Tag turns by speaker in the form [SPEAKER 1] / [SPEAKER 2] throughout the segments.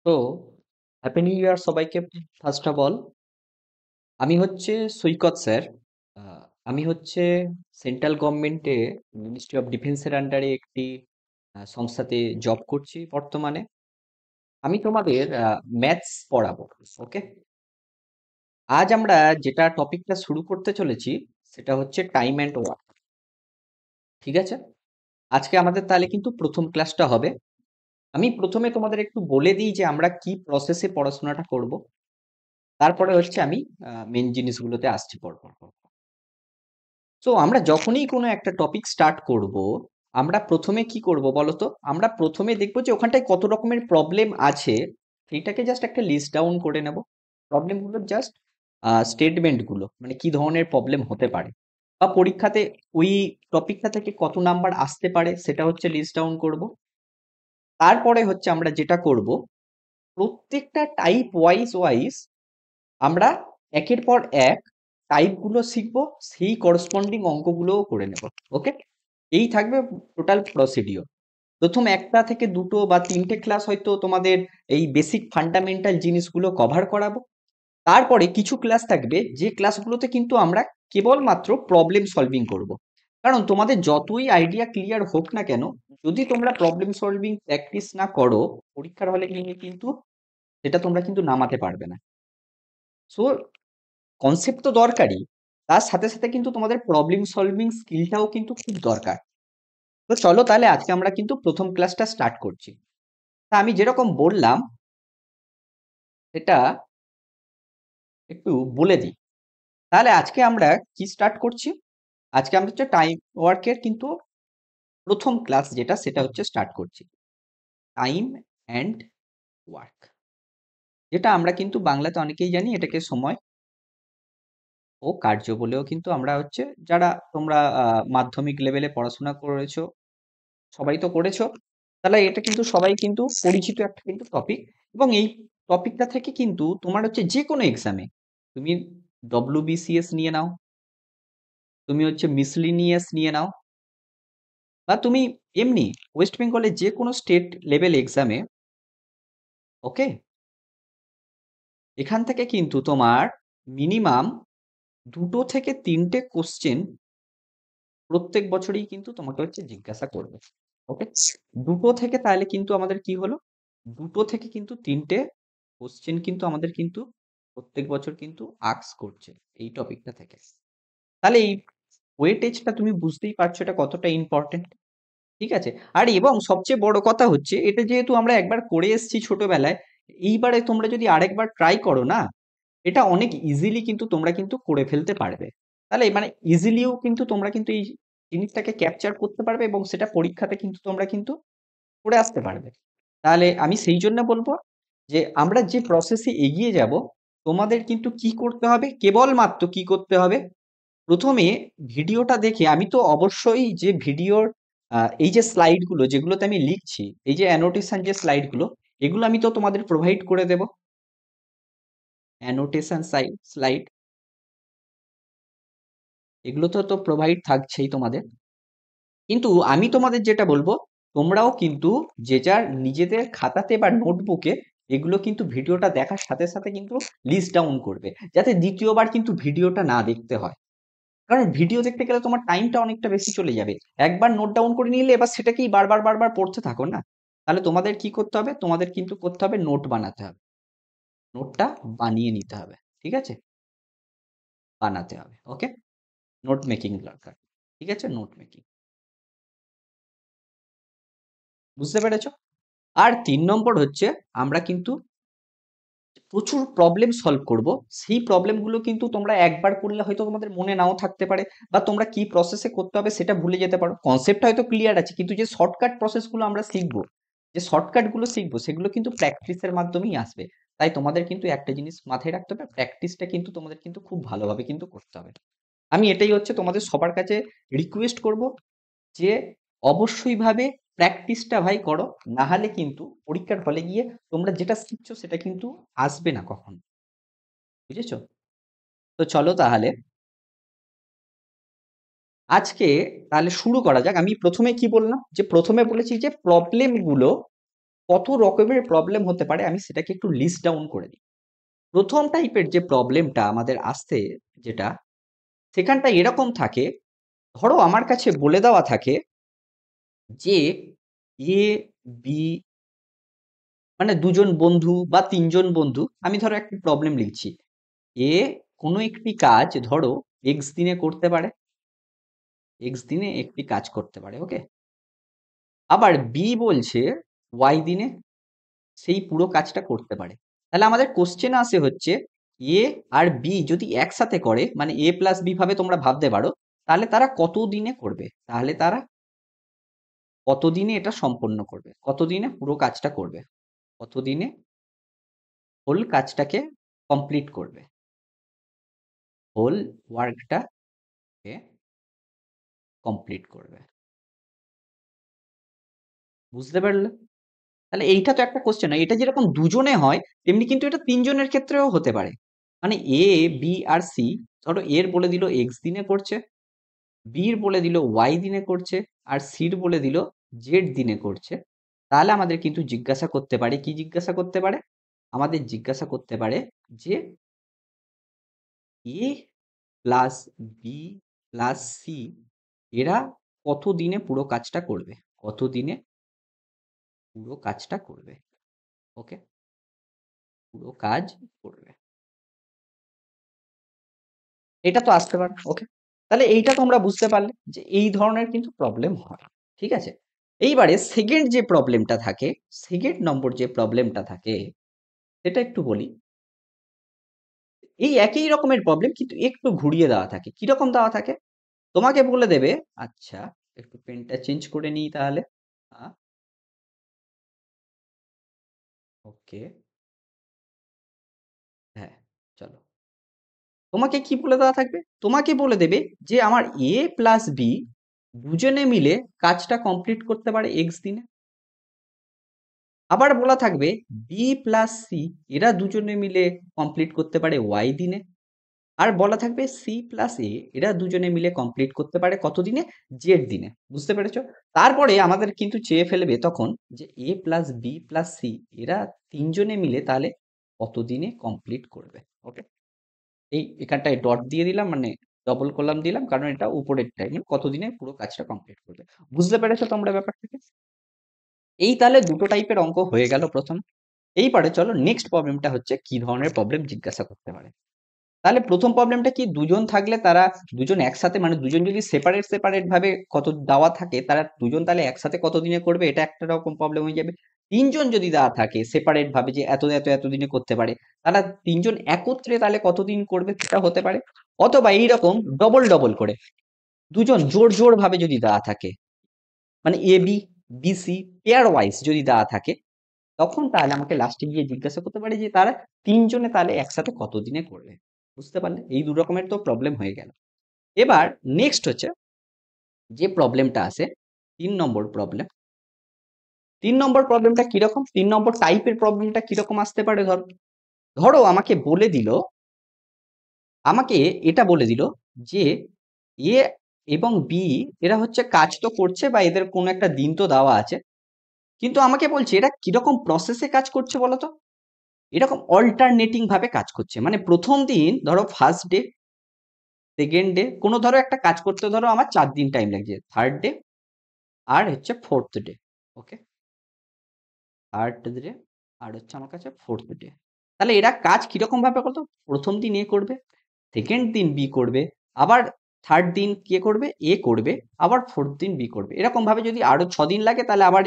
[SPEAKER 1] তো happy new year সবাইকে। First of all আমি হচ্ছে সৈকত স্যার। আহ, আমি হচ্ছে সেন্ট্রাল গভর্নমেন্টে মিনিস্ট্রি অফ ডিফেন্সের আন্ডারে একটি সংস্থাতে জব করছি বর্তমানে। আমি তোমাদের ম্যাথস পড়াবো। ওকে, আজ আমরা যেটা টপিকটা শুরু করতে চলেছি সেটা হচ্ছে টাইম অ্যান্ড ওয়ার্ক। ঠিক আছে, আজকে আমাদের তাহলে কিন্তু প্রথম ক্লাসটা হবে। আমি প্রথমে তোমাদের একটু বলে দিই যে আমরা কি প্রসেসে পড়াশোনাটা করব, তারপরে হচ্ছে আমি মেন জিনিসগুলোতে আসছি পরপর। সো আমরা যখনই কোনো একটা টপিক স্টার্ট করব, আমরা প্রথমে কি করব বলতো? আমরা প্রথমে দেখবো যে ওখানটায় কত রকমের প্রবলেম আছে, সেইটাকে জাস্ট একটা লিস্ট ডাউন করে নেব। প্রবলেমগুলো জাস্ট স্টেটমেন্টগুলো, মানে কি ধরনের প্রবলেম হতে পারে, বা পরীক্ষাতে ওই টপিকটা থেকে কত নাম্বার আসতে পারে সেটা হচ্ছে লিস্ট ডাউন করব। তারপরে হচ্ছে আমরা যেটা করব, প্রত্যেকটা টাইপ ওয়াইজ আমরা একের পর এক টাইপগুলো শিখবো, সেই করসপন্ডিং অঙ্কগুলোও করে নেব। ওকে, এই থাকবে টোটাল প্রসিডিওর। প্রথম একটা থেকে দুটো বা তিনটে ক্লাস হয়তো তোমাদের এই বেসিক ফান্ডামেন্টাল জিনিসগুলো কভার করাবো। তারপরে কিছু ক্লাস থাকবে যে ক্লাসগুলোতে কিন্তু আমরা কেবলমাত্র প্রবলেম সলভিং করব। কারণ তোমাদের যতই আইডিয়া ক্লিয়ার হোক না কেন, যদি তোমরা প্রবলেম সলভিং প্র্যাকটিস না করো, পরীক্ষার হলে গিয়ে কিন্তু সেটা তোমরা কিন্তু নামাতে পারবে না। সো কনসেপ্ট তো দরকারই, তার সাথে সাথে কিন্তু তোমাদের প্রবলেম সলভিং স্কিলটাও কিন্তু খুব দরকার। তো চলো তাহলে আজকে আমরা কিন্তু প্রথম ক্লাসটা স্টার্ট করছি। তা আমি যেরকম বললাম এটা একটু বলে দিই। তাহলে আজকে আমরা কি স্টার্ট করছি? আজকে আমরা হচ্ছে টাইম ওয়ার্কের কিন্তু প্রথম ক্লাস যেটা, সেটা হচ্ছে স্টার্ট করছি টাইম অ্যান্ড ওয়ার্ক, যেটা আমরা কিন্তু বাংলাতে অনেকেই জানি এটাকে সময় ও কার্য বলেও কিন্তু আমরা হচ্ছে, যারা তোমরা মাধ্যমিক লেভেলে পড়াশোনা করেছো, সবাই তো করেছো, তাহলে এটা কিন্তু সবাই কিন্তু পরিচিত একটা কিন্তু টপিক। এবং এই টপিকটা থেকে কিন্তু তোমার হচ্ছে যে কোনো এক্সামে, তুমি ডব্লিউবিসিএস নিয়ে নাও, তুমি হচ্ছে মিসলিনিয়াস নিয়ে নাও, বা তুমি এমনি ওয়েস্ট বেঙ্গলের যে কোনো স্টেট লেভেল এক্সামে, ওকে, এখান থেকে কিন্তু তোমার মিনিমাম দুটো থেকে তিনটে কোশ্চেন প্রত্যেক বছরই কিন্তু তোমাকে হচ্ছে জিজ্ঞাসা করবে। ওকে, দুটো থেকে তাহলে কিন্তু আমাদের কি হলো, দুটো থেকে কিন্তু তিনটে কোশ্চেন কিন্তু আমাদের কিন্তু প্রত্যেক বছর কিন্তু আস্ক করছে এই টপিকটা থেকে। তাহলে এই ওয়েটেজটা তুমি বুঝতেই পারছো এটা কতটা ইম্পর্টেন্ট। ঠিক আছে, আর এবং সবচেয়ে বড় কথা হচ্ছে, এটা যেহেতু আমরা একবার করে এসেছি ছোটবেলায়, এইবারে তোমরা যদি আরেকবার ট্রাই করো না, এটা অনেক ইজিলি কিন্তু তোমরা কিন্তু করে ফেলতে পারবে। তাহলে মানে ইজিলিও কিন্তু তোমরা কিন্তু এই জিনিসটাকে ক্যাপচার করতে পারবে, এবং সেটা পরীক্ষাতে কিন্তু তোমরা কিন্তু করে আসতে পারবে। তাহলে আমি সেই জন্য বলবো যে আমরা যে প্রসেসে এগিয়ে যাব, তোমাদের কিন্তু কি করতে হবে, কেবলমাত্র কি করতে হবে, প্রথমে ভিডিওটা দেখে, আমি তো অবশ্যই যে ভিডিওর এই যে স্লাইডগুলো যেগুলোতে আমি লিখছি, এই যে অ্যানোটেশন যে স্লাইডগুলো, এগুলো আমি তো তোমাদের প্রোভাইড করে দেব। অ্যানোটেশন স্লাইড এগুলো তো তো প্রোভাইড থাকছেই তোমাদের। কিন্তু আমি তোমাদের যেটা বলবো, তোমরাও কিন্তু যে যার নিজেদের খাতাতে বা নোটবুকে এগুলো কিন্তু ভিডিওটা দেখার সাথে সাথে কিন্তু লিস্ট ডাউন করবে, যাতে দ্বিতীয়বার কিন্তু ভিডিওটা না দেখতে হয়। কারণ ভিডিও দেখতে গেলে তোমার টাইমটা অনেকটা বেশি চলে যাবে। একবার নোট ডাউন করে নিলে এবার সেটাকেই বারবার বারবার পড়তে থাকো না, তাহলে তোমাদের কি করতে হবে, তোমাদের কিন্তু করতে হবে নোট বানাতে হবে, নোটটা বানিয়ে নিতে হবে। ঠিক আছে, বানাতে হবে। ওকে, নোট মেকিং দরকার। ঠিক আছে, নোট মেকিং, বুঝতে পেরেছো? আর ৩ নম্বর হচ্ছে, আমরা কিন্তু প্রচুর প্রবলেম সলভ করব। সেই প্রবলেমগুলো কিন্তু তোমরা একবার করলে হয়তো তোমাদের মনে নাও থাকতে পারে, বা তোমরা কি প্রসেসে করতে হবে সেটা ভুলে যেতে পারো। কনসেপ্ট হয়তো ক্লিয়ার আছে, কিন্তু যে শর্টকাট প্রসেসগুলো আমরা শিখবো, যে শর্টকাটগুলো শিখবো, সেগুলো কিন্তু প্র্যাকটিসের মাধ্যমেই আসবে। তাই তোমাদের কিন্তু একটা জিনিস মাথায় রাখতে হবে, প্র্যাকটিসটা কিন্তু তোমাদের কিন্তু খুব ভালোভাবে কিন্তু করতে হবে। আমি এটাই হচ্ছে তোমাদের সবার কাছে রিকোয়েস্ট করব, যে অবশ্যই ভাবে প্র্যাকটিসটা ভাই করো, না হলে কিন্তু পরীক্ষার হলে গিয়ে তোমরা যেটা শিখছো সেটা কিন্তু আসবে না কখন। বুঝেছো? তো চলো তাহলে আজকে তাহলে শুরু করা যাক। আমি প্রথমে কি বললাম, যে প্রথমে বলেছি যে প্রবলেমগুলো কত রকমের প্রবলেম হতে পারে আমি সেটাকে একটু লিস্ট ডাউন করে দিই। প্রথম টাইপের যে প্রবলেমটা আমাদের আসছে যেটা, সেখানটা এরকম থাকে, ধরো আমার কাছে বলে দেওয়া থাকে যে এ, বি মানে ২ জন বন্ধু বা ৩ জন বন্ধু, আমি ধরো একটা প্রবলেম লিখছি। এ কোনো একটি কাজ ধরো এক্স দিনে করতে পারে, এক্স দিনে একটি কাজ করতে পারে, ওকে? আবার বি বলছে ওয়াই দিনে সেই পুরো কাজটা করতে পারে। তাহলে আমাদের কোশ্চেন আসে হচ্ছে এ আর বি যদি একসাথে করে, মানে এ প্লাস বি ভাবে তোমরা ভাবতে পারো, তাহলে তারা কত দিনে করবে? তাহলে তারা কত দিনে এটা সম্পন্ন করবে? কত দিনে পুরো কাজটা করবে? কত দিনে হোল কাজটাকে কমপ্লিট করবে? হোল ওয়ার্কটাকে কমপ্লিট করবে। বুঝতে পারলে? তাহলে এইটা তো একটা কোশ্চেন, এটা যেরকম দুজনে হয় তেমনি কিন্তু এটা ৩ জনের ক্ষেত্রেও হতে পারে। মানে এ, বি আর সি, ধরো এর বলে দিল এক্স দিনে করছে, বির বলে দিল ওয়াই দিনে করছে, আর সির বলে দিল জেড দিনে করছে। তাহলে আমাদের কিন্তু জিজ্ঞাসা করতে পারে, কি জিজ্ঞাসা করতে পারে? আমাদের জিজ্ঞাসা করতে পারে যে এ প্লাস বি প্লাস সি এরা কত দিনে পুরো কাজটা করবে? কত দিনে পুরো কাজটা করবে? ওকে, পুরো কাজ করবে। এটা তো আসতে পারে, ওকে? তাহলে এইটা তোমরা বুঝতে পারলে যে এই ধরনের কিন্তু প্রবলেম হয়। ঠিক আছে? এইবারে সেকেন্ড যে প্রবলেমটা থাকে, সেকেন্ড নম্বর যে প্রবলেমটা থাকে সেটা একটু বলি। এই একই রকমের প্রবলেম কিন্তু একটু ঘুরিয়ে দেওয়া থাকে। কিরকম দেওয়া থাকে? তোমাকে বলে দেবে, আচ্ছা একটু পেনটা চেঞ্জ করে নিই তাহলে। আ ওকে, হ্যাঁ, চলো। তোমাকে কি বলে দেওয়া থাকবে? তোমাকে বলে দেবে যে আমার এ প্লাস বি দুজনে মিলে কাজটা কমপ্লিট করতে পারে এক্স দিনে। আবার বলা থাকবে বি প্লাস সি এরা দুজনে মিলে কমপ্লিট করতে পারে ওয়াই দিনে। আর বলা থাকবে সি প্লাস এ এরা দুজনে মিলে কমপ্লিট করতে পারে কত দিনে? জেড দিনে। বুঝতে পেরেছো? তারপরে আমাদের কিন্তু চেয়ে ফেলবে তখন যে এ প্লাস বি প্লাস সি এরা তিনজনে মিলে তাহলে কত দিনে কমপ্লিট করবে? ওকে, এই এখানটায় ডট দিয়ে দিলাম, মানে ডবল কলাম দিলাম, কারণ এটা উপরের টাইম কত দিনে পুরো কাজটা কমপ্লিট করবে। বুঝতে পেরেছো তোমরা ব্যাপারটাকে? এই তাহলে দুটো টাইপের অঙ্ক হয়ে গেল প্রথম। এইবারে চলো নেক্সট প্রবলেমটা হচ্ছে কি ধরনের প্রবলেম জিজ্ঞাসা করতে পারে। তাহলে প্রথম প্রবলেমটা কি, দুজন থাকলে তারা দুজন একসাথে, মানে দুজন যদি সেপারেট সেপারেট ভাবে কত দেওয়া থাকে, তারা দুজন তাহলে একসাথে কত দিনে করবে, এটা একটা রকম প্রবলেম হয়ে যাবে। তিনজন যদি দেওয়া থাকে সেপারেট ভাবে যে এত এত এত দিনে করতে পারে, তারা তিনজন একত্রে তাহলে কতদিন করবে সেটা হতে পারে। অথবা এইরকম ডবল ডবল করে দুজন জোর জোর ভাবে যদি দেওয়া থাকে, মানে A B, B C pair wise যদি দেওয়া থাকে, তখন তাহলে আমাকে লাস্টে গিয়ে জিজ্ঞাসা করতে পারে যে তারা তিনজনে তাহলে একসাথে কত দিনে করবে। বুঝতে পারলে? এই দু রকমের তো প্রবলেম হয়ে গেল। এবার নেক্সট হচ্ছে যে প্রবলেমটা আছে ৩ নম্বর প্রবলেম। ৩ নম্বর প্রবলেমটা কিরকম? ৩ নম্বর টাইপের প্রবলেমটা কিরকম আসতে পারে? ধরো, ধরো আমাকে এটা বলে দিল যে এ এবং বি এরা হচ্ছে কাজ তো করছে বা এদের কোনো একটা দিন তো দেওয়া আছে, কিন্তু আমাকে বলছে এরা কিরকম প্রসেসে কাজ করছে বলতো? এরকম অল্টারনেটিং ভাবে কাজ করছে, মানে প্রথম দিন ধরো ফার্স্ট ডে, সেকেন্ড ডে, কোনো ধরো একটা কাজ করতে ধরো আমার ৪ দিন টাইম লাগছে, থার্ড ডে আর হচ্ছে ফোর্থ ডে। ওকে, থার্ড ডে আর হচ্ছে আমার কাছে ফোর্থ ডে। তাহলে এরা কাজ কিরকম ভাবে করতো? প্রথম দিন এ করবে, সেকেন্ড দিন বি করবে, আবার থার্ড দিন কে করবে? এ করবে, আবার ফোর্থ দিন বি করবে। এরকম ভাবে যদি আরো ৬ দিন লাগে তাহলে আবার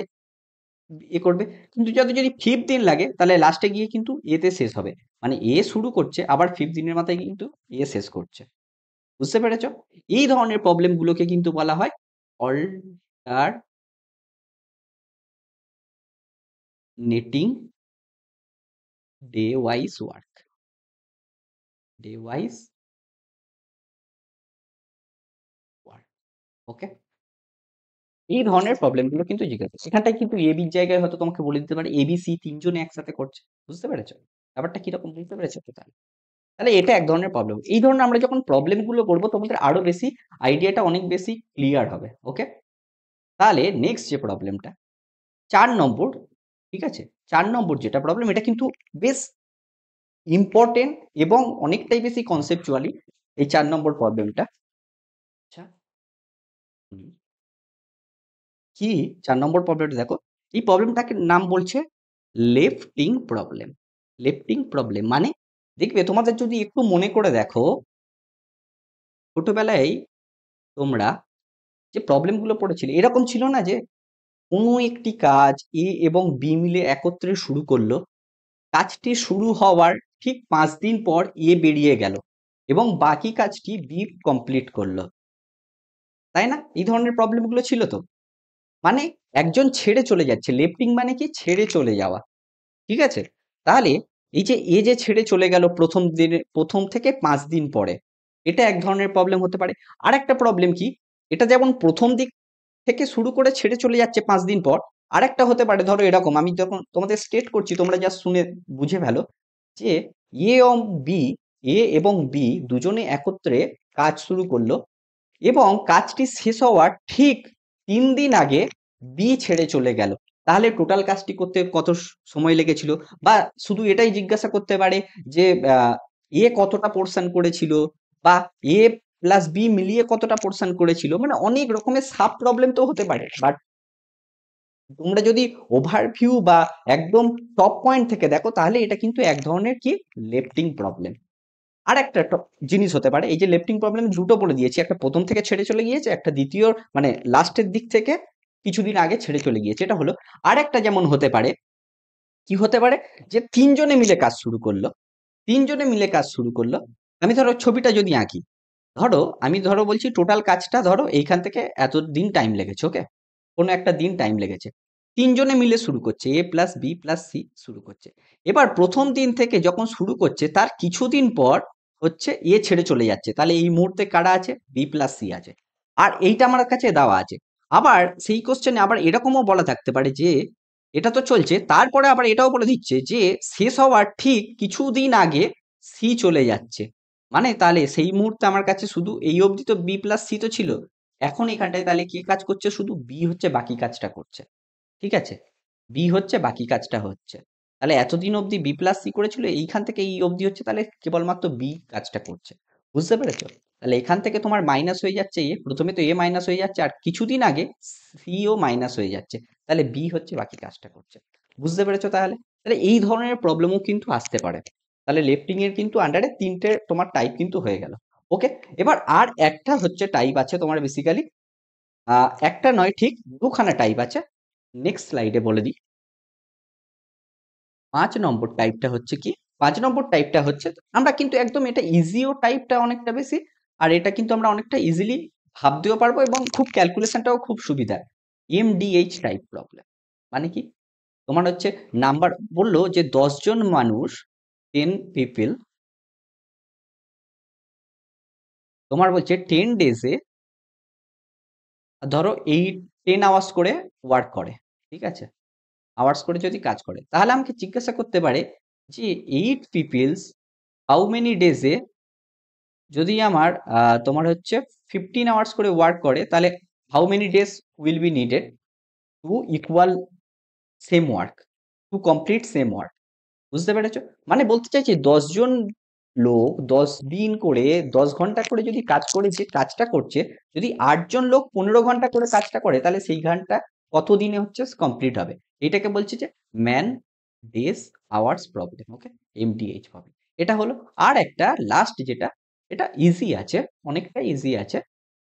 [SPEAKER 1] এ করবে। কিন্তু যদি ফিফথ দিন লাগে তাহলে লাস্টে গিয়ে কিন্তু এতে শেষ হবে। মানে এ শুরু করছে আবার ফিফথ দিনের মাথায় গিয়ে কিন্তু এ শেষ করছে। বুঝতে পেরেছো? এই ধরনের প্রবলেম গুলোকে কিন্তু বলা হয় alternating day wise work. Day wise work. Okay, এই ধরনের প্রবলেম গুলো কিন্তু জিজ্ঞাসা, সেখানটায় কিন্তু এ বির জায়গায় হয়তো তোমাকে বলে দিতে পারে এবিসি তিনজনে একসাথে করছে। বুঝতে পেরেছো ব্যাপারটা কিরকম? বুঝতে পেরেছো তো? তাহলে তাহলে এটা এক ধরনের প্রবলেম। এই ধরনের আমরা যখন প্রবলেম গুলো করবো তোমাদের আরো বেশি আইডিয়াটা অনেক বেশি ক্লিয়ার হবে। ওকে, তাহলে নেক্সট যে প্রবলেমটা ৪ নম্বর, ঠিক আছে? 4 নম্বর যেটা প্রবলেম, এটা কিন্তু বেশ ইম্পর্টেন্ট এবং অনেকটাই বেশি কনসেপচুয়ালি এই 4 নম্বর প্রবলেমটা। আচ্ছা, হুম, কি 4 নম্বর প্রবলেমটা দেখো, এই প্রবলেমটাকে নাম বলছে লেফটিং প্রবলেম। লেফটিং প্রবলেম মানে, দেখবে তোমাদের যদি একটু মনে করে দেখো, ছোটবেলায় তোমরা যে প্রবলেমগুলো পড়েছিলে, এরকম ছিল না যে কোনো একটি কাজ এ এবং বি মিলে একত্রে শুরু করলো, কাজটি শুরু হওয়ার ঠিক 5 দিন পর এ বেরিয়ে গেল এবং বাকি কাজটি বি কমপ্লিট করলো, তাই না? এই ধরনের প্রবলেমগুলো ছিল তো। মানে একজন ছেড়ে চলে যাচ্ছে, লেফটিং মানে কি, ছেড়ে চলে যাওয়া। ঠিক আছে? তাহলে এই যে এ যে ছেড়ে চলে গেল প্রথম দিনে, প্রথম থেকে 5 দিন পরে, এটা এক ধরনের প্রবলেম হতে পারে। আরেকটা প্রবলেম কি, এটা যেমন প্রথম দিক থেকে শুরু করে ছেড়ে চলে যাচ্ছে 5 দিন পর, আরেকটা হতে পারে ধরো এরকম, আমি যখন তোমাদের স্টেট করছি তোমরা জাস্ট শুনে বুঝে ফেলো, যে এ এবং বি, এ এবং বি দুজনে একত্রে কাজ শুরু করলো এবং কাজটি শেষ হওয়ার ঠিক 3 দিন আগে বি ছেড়ে চলে গেল। তাহলে টোটাল কাজটি করতে কত সময় লেগেছিল? বা শুধু এটাই জিজ্ঞাসা করতে পারে যে এ কতটা পোর্শন করেছিল, বা এ প্লাস বি মিলিয়ে কতটা পোর্শন করেছিল, মানে অনেক রকমের সাব প্রবলেম তো হতে পারে। বাট তোমরা যদি ওভারভিউ বা একদম টপ পয়েন্ট থেকে দেখো, তাহলে এটা কিন্তু এক ধরনের কি, লেফটিং প্রবলেম। আর একটা জিনিস হতে পারে, এই যে লেফটিং প্রবলেম দুটো বলে দিয়েছি, একটা প্রথম থেকে ছেড়ে চলে গিয়েছে, একটা দ্বিতীয় মানে লাস্টের দিক থেকে কিছুদিন আগে ছেড়ে চলে গিয়েছে, এটা হলো। আর একটা যেমন হতে পারে, কি হতে পারে, যে তিনজনে মিলে কাজ শুরু করলো, তিনজনে মিলে কাজ শুরু করলো। আমি ধরো ছবিটা যদি আঁকি, ধরো আমি ধরো বলছি টোটাল কাজটা ধরো এইখান থেকে এত দিন টাইম লেগেছে, ওকে, কোনো একটা দিন টাইম লেগেছে, তিনজনে মিলে শুরু করছে, এ প্লাস বি প্লাস সি শুরু করছে। এবার প্রথম দিন থেকে যখন শুরু করছে তার কিছুদিন পর হচ্ছে এ ছেড়ে চলে যাচ্ছে, তাহলে এই মুহূর্তে কারা আছে, বি প্লাস সি আছে, আর এইটা আমার কাছে দেওয়া আছে। আবার সেই কোশ্চেনে আবার এরকমও বলা থাকতে পারে যে এটা তো চলছে, তারপরে আবার এটাও বলে দিচ্ছে যে শেষ হওয়ার ঠিক কিছুদিন আগে সি চলে যাচ্ছে। মানে তাহলে সেই মুহূর্তে আমার কাছে শুধু এই অবধি তো বি প্লাস সি তো ছিল, এখন এখানটায় তাহলে কি কাজ করছে, শুধু বি হচ্ছে বাকি কাজটা করছে। ঠিক আছে? বি হচ্ছে বাকি কাজটা হচ্ছে। তাহলে এতদিন অবধি বি প্লাস সি করেছিল, এইখান থেকে এই অবধি হচ্ছে তাহলে কেবলমাত্র বি কাজটা করছে। বুঝতে পেরেছো? তাহলে এখান থেকে তোমার মাইনাস হয়ে যাচ্ছে এ, প্রথমে তো এ মাইনাস হয়ে যাচ্ছে, আর কিছুদিন আগে সিও মাইনাস হয়ে যাচ্ছে, তাহলে বি হচ্ছে বাকি কাজটা করছে। বুঝতে পেরেছো? তাহলে তাহলে এই ধরনের প্রবলেমও কিন্তু আসতে পারে। তাহলে লেফটিং এর কিন্তু আন্ডারে তিনটে তোমার টাইপ কিন্তু হয়ে গেল। ওকে, এবার আর একটা হচ্ছে টাইপ আছে তোমার বেসিক্যালি, একটা নয় ঠিক দুখানা টাইপ আছে, নেক্সট স্লাইডে বলে দিই। 5 নম্বর টাইপটা হচ্ছে কি, 5 নম্বর টাইপটা হচ্ছে, আমরা কিন্তু একদম এটা ইজিও টাইপটা অনেকটা বেশি, আর এটা কিন্তু আমরা অনেকটা ইজিলি ভাবতেও পারবো এবং খুব ক্যালকুলেশনটাও খুব সুবিধা। এমডিএইচ টাইপ প্রবলেম মানে কি, তোমার হচ্ছে নাম্বার বললো যে 10 জন মানুষ, 10 পিপল, তোমার বলছে 10 ডেজে ধরো এই 10 আওয়ার্স করে ওয়ার্ক করে, ঠিক আছে, আওয়ার্স করে যদি কাজ করে, তাহলে আমাকে জিজ্ঞাসা করতে পারে যে 8 পিপলস হাউ মেনি ডেজে, যদি আমার তোমার হচ্ছে 15 আওয়ার্স করে ওয়ার্ক করে, তাহলে how many days will be needed to equal same work, to complete same work. বুঝতে পেরেছো? মানে বলতে চাইছি 10 জন লোক 10 দিন করে 10 ঘন্টা করে যদি কাজ করে, যে কাজটা করছে, যদি 8 জন লোক 15 ঘন্টা করে কাজটা করে, তাহলে সেই ঘন্টা কত দিনে হচ্ছে কমপ্লিট হবে। এটাকে বলছে যে ম্যান ডেজ আওয়ার্স প্রবলেম। ওকে, এমডিএইচ প্রবলেম এটা হলো। আর একটা লাস্ট যেটা, এটা ইজি আছে, অনেকটা ইজি আছে।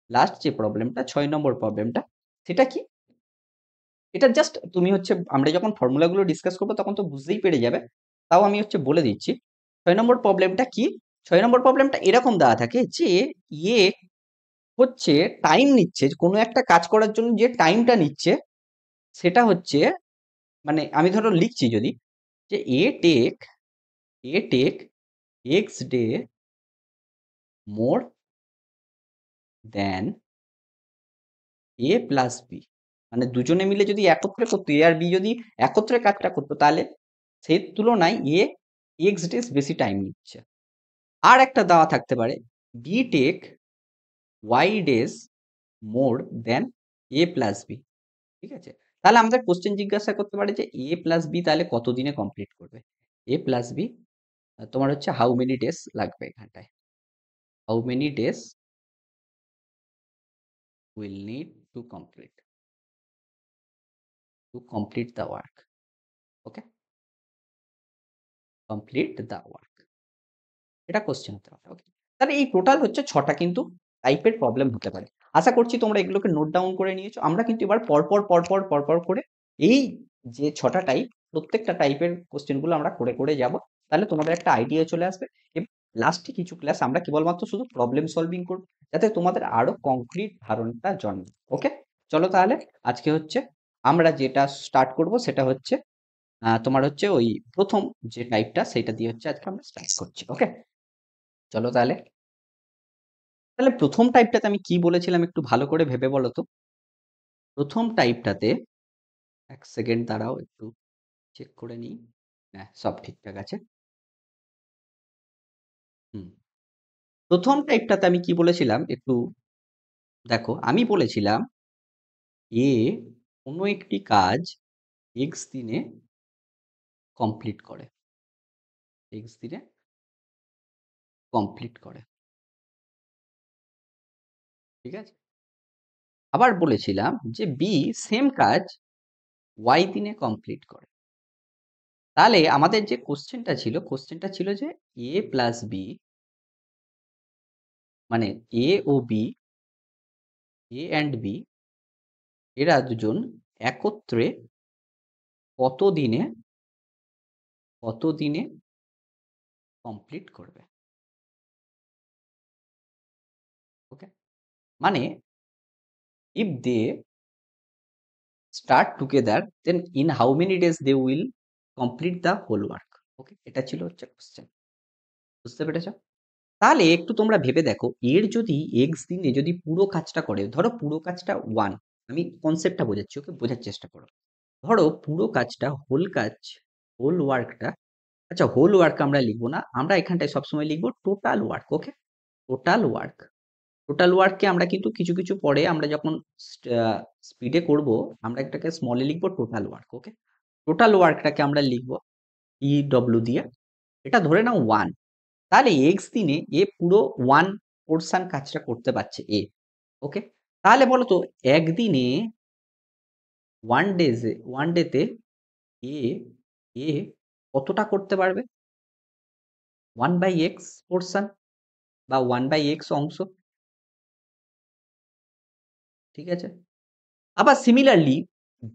[SPEAKER 1] লাস্ট যে প্রবলেমটা 6 নম্বর প্রবলেমটা, সেটা কি, এটা জাস্ট তুমি হচ্ছে আমরা যখন ফর্মুলাগুলো ডিসকাস করবো তখন তো বুঝতেই পেরে যাবে, তাও আমি হচ্ছে বলে দিচ্ছি। 6 নম্বর প্রবলেমটা কি, 6 নম্বর প্রবলেমটা এরকম দেওয়া থাকে যে ইয়ে হচ্ছে টাইম নিচ্ছে, কোনো একটা কাজ করার জন্য যে টাইমটা নিচ্ছে সেটা হচ্ছে, মানে আমি ধরো লিখছি যদি, যে এ টেক এক্স ডে মোর দেন এ প্লাস বি, মানে দুজনে মিলে যদি একত্রে করতো, এ আর বি যদি একত্রে কাজটা করতো, তাহলে সেই তুলনায় এ এক্স ডেজ বেশি টাইম নিচ্ছে। আর একটা দেওয়া থাকতে পারে, বি টেক ওয়াই ডেজ মোর দেন এ প্লাস বি। ঠিক আছে? তাহলে আমাদের কোশ্চেন জিজ্ঞাসা করতে পারে যে এ প্লাস বি তাহলে কত দিনে কমপ্লিট করবে। এ প্লাস বি তোমার হচ্ছে হাউ মেনি ডেজ লাগবে এখানটায়, how many days will need to complete the work. Okay, complete the work, এটা কোশ্চেন হতে পারে। ওকে, তাহলে এই টোটাল হচ্ছে 6টা কিন্তু টাইপের প্রবলেম হতে পারে। আশা করছি তোমরা এগুলোকে নোট ডাউন করে নিয়েছো। আমরা কিন্তু এবার পরপর পরপর পরপর করে এই যে 6টা টাইপ, প্রত্যেকটা টাইপের কোশ্চেন গুলো আমরা করে করে যাব। তাহলে তোমাদের একটা আইডিয়া চলে আসবে এবং লাস্টে কিছু ক্লাস আমরা কেবলমাত্র শুধু প্রবলেম সলভিং করব, যাতে তোমাদের আরো কংক্রিট ধারণাটা জন্মে। ওকে, চলো তাহলে আজকে হচ্ছে আমরা যেটা স্টার্ট করব সেটা হচ্ছে তোমার হচ্ছে ওই প্রথম যে টাইপটা সেটা দিয়ে হচ্ছে আজকে আমরা স্টার্ট করছি। ওকে, চলো তাহলে। তাহলে প্রথম টাইপটাতে আমি কি বলেছিলাম একটু ভালো করে ভেবে বলো তো। প্রথম টাইপটাতে, এক সেকেন্ড দাঁড়াও একটু চেক করে নিই। হ্যাঁ, সব ঠিকঠাক আছে। হুম, প্রথম টাইপটাতে আমি কি বলেছিলাম একটু দেখো। আমি বলেছিলাম এ কোনো একটি কাজ এক্স দিনে কমপ্লিট করে, এক্স দিনে কমপ্লিট করে, ঠিক আছে। আবার বলেছিলাম যে বি সেম কাজ ওয়াই দিনে কমপ্লিট করে। তাহলে আমাদের যে কোশ্চেনটা ছিল যে এ প্লাস বি মানে এ ও বি, এ অ্যান্ড বি এরা দুজন একত্রে কত দিনে কমপ্লিট করবে। ওকে, মানে if they start together then in how many days they will complete the whole work. Okay, এটা ছিল হচ্ছে কোশ্চেন। বুঝতে পেরেছ? তাহলে একটু তোমরা ভেবে দেখো, এর যদি এক্স দিনে যদি পুরো কাজটা করে, ধরো পুরো কাজটা ওয়ান, আমি কনসেপ্টটা বোঝাচ্ছি, ওকে বোঝার চেষ্টা করো। ধরো পুরো কাজটা, হোল কাজ, হোল ওয়ার্কটা, আচ্ছা হোল ওয়ার্ক আমরা লিখবো না, আমরা এখানটায় সবসময় লিখবো টোটাল ওয়ার্ক। ওকে, টোটাল ওয়ার্ক। টোটাল ওয়ার্ককে আমরা কিন্তু কিছু কিছু পরে আমরা যখন স্পিডে করব, আমরা এটাকে স্মলে লিখবো টোটাল ওয়ার্ক। ওকে, টোটাল ওয়ার্কটাকে আমরা লিখবো ই ডব্লিউ দিয়ে, এটা ধরে নাও ওয়ান। তাহলে এক্স দিনে এ পুরো ওয়ান পোর্শন কাজটা করতে পারছে এ। ওকে, তাহলে বলো তো একদিনে ওয়ান ডেতে এ এ কতটা করতে পারবে? 1/x পোর্শন বা 1/x অংশ, ঠিক আছে। আবার সিমিলারলি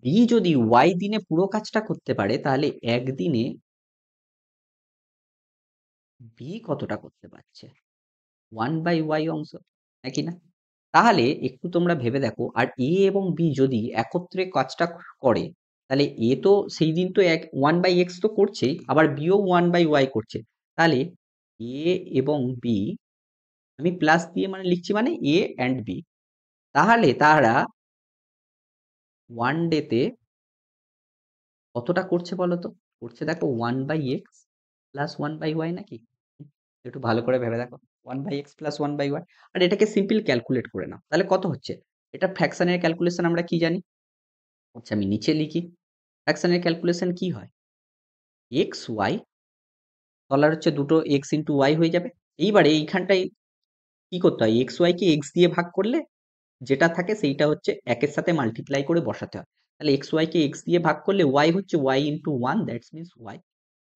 [SPEAKER 1] বি যদি ওয়াই দিনে পুরো কাজটা করতে পারে, তাহলে একদিনে বি কতটা করতে পারছে? 1/y অংশ, নাকি না? তাহলে একটু তোমরা ভেবে দেখো, আর এ এবং বি যদি একত্রে কাজটা করে, তাহলে এ তো সেই দিন তো 1/x তো করছেই, আবার বিও 1/y করছে। তাহলে এ এবং বি, আমি প্লাস দিয়ে মানে লিখছি মানে এ অ্যান্ড বি, তাহলে তারা ওয়ান ডেতে কতটা করছে বলো তো? করছে দেখো 1/x প্লাস 1/y নাকি? একটু ভালো করে ভেবে দেখো, 1/x প্লাস 1/y। আর এটাকে সিম্পল ক্যালকুলেট করে নাও, তাহলে কত হচ্ছে? এটা ফ্র্যাকশনের ক্যালকুলেশন আমরা কি জানি? আচ্ছা আমি নিচে লিখি, ফ্র্যাকশনের ক্যালকুলেশন কি হয়? এক্স ওয়াই, তলার হচ্ছে দুটো এক্স ইন্টু ওয়াই হয়ে যাবে। এইবারে এইখানটায় কি করতে হয়? এক্স ওয়াই কে এক্স দিয়ে ভাগ করলে যেটা থাকে সেইটা হচ্ছে একের সাথে মাল্টিপ্লাই করে বসাতে হয়। তাহলে এক্স ওয়াই কে এক্স দিয়ে ভাগ করলে ওয়াই হচ্ছে Y into one, that's means Y,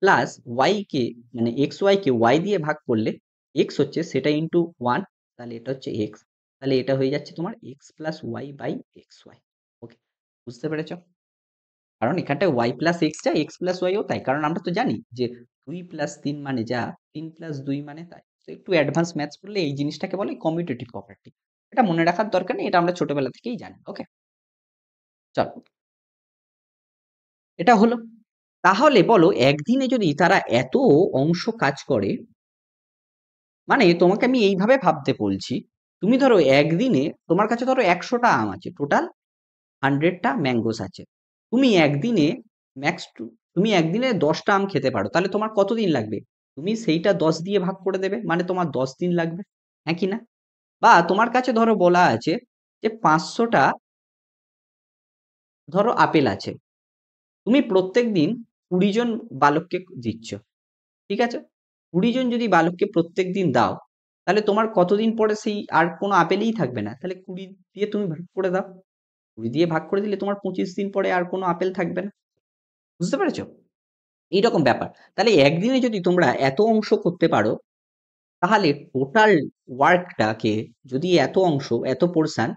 [SPEAKER 1] plus Y কে মানে এক্স ওয়াই কে ওয়াই দিয়ে ভাগ করলে এক্স হচ্ছে সেটা ইন্টু ওয়ান, তাহলে এটা হচ্ছে এক্স। তাহলে এটা হয়ে যাচ্ছে তোমার X plus Y by X Y. Okay, বুঝতে পেরেছ? কারণ এখানটায় ওয়াই প্লাস এক্স যা, এক্স প্লাস ওয়াইও তাই, কারণ আমরা তো জানি যে 2 + 3 মানে যা, 3 + 2 মানে তাই। তো একটু অ্যাডভান্স ম্যাথস পড়লে এই জিনিসটাকে বলে কমিউটেটিভ প্রপার্টি। এটা মনে রাখার দরকার নেই, এটা আমরা ছোটবেলা থেকেই জানি। ওকে, চলো, এটা হলো। তাহলে বলো একদিনে যদি তারা এত অংশ কাজ করে, মানে তোমাকে আমি এইভাবে ভাবতে বলছি, তুমি ধরো একদিনে তোমার কাছে ধরো 100টা আম আছে, টোটাল 100টা ম্যাঙ্গোস আছে। তুমি একদিনে ম্যাক্স তুমি একদিনে 10টা আম খেতে পারো, তাহলে তোমার কতদিন লাগবে? তুমি সেইটা 10 দিয়ে ভাগ করে দেবে, মানে তোমার 10 দিন লাগবে, হ্যাঁ কি না? বা তোমার কাছে ধরো বলা আছে যে 500টা ধরো আপেল আছে, তুমি প্রত্যেকদিন 20 জন বালককে দিচ্ছ, ঠিক আছে? 20 জন যদি বালককে প্রত্যেকদিন দাও, তাহলে তোমার কতদিন পরে সেই আর কোনো আপেলই থাকবে না। তাহলে 20 দিয়ে তুমি ভাগ করে দাও। 20 দিয়ে ভাগ করে দিলে তোমার 25 দিন পরে আর কোনো আপেল থাকবে না। বুঝতে পেরেছো? এইরকম ব্যাপার। তাহলে একদিনে যদি তোমরা এত অংশ করতে পারো, তাহলে টোটাল ওয়ার্কটাকে যদি এত অংশ, এত পোরশন,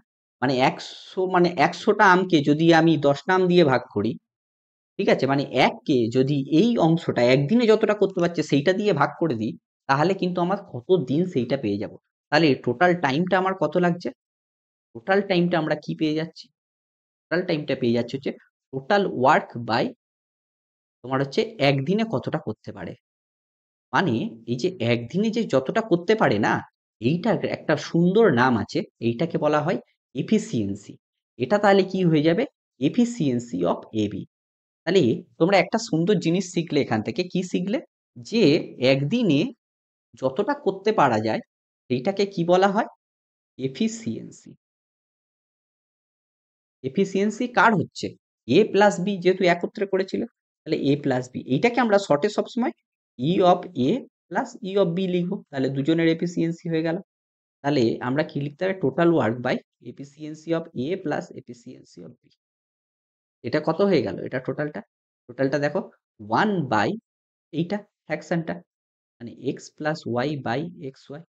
[SPEAKER 1] মানে 100, মানে 100টা আমকে যদি আমি 10টা আম দিয়ে ভাগ করি, ঠিক আছে? মানে 1 কে যদি এই অংশটা একদিনে যতটা করতে পারছে সেইটা দিয়ে ভাগ করে দিই, তাহলে কিন্তু আমার কত দিন সেইটা পেয়ে যাব। তাহলে টোটাল টাইমটা আমার কত লাগছে? টোটাল টাইমটা আমরা কি পেয়ে যাচ্ছি? টোটাল টাইমটা পেয়ে যাচ্ছি হচ্ছে টোটাল ওয়ার্ক বাই তোমার হচ্ছে একদিনে কতটা করতে পারে। মানে এই যে একদিনে যে যতটা করতে পারে না, এইটার একটা সুন্দর নাম আছে। এইটাকে বলা হয় এফিসিয়েন্সি। এটা তাহলে কি হয়ে যাবে? Efficiency of A B. তাহলে তোমরা একটা সুন্দর জিনিস শিখলে এখান থেকে। কি শিখলে? যে একদিনে যতটা করতে পারা যায় সেইটাকে কি বলা হয়? এফিসিয়েন্সি। এফিসিয়েন্সি কার হচ্ছে? এ প্লাস বি যেহেতু একত্রে করেছিল, তাহলে এ প্লাস বি এইটাকে আমরা শর্টে সবসময় E of A plus E of B লিখবো। তাহলে দুজনের এফিসিয়েন্সি হয়ে গেল। তাহলে আমরা কি লিখতে হবে? Total work by efficiency of A plus efficiency of B. এটা কত হয়ে গেল? এটা টোটালটা। টোটালটা দেখো, 1 বাই এইটা ফ্র্যাকশনটা, মানে X plus Y by X Y.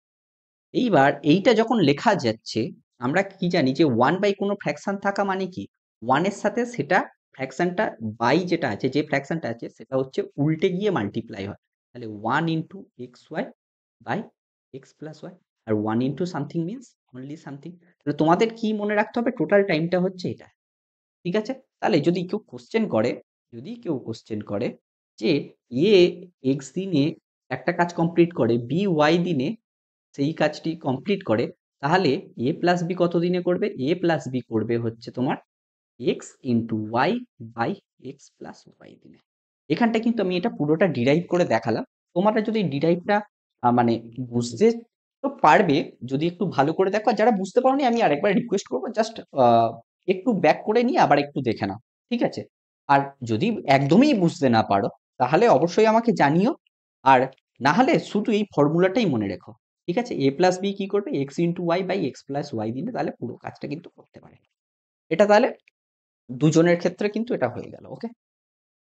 [SPEAKER 1] এইবার এইটা যখন লেখা যাচ্ছে, আমরা কি জানি যে 1 বাই কোনো ফ্র্যাকশন থাকা মানে কি? 1 এর সাথে সেটা ফ্র্যাকশনটা বাই যেটা আছে, যে ফ্র্যাকশনটা আছে সেটা হচ্ছে উল্টে গিয়ে মাল্টিপ্লাই হয়। তাহলে 1 into X Y by X plus Y. আর 1 into something means only something. তাহলে তোমাদের কি মনে রাখতে হবে? টোটাল টাইমটা হচ্ছে এটা। ঠিক আছে? তাহলে যদি কেউ কোশ্চেন করে, যদি কেউ কোশ্চেন করে যে এ এক্স দিনে একটা কাজ কমপ্লিট করে, বি ওয়াই দিনে সেই কাজটি কমপ্লিট করে, তাহলে এ প্লাস বি কত দিনে করবে? এ প্লাস বি করবে হচ্ছে তোমার X into Y by X plus Y দিনে। এখানটা কিন্তু আমি এটা পুরোটা ডিরাইভ করে দেখালাম। তোমরা যদি ডিরাইভটা মানে বুঝতে তো পারবে যদি একটু ভালো করে দেখো। আর যারা বুঝতে পারোনি আমি আরেকবার রিকোয়েস্ট করবো, জাস্ট একটু ব্যাক করে নিয়ে আবার একটু দেখে নাও, ঠিক আছে? আর যদি একদমই বুঝতে না পারো, তাহলে অবশ্যই আমাকে জানিও। আর না হলে শুধু এই ফর্মুলাটাই মনে রেখো, ঠিক আছে? এ প্লাস বি কি করবে? X into Y by X plus Y দিলে তাহলে পুরো কাজটা কিন্তু করতে পারে। এটা তাহলে দুজনের ক্ষেত্রে কিন্তু এটা হয়ে গেল। ওকে?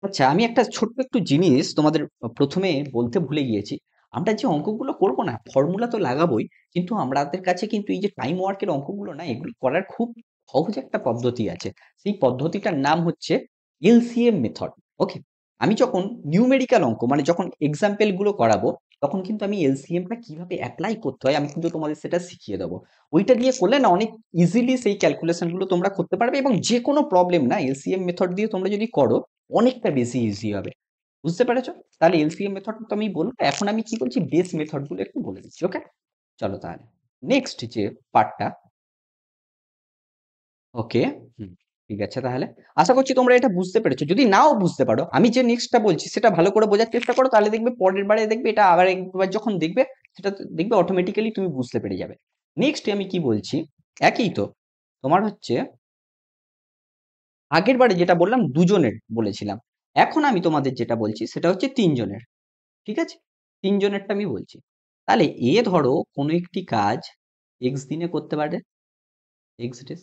[SPEAKER 1] আচ্ছা, আমি একটা ছোট্ট একটু জিনিস তোমাদের প্রথমে বলতে ভুলে গিয়েছি। আমরা যে অঙ্কগুলো করব না, ফর্মুলা তো লাগাবোই, কিন্তু আমাদের কাছে কিন্তু এই যে টাইম ওয়ার্কের অঙ্কগুলো না, এগুলো করার খুব সহজ একটা পদ্ধতি আছে। সেই পদ্ধতিটার নাম হচ্ছে এলসিএম মেথড। ওকে? আমি যখন নিউমেরিক্যাল অঙ্ক, মানে যখন এক্সাম্পল গুলো করাবো, তখন কিন্তু আমি এলসিএমটা কিভাবে অ্যাপ্লাই করতে হয় আমি কিন্তু তোমাদের সেটা শিখিয়ে দেবো। ওইটা দিয়ে করলে না অনেক ইজিলি সেই ক্যালকুলেশন গুলো তোমরা করতে পারবে, এবং যে কোনো প্রবলেম না এলসিএম মেথড দিয়ে তোমরা যদি করো অনেকটা বেশি ইজি হবে। বুঝতে পেরেছো? তাহলে এলসিএম মেথড তো আমি বলবো। এখন আমি কি বলছি, বেস মেথড গুলো একটু বলে দিচ্ছি। ওকে? চলো তাহলে নেক্সট যে পার্টটা। ওকে, হুম, ঠিক আছে। তাহলে আশা করছি তোমরা এটা বুঝতে পেরেছো। যদি নাও বুঝতে পারো, আমি যে নেক্সটটা বলছি সেটা ভালো করে বোঝার চেষ্টা করো, তাহলে দেখবে পরের বারে দেখবে এটা আবার একবার যখন দেখবে, সেটা দেখবে অটোমেটিক্যালি তুমি বুঝতে পেরে যাবে। নেক্সট আমি কি বলছি, একই তো তোমার হচ্ছে আগের বারে যেটা বললাম দুজনের বলেছিলাম, এখন আমি তোমাদের যেটা বলছি সেটা হচ্ছে তিনজনের। ঠিক আছে? তিনজনেরটা আমি বলছি। তাহলে এ ধরো কোনো একটি কাজ এক্স দিনে করতে পারে, এক্স ডেজ।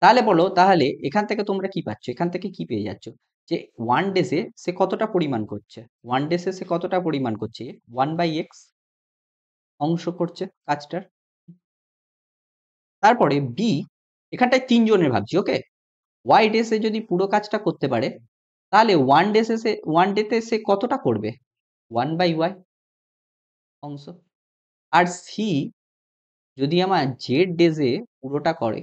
[SPEAKER 1] তাহলে বলো, তাহলে এখান থেকে তোমরা কি পাচ্ছ? এখান থেকে কি পেয়ে যাচ্ছ? যে ওয়ান ডেজে সে কতটা পরিমাণ করছে, ওয়ান ডেজে সে কতটা পরিমাণ করছে, 1/x অংশ করছে কাজটার। তারপরে বি, এখানটায় তিনজনের ভাবছি। ওকে? ওয়াই ডেজে যদি পুরো কাজটা করতে পারে, তাহলে ওয়ান ডেতে সে কতটা করবে? 1/y অংশ। আর সি যদি আমার জেড ডেজে পুরোটা করে,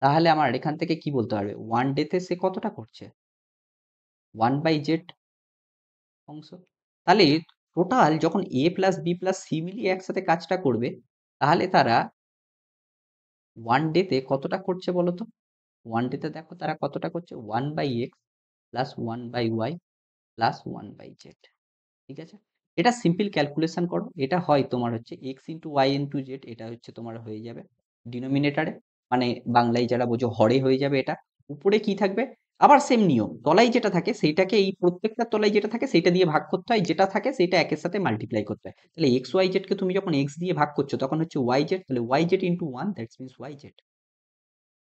[SPEAKER 1] তাহলে আমার এখান থেকে কি বলতে পারবে? ওয়ান ডেতে সে কতটা করছে? 1/z অংশ। তাহলে টোটাল যখন এ প্লাস বি প্লাস সি মিলিয়ে একসাথে কাজটা করবে, তাহলে তারা ওয়ান ডেতে কতটা করছে বলো তো? ওয়ান ডেতে দেখো তারা কতটা করছে, 1/x plus 1/y plus 1/z। ঠিক আছে? এটা সিম্পল ক্যালকুলেশন করো। এটা হয় তোমার হচ্ছে X into Y into Z, এটা হচ্ছে তোমার হয়ে যাবে ডিনোমিনেটারে, মানে বাংলায় যারা বোঝো হরে হয়ে যাবে এটা। উপরে কি থাকবে? আবার সেম নিয়ম। তলায় যেটা থাকে সেইটাকে এই প্রত্যেকটা তলায় যেটা থাকে সেইটা দিয়ে ভাগ করতে হয়। যেটা থাকে সেইটা একের সাথে মাল্টিপ্লাই করতে হয়। তাহলে এক্স ওয়াই জেড কে তুমি যখন এক্স দিয়ে ভাগ করছো তখন হচ্ছে ওয়াই জেড, তাহলে Y Z into one that's means Y Z,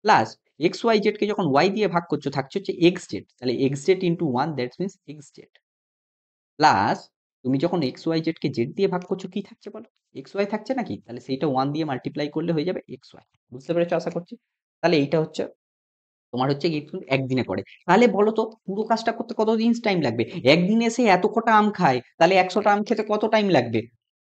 [SPEAKER 1] plus X Y Z কে যখন ওয়াই দিয়ে ভাগ করছো থাকছে হচ্ছে এক্স জেড, তাহলে X Z into one that's means X Z, plus তুমি যখন এক্স ওয়াই জেড কে জেড দিয়ে ভাগ করছো কি থাকছে বলো? এক্স ওয়াই থাকছে নাকি? তাহলে সেইটা ওয়ান দিয়ে মাল্টিপ্লাই করলে হয়ে যাবে এক্স ওয়াই। বুঝতে পেরেছো আশা করছি? তাহলে এইটা হচ্ছে তোমার হচ্ছে কিন্তু একদিনে করে। তাহলে বলো তো পুরো কাজটা করতে কতদিন টাইম লাগবে? একদিনে সে এত কটা আম খায়, তাহলে 100টা আম খেতে কত টাইম লাগবে?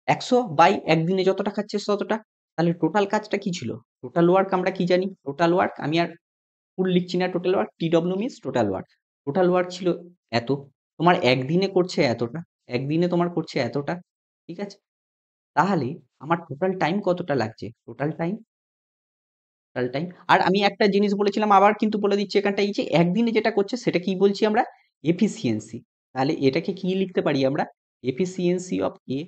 [SPEAKER 1] 100 বাই একদিনে যতটা খাচ্ছে ততটা। তাহলে টোটাল কাজটা কি ছিল? টোটাল ওয়ার্ক আমরা কি জানি? টোটাল ওয়ার্ক আমি আর ফুল লিখছি না, total work T W means total work. Total work ছিল এত, তোমার একদিনে করছে এতটা, একদিনে তোমার করছে এতটা, ঠিক আছে? তাহলে আমার টোটাল টাইম কতটা লাগছে? Total time, total time. আর আমি একটা জিনিস বলেছিলাম আবার কিন্তু বলে দিচ্ছি এখানটা, এই যে একদিনে যেটা করছে সেটা কি বলছি আমরা? এফিসিয়েন্সি। তাহলে এটাকে কি লিখতে পারি আমরা? Efficiency of A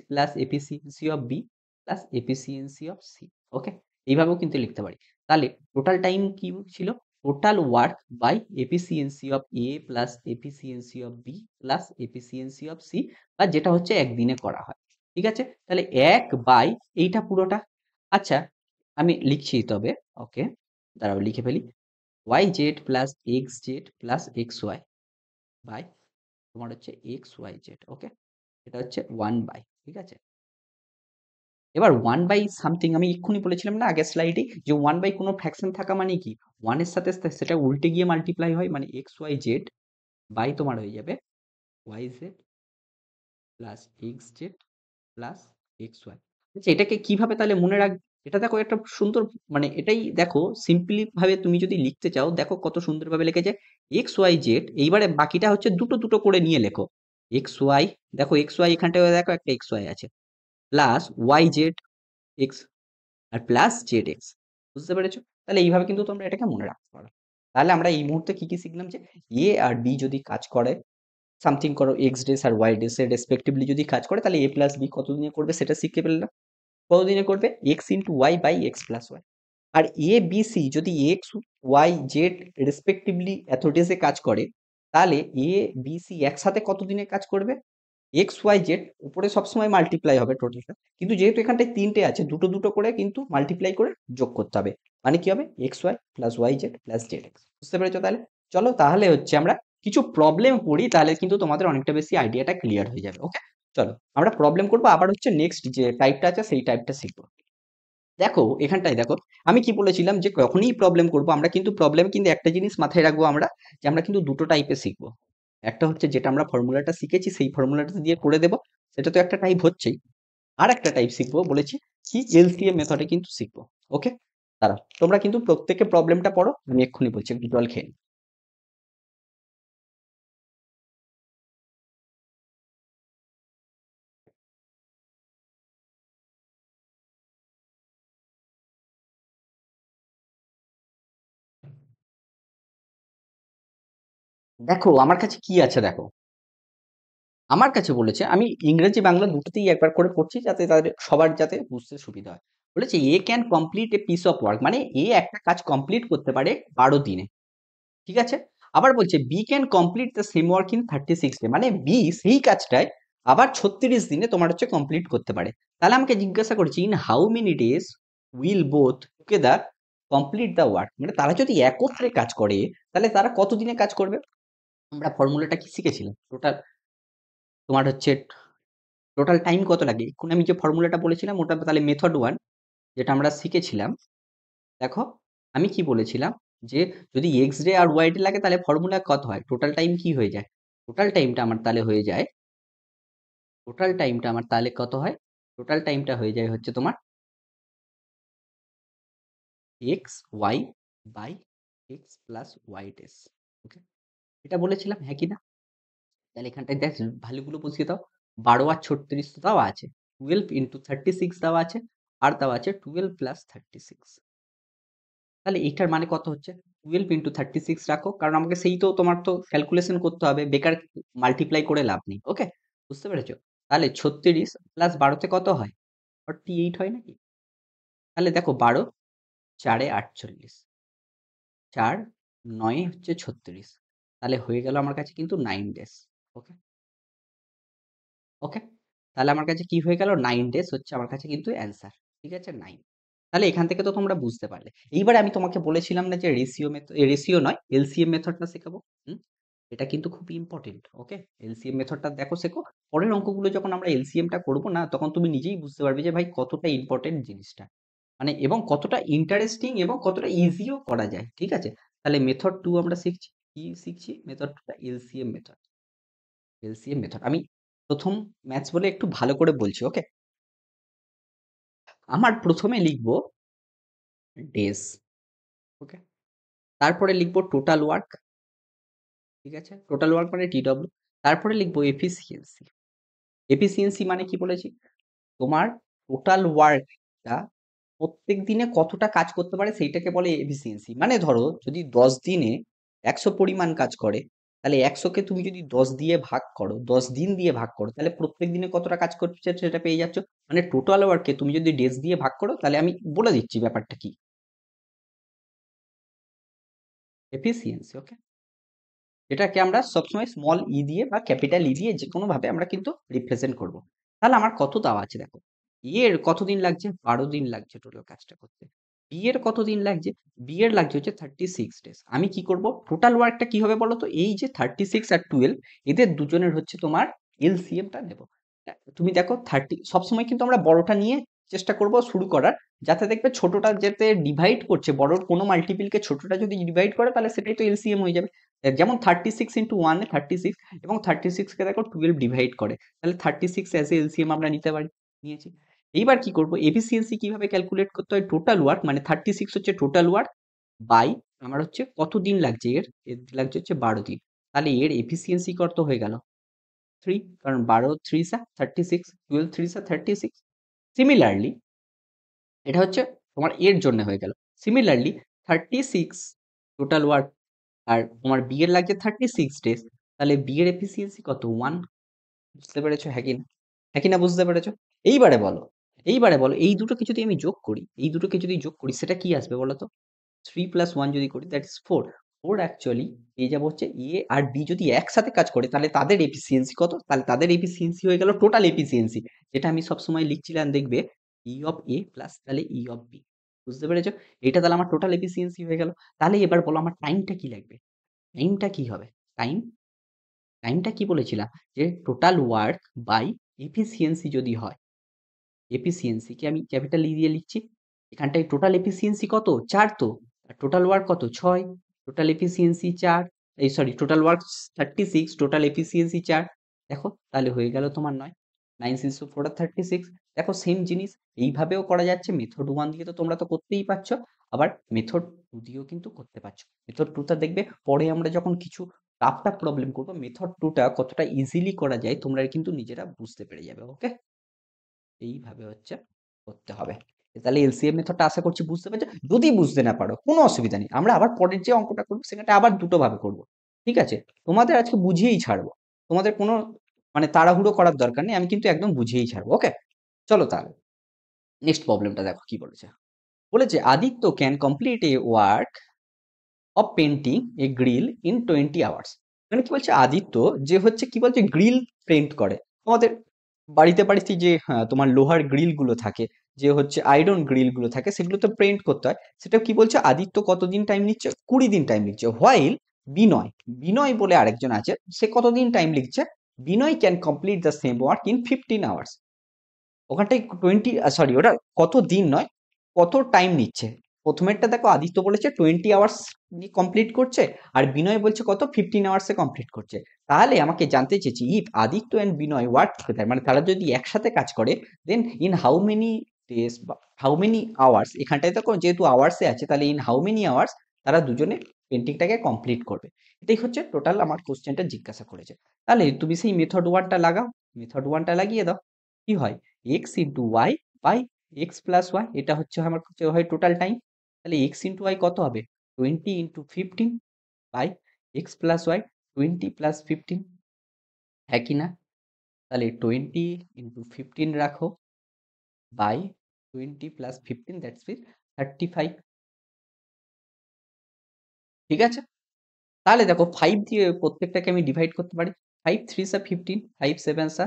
[SPEAKER 1] plus efficiency of B plus efficiency of C. Okay, এইভাবেও কিন্তু লিখতে পারি। তাহলে টোটাল টাইম কি ছিল? Total work by efficiency of A plus efficiency of B plus efficiency of C, বা যেটা হচ্ছে একদিনে করা হয়। ঠিক আছে, তাহলে এক বাই এইটা পুরোটা। আচ্ছা, আমি লিখছি তবে। ওকে, দাঁড়াও লিখে ফেলি। Y Z plus X Z plus X Y by তোমার হচ্ছে এক্স ওয়াই জেড। ওকে, এটা হচ্ছে ওয়ান বাই, ঠিক আছে। এবার ওয়ান বাই সামথিং আমি এক্ষুনি বলেছিলাম না আগের স্লাইডে, যে ওয়ান বাই কোনো ফ্র্যাকশন থাকা মানে কি ওয়ানের সাথে সেটা উল্টে গিয়ে মাল্টিপ্লাই হয়, মানে এক্স ওয়াই জেড বাই তোমার হয়ে যাবে Y Z plus X Z plus X Y. আচ্ছা, এটাকে কিভাবে তাহলে মনে রাখ? এটা দেখো একটা সুন্দর, মানে এটাই দেখো সিম্পলি ভাবে তুমি যদি লিখতে চাও দেখো কত সুন্দরভাবে লিখেছে এক্স ওয়াই জেড। এইবারে বাকিটা হচ্ছে দুটো দুটো করে নিয়ে লেখো। এক্স ওয়াই, দেখো এক্স ওয়াই এখানটায় দেখো একটা এক্স ওয়াই আছে, প্লাস ওয়াই জেড এক্স আর প্লাস জেড এক্স। বুঝতে পেরেছো? তাহলে এইভাবে কিন্তু তোমরা এটাকে মনে রাখতে পারো। তাহলে আমরা এই মুহূর্তে কি কি শিখলাম? যে এ আর বি যদি কাজ করে, সামথিং করো এক্স ডেস আর ওয়াই ডেস এর রেসপেক্টিভলি যদি কাজ করে, তাহলে এ প্লাস বি কতদিনে করবে সেটা শিখে ফেললাম। কতদিনে করবে? X into Y by X plus Y. আর এ বি সি যদি এক্স ওয়াই জেড রেসপেক্টিভলি এত ডেজে কাজ করে, তাহলে এ বি সি একসাথে কতদিনে কাজ করবে? এক্স ওয়াই জেড উপরে সবসময় মাল্টিপ্লাই হবে টোটালটা, কিন্তু যেহেতু এখানটায় তিনটে আছে দুটো দুটো করে কিন্তু মাল্টিপ্লাই করে যোগ করতে হবে। মানে কি হবে? X Y plus Y Z plus Z X. বুঝতে পেরেছো? তাহলে চলো তাহলে হচ্ছে আমরা কিছু প্রবলেম করি, তাহলে কিন্তু তোমাদের অনেকটা বেশি আইডিয়াটা ক্লিয়ার হয়ে যাবে। ওকে, চলো আমরা প্রবলেম করবো, আবার হচ্ছে নেক্সট যে টাইপটা আছে সেই টাইপটা শিখবো। দেখো এখানটায় দেখো, আমি কি বলেছিলাম যে যখনই প্রবলেম করব আমরা কিন্তু প্রবলেম কিন্তু একটা জিনিস মাথায় রাখবো আমরা, যে আমরা কিন্তু দুটো টাইপে শিখবো। একটা হচ্ছে যেটা আমরা ফর্মুলাটা শিখেছি সেই ফর্মুলাটা দিয়ে করে দেবো, সেটা তো একটা টাইপ হচ্ছেই। আর একটা টাইপ শিখবো বলেছি কি এলসিএম মেথডে কিন্তু শিখবো। ওকে, দাঁড়াও তোমরা কিন্তু প্রত্যেকে প্রবলেমটা পড়ো, আমি এক্ষুনি বলছি, একটু জল খেয়ে নিই। দেখো আমার কাছে কি আছে দেখো, আমার কাছে বলেছে, আমি ইংরেজি বাংলা দুটোতেই একবার করে পড়ছি যাতে তাদের সবার যাতে বুঝতে সুবিধা হয়। বলেছে A can complete a piece of work, মানে এ একটা কাজ কমপ্লিট করতে পারে 12 দিনে। ঠিক আছে, আবার বলছে B can complete the same work in 36 day, মানে বি সেই কাজটায় আবার 36 দিনে তোমার হচ্ছে কমপ্লিট করতে পারে। তাহলে আমাকে জিজ্ঞাসা করছি in how many days will both together complete the work, মানে তারা যদি একত্রে কাজ করে তাহলে তারা কতদিনে কাজ করবে? আমরা ফর্মুলাটা কি শিখেছিলাম? টোটাল তোমার হচ্ছে টোটাল টাইম কত লাগে, এখন আমি যে ফর্মুলাটা বলেছিলাম ওটা তাহলে মেথড ওয়ান যেটা আমরা শিখেছিলাম। দেখো আমি কি বলেছিলাম, যে যদি এক্স ডে আর ওয়াই ডে লাগে তাহলে ফর্মুলা কত হয়? টোটাল টাইম কি হয়ে যায়? টোটাল টাইমটা আমার তাহলে হয়ে যায়, টোটাল টাইমটা আমার তাহলে কত হয়? টোটাল টাইমটা হয়ে যায় হচ্ছে তোমার X Y by X plus Y days. Okay, এটা বলেছিলাম হ্যাঁ কি না? তাহলে এখানটায় দেখ ভ্যালুগুলো বসিয়ে দাও। 12 আর 36 তো দেওয়া আছে, 12 × 36 দেওয়া আছে, আর দেওয়া আছে 12 + 36। তাহলে এইটার মানে কত হচ্ছে? 12 × 36 রাখো, কারণ আমাকে সেই তো তোমার তো ক্যালকুলেশন করতে হবে, বেকার মাল্টিপ্লাই করে লাভ নেই। ওকে, বুঝতে পেরেছো? তাহলে 36 + 12 তে কত হয়? 48 হয় নাকি? তাহলে দেখো 12 4 48,
[SPEAKER 2] 4 9 হচ্ছে 36, তাহলে হয়ে গেল আমার কাছে কিন্তু 9 ডেজ। ওকে, ওকে, তাহলে আমার কাছে কি হয়ে গেল, 9 ডেজ হচ্ছে আমার কাছে কিন্তু অ্যান্সার। ঠিক আছে, 9। তাহলে এখান থেকে তো তোমরা বুঝতে পারলে। এইবারে আমি তোমাকে বলেছিলাম না যে রেশিও মেথড, রেশিও নয়, এলসিএম মেথডটা শেখাবো। হুম, এটা কিন্তু খুব ইম্পর্টেন্ট। ওকে, এলসিএম মেথডটা দেখো, শেখো। পরের অঙ্কগুলো যখন আমরা এলসিএমটা করবো না, তখন তুমি নিজেই বুঝতে পারবে যে ভাই কতটা ইম্পর্টেন্ট জিনিসটা, মানে এবং কতটা ইন্টারেস্টিং এবং কতটা ইজিও করা যায়। ঠিক আছে, তাহলে মেথড টু আমরা শিখছি। কি শিখছি? মেথড টুটা এলসিএম মেথড। এলসিএম মেথড আমি প্রথম ম্যাথস বলে একটু ভালো করে বলছি। ওকে, আমার প্রথমে লিখবো ডেজ। ওকে, তারপরে লিখবো টোটাল ওয়ার্ক। ঠিক আছে, টোটাল ওয়ার্ক মানে টিডব্লিউ। তারপরে লিখবো এফিসিয়েন্সি। এফিসিয়েন্সি মানে কি বলেছি? তোমার টোটাল ওয়ার্কটা প্রত্যেক দিনে কতটা কাজ করতে পারে সেইটাকে বলে এফিসিয়েন্সি। মানে ধরো যদি 10 দিনে 100 কাজ করে, তাহলে 100কে তুমি যদি 10 দিয়ে ভাগ করো, 10 দিন দিয়ে ভাগ করো, তাহলে প্রত্যেক দিনে কতটা কাজ করছে সেটা পেয়ে যাচ্ছ। মানে টোটাল ওয়ার্ককে তুমি যদি ডেজ দিয়ে ভাগ করো, তাহলে আমি বলে দিচ্ছি ব্যাপারটা কি, এফিসিয়েন্সি। ওকে, এটাকে আমরা সবসময় স্মল ই দিয়ে বা ক্যাপিটাল ই দিয়ে যে কোনো ভাবে আমরা কিন্তু রিপ্রেজেন্ট করব। তাহলে আমার কত দেওয়া আছে দেখো, ই এর কতদিন লাগছে, 12 দিন লাগছে টোটাল কাজটা করতে। বি এর কতদিন লাগছে, বি এর লাগছে হচ্ছে 36 ডেজ। আমি কি করব, টোটাল ওয়ার্কটা কি হবে বলো তো, এই যে 36 আর 12, এদের দুজনের হচ্ছে তোমার এলসিএমটা নেব। তুমি দেখো 30, সবসময় কিন্তু আমরা বড়টা নিয়ে চেষ্টা করব শুরু করার, যাতে দেখবে ছোটটা যাতে ডিভাইড করছে, বড়র কোনো মাল্টিপিলকে ছোটটা যদি ডিভাইড করে, তাহলে সেটাই তো এলসিএম হয়ে যাবে। যেমন 36 × 1 36, এবং 36কে দেখো 12 ডিভাইড করে, তাহলে 36 অ্যাজ এ এলসিএম আমরা নিতে পারি, নিয়েছি। এইবার কি করব, এফিসিয়েন্সি কিভাবে ক্যালকুলেট করতে হয়, টোটাল ওয়ার্ক মানে 36 হচ্ছে টোটাল ওয়ার্ক বাই আমার হচ্ছে কত দিন লাগছে, এর এর লাগছে হচ্ছে 12 দিন। তাহলে এর এফিসিয়েন্সি কত হয়ে গেল, 3, কারণ 12 3 সা 36, 12 3 সা 36। সিমিলারলি এটা হচ্ছে তোমার এর জন্য হয়ে গেল। সিমিলারলি 36 টোটাল ওয়ার্ক আর তোমার বি এর লাগছে 36 ডেজ, তাহলে বি এর এফিসিয়েন্সি কত, 1। বুঝতে পেরেছো? হ্যাঁ কি না? হ্যাঁ কি না, বুঝতে পেরেছো? এইবারে বলো, এইবারে বলো, এই দুটোকে যদি আমি যোগ করি, এই দুটোকে যদি যোগ করি, সেটা কি আসবে বলো তো? 3 + 1 যদি করি, দ্যাট ইজ 4। 4 অ্যাকচুয়ালি পেয়ে যাবো হচ্ছে এ আর বি যদি একসাথে কাজ করে, তাহলে তাদের এফিসিয়েন্সি কত? তাহলে তাদের এফিসিয়েন্সি হয়ে গেল টোটাল এফিসিয়েন্সি, যেটা আমি সবসময় লিখছিলাম দেখবে, ই অফ এ প্লাস তাহলে ই অফ বি। বুঝতে পেরেছো? এটা তাহলে আমার টোটাল এফিসিয়েন্সি হয়ে গেল। তাহলে এবার বলো আমার টাইমটা কি লাগবে? টাইমটা কি হবে? টাইম, টাইমটা কি বলেছিলাম, যে টোটাল ওয়ার্ক বাই এফিসিয়েন্সি যদি হয়, এফিসিয়েন্সিকে আমি ক্যাপিটাল ই দিয়ে লিখছি। এখানটায় টোটাল এফিসিয়েন্সি কত, 4 তো, আর টোটাল ওয়ার্ক কত, 6। টোটাল এফিসিয়েন্সি 4, এই sorry total work 36, total efficiency 4। দেখো তাহলে হয়ে গেল তোমার 9, 9 6 4 আর 36। দেখো সেম জিনিস এইভাবেও করা যাচ্ছে, মেথড 1 দিয়ে তো তোমরা তো করতেই পারছো, আবার মেথড 2 দিয়েও কিন্তু করতে পারছো। মেথড 2 টা দেখবে পরে আমরা যখন কিছু টাফ টাফ প্রবলেম করবো, মেথড 2 টা কতটা ইজিলি করা যায় তোমরা কিন্তু নিজেরা বুঝতে পেরে যাবে। ওকে, এইভাবে হচ্ছে করতে হবে। তাহলে এলসিএম মেথডটা আশা করছি বুঝতে পেরেছো। যদি বুঝতে না পারো কোনো অসুবিধা নেই, আমরা আবার পরের যে অঙ্কটা করবো সেখানটা আবার দুটো ভাবে করবো। ঠিক আছে, তোমাদের আজকে বুঝিয়েই ছাড়বো, তোমাদের কোনো মানে তাড়াহুড়ো করার দরকার নেই, আমি কিন্তু একদম বুঝিয়েই ছাড়বো। ওকে, চলো তাহলে নেক্সট প্রবলেমটা দেখো কি বলেছে। বলেছে Aditya can complete a work of painting A grill in 20 hours. মানে কি বলছে, আদিত্য যে হচ্ছে কি বলছে গ্রিল পেন্ট করে, আমাদের বাড়িতে বাড়িতে যে তোমার লোহার গ্রিল গুলো থাকে, যে হচ্ছে আয়রন গ্রিল গুলো থাকে, সেগুলো তো পেন্ট করতে হয়। সেটা কি বলছে, আদিত্য কতদিন টাইম নিচ্ছে, 20 দিন টাইম নিচ্ছে। হোয়াইল বিনয়, বিনয় বলে আরেকজন আছে, সে কতদিন টাইম লিখছে, Vinay can complete the same work in 15 hours. ওখানটায় 20, ওটা কত দিন নয়, কত টাইম নিচ্ছে। প্রথমেরটা দেখো, আদিত্য বলেছে 20 আওয়ার্স কমপ্লিট করছে, আর বিনয় বলছে কত, 15 আওয়ার্সে কমপ্লিট করছে। তাহলে আমাকে জানতে চেয়েছি, if Aditya and Binoy work together, মানে তারা যদি একসাথে কাজ করে, then in how many days বা হাউ মেনি আওয়ার্স, এখানটায় দেখো যেহেতু আওয়ার্সে আছে, তাহলে ইন হাউ মেনি আওয়ার্স তারা দুজনে পেন্টিংটাকে কমপ্লিট করবে। এটাই হচ্ছে টোটাল আমার কোশ্চেনটা জিজ্ঞাসা করেছে। তাহলে তুমি সেই মেথড ওয়ানটা লাগাও, মেথড ওয়ানটা লাগিয়ে দাও। কি হয়, X into Y by X plus Y, এটা হচ্ছে আমার কাছে হয় টোটাল টাইম। তাহলে এক্স ইন্টু ওয়াই কত হবে, 20 × 15 বাই এক্স প্লাস ওয়াই, 20 + 15, হ্যাঁ কি না? তাহলে 20 × 15 রাখো বাই 20 + 15, দ্যাটস মিন 35। ঠিক আছে? তাহলে দেখো 5 দিয়ে প্রত্যেকটাকে আমি ডিভাইড করতে পারি। 5 3 সা 15, 5 7 সা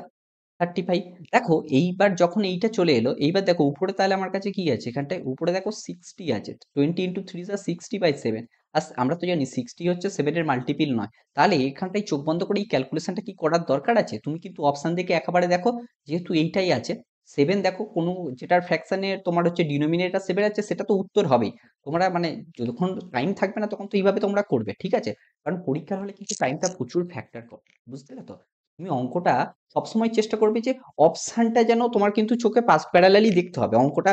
[SPEAKER 2] 35। দেখো এইবার যখন এইটা চলে এলো, এইবার দেখো উপরে তাহলে আমার কাছে কি আছে? এখানটায় উপরে দেখো 60 আছে। 20 into 3 is 60/7। আর আমরা তো জানি 60 হচ্ছে 7 এর মাল্টিপল নয়। তাহলে এখানটায় চোখ বন্ধ করে এই ক্যালকুলেশনটা কি করার দরকার আছে? তুমি কিন্তু অপশন দেখে একেবারে দেখো, যেহেতু এইটাই আছে 7, দেখো কোনো যেটার ফ্র্যাকশনে তোমার হচ্ছে ডিনোমিনেটর 7 আছে সেটা তো উত্তর হবেই। তোমরা মানে যতক্ষণ টাইম থাকবে না তখন তো এইভাবে তোমরা করবে, ঠিক আছে? কারণ পরীক্ষার হলে কিন্তু টাইমটা প্রচুর ফ্যাক্টর করে, বুঝতে পেলে তো? তুমি অঙ্কটা সবসময় চেষ্টা করবে যে অপশনটা যেন তোমার কিন্তু চোখে পাস প্যারালালি দেখতে হবে অঙ্কটা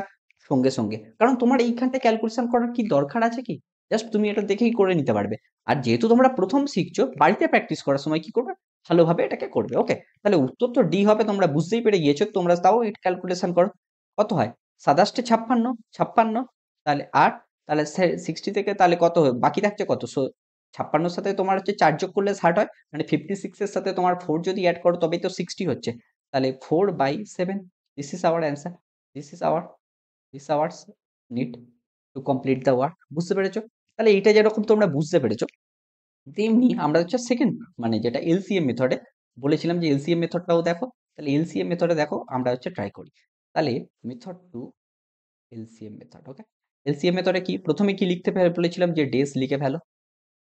[SPEAKER 2] সঙ্গে সঙ্গে, কারণ তোমার এইখানটা ক্যালকুলেশন করার কি দরকার আছে কি? জাস্ট তুমি এটা দেখেই করে নিতে পারবে। আর যেহেতু তোমরা প্রথম শিখছো, বাড়িতে প্র্যাকটিস করার সময় কি করবে? ভালোভাবে এটাকে করবে, ওকে? তাহলে উত্তর তো ডি হবে, তোমরা বুঝতেই পেরে গিয়েছো। তোমরা তাও এটা ক্যালকুলেশন করো। কত হয়? 27 56, 56, তাহলে 8, তাহলে 60 থেকে তাহলে কত বাকি থাকছে কত? 56 সাথে তোমার হচ্ছে 4 যোগ করলে 60 হয়, মানে 56 এর সাথে তোমার 4 যদি অ্যাড করো তবেই তো 60 হচ্ছে। তাহলে 4/7, this is our answer. This is our this hours need to complete the work. বুঝতে পেরেছো? তাহলে এইটা যেরকম তোমরা বুঝতে পেরেছো, তেমনি আমরা হচ্ছে সেকেন্ড মানে যেটা এলসিএম মেথডে বলেছিলাম যে এলসিএম মেথডটাও দেখো। তাহলে এলসিএম মেথডে দেখো আমরা হচ্ছে ট্রাই করি। তাহলে মেথড টু এলসিএম মেথড, ওকে? এলসিএম মেথডে কি প্রথমে কি লিখতে বলেছিলাম যে ডেজ লিখে ফেলো,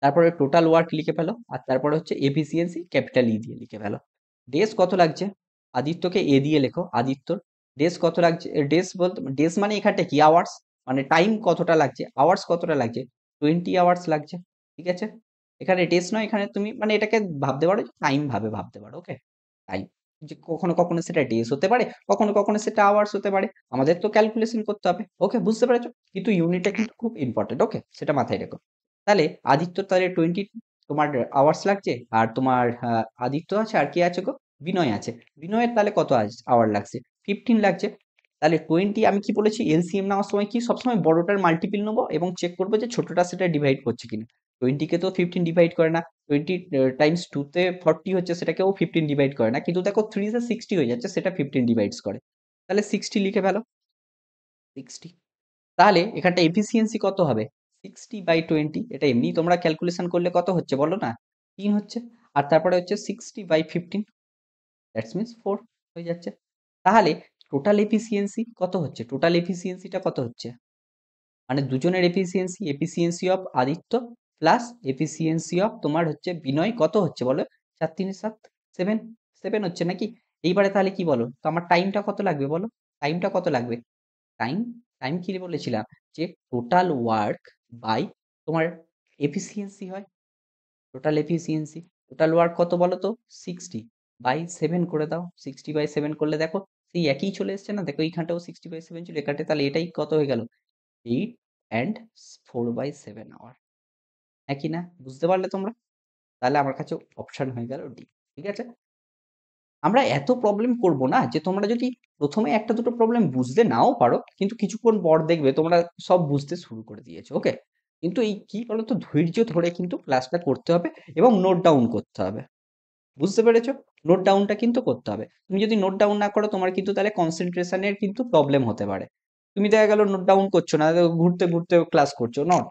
[SPEAKER 2] তারপরে টোটাল ওয়ার্ক লিখে ফেলো, আর তারপরে হচ্ছে এফিসিয়েন্সি ক্যাপিটাল ই দিয়ে লিখে ফেলো। ডেজ কত লাগছে? আদিত্যকে এ দিয়ে লেখো, আদিত্যর ডেজ কত লাগছে? ডেজ বলতে ডেজ মানে এখানটা কি আওয়ার্স, মানে টাইম কতটা লাগছে, আওয়ার্স কতটা লাগছে? 20 আওয়ার্স লাগছে, ঠিক আছে? এখানে ডেজ নয়, এখানে তুমি মানে এটাকে ভাবতে পারো টাইম ভাবে ভাবতে পারো, ওকে? টাইম, যে কখনো কখনো সেটা ডেজ হতে পারে, কখনো কখনো সেটা আওয়ার্স হতে পারে। আমাদের তো ক্যালকুলেশন করতে হবে, ওকে? বুঝতে পেরেছো? কিন্তু ইউনিটটা কিন্তু খুব ইম্পর্টেন্ট, ওকে? সেটা মাথায় রেখো। তাহলে আদিত্য তাহলে 20 তোমার আওয়ার্স লাগছে, আর তোমার আদিত্য আছে, আর কে আছে গো? বিনয় আছে। বিনয়ের তাহলে কত আওয়ার লাগছে? 15 লাগছে। তাহলে 20 আমি কি বলেছি এলসিএম নেওয়ার সময় কি সবসময় বড়টার মাল্টিপল নেবো এবং চেক করবো যে ছোটটা সেটা ডিভাইড করছে কিনা। 20 কে তো 15 ডিভাইড করে না। 20 টাইমস 2 তে 40 হচ্ছে, সেটাকেও 15 ডিভাইড করে না, কিন্তু দেখো 3 তে 60 হয়ে যাচ্ছে, সেটা 15 ডিভাইডস করে। তাহলে 60 লিখে ফেলো, 60। তাহলে এখানটা এফিসিয়েন্সি কত হবে? 60/20। এটা এমনি তোমরা ক্যালকুলেশন করলে কত হচ্ছে বলো না? 3 হচ্ছে। আর তারপরে হচ্ছে 60/15, দ্যাটস মিনস 4 হয়ে যাচ্ছে। তাহলে টোটাল এফিসিয়েন্সি কত হচ্ছে? টোটাল এফিসিয়েন্সিটা কত হচ্ছে? মানে দুজনের efficiency, efficiency of Aditya plus efficiency of তোমার হচ্ছে বিনয় কত হচ্ছে বলো? 4 3 7, 7, 7 হচ্ছে নাকি? এইবারে তাহলে কি বলো তো, আমার টাইমটা কত লাগবে বলো? টাইমটা কত লাগবে? টাইম, টাইম কি বলেছিলাম? যে টোটাল ওয়ার্ক বাই তোমার এফিসিয়েন্সি হয়। টোটাল এফিসিয়েন্সি, টোটাল ওয়ার্ক কত বলো তো? 60/7 করে দাও। 60/7 করলে দেখো সেই একই চলে এসছে না? দেখো এইখানটাও 60/7 ছিল, এখানটা তাহলে এটাই কত হয়ে গেল? 8 অ্যান্ড 4/7 আওয়ার। একই না? বুঝতে পারলে তোমরা? তাহলে আমার কাছে অপশন হয়ে গেল ডি, ঠিক আছে? আমরা এত প্রবলেম করব না, যে তোমরা যদি প্রথমে একটা দুটো প্রবলেম বুঝতে নাও পারো, কিন্তু কিছুক্ষণ পর দেখবে তোমরা সব বুঝতে শুরু করে দিয়েছো, ওকে? কিন্তু এই কি বলতো, ধৈর্য ধরে কিন্তু ক্লাসটা করতে হবে এবং নোট ডাউন করতে হবে। বুঝতে পেরেছো? নোট ডাউনটা কিন্তু করতে হবে। তুমি যদি নোট ডাউন না করো, তোমার কিন্তু তাহলে কনসেন্ট্রেশনের কিন্তু প্রবলেম হতে পারে। তুমি দেখা গেল নোট ডাউন করছো না, ঘুরতে ঘুরতে ক্লাস করছো, নট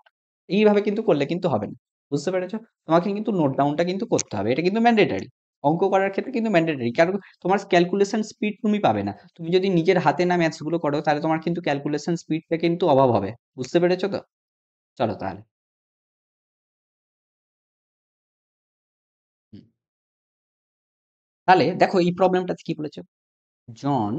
[SPEAKER 2] এইভাবে কিন্তু করলে কিন্তু হবে না। বুঝতে পেরেছো? তোমাকে কিন্তু নোট ডাউনটা কিন্তু করতে হবে, এটা কিন্তু ম্যান্ডেটারি। অঙ্ক করার ক্ষেত্রে কিন্তু ম্যান্ডেটারি, কারণ তোমার ক্যালকুলেশন স্পিড তুমি পাবে না। তুমি যদি নিজের হাতে না ম্যাথস গুলো করো, তাহলে তোমার কিন্তু ক্যালকুলেশন স্পিডটা কিন্তু অভাব হবে। বুঝতে পেরেছো তো? চলো তাহলে। হুম। তাহলে দেখো এই প্রবলেমটাতে কি বলেছো? John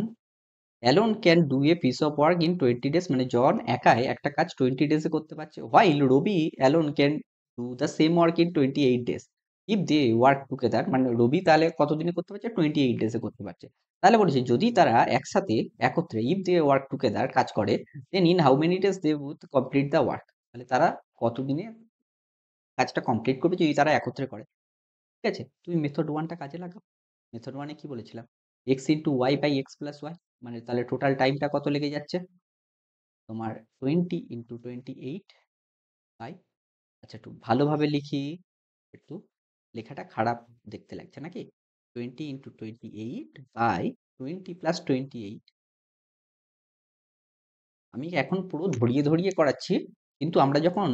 [SPEAKER 2] alone can do a piece of work in 20 days, মানে জন একাই একটা কাজ 20 ডেজে করতে পারছে, while Ravi alone can do the same work in 28 days if they work together. মানে রবি তাহলে কতদিনে করতে পারছে? 28 ডেজে করতে পারছে। তাহলে বলেছে যদি তারা একসাথে একত্রে ইফ দে ওয়ার্ক টুগেদার কাজ করে, then in how many days they would complete the work. তাহলে তারা কতদিনে কাজটা কমপ্লিট করবে যদি তারা একত্রে করে। ঠিক আছে, তুমি মেথড ওয়ানটা কাজে লাগাও। মেথড ওয়ানে কি বলেছিলাম? X into Y by X plus Y, মানে তাহলে টোটাল টাইমটা কত লেগে যাচ্ছে তোমার? 20 × 28 বাই, আচ্ছা একটু ভালোভাবে লিখি, একটু লেখাটা খারাপ দেখতে লাগছে নাকি? 20 × 28 বাই 20 প্লাস 28। আমি এখন পুরো ধরিয়ে ধরিয়ে করাচ্ছি, কিন্তু আমরা যখন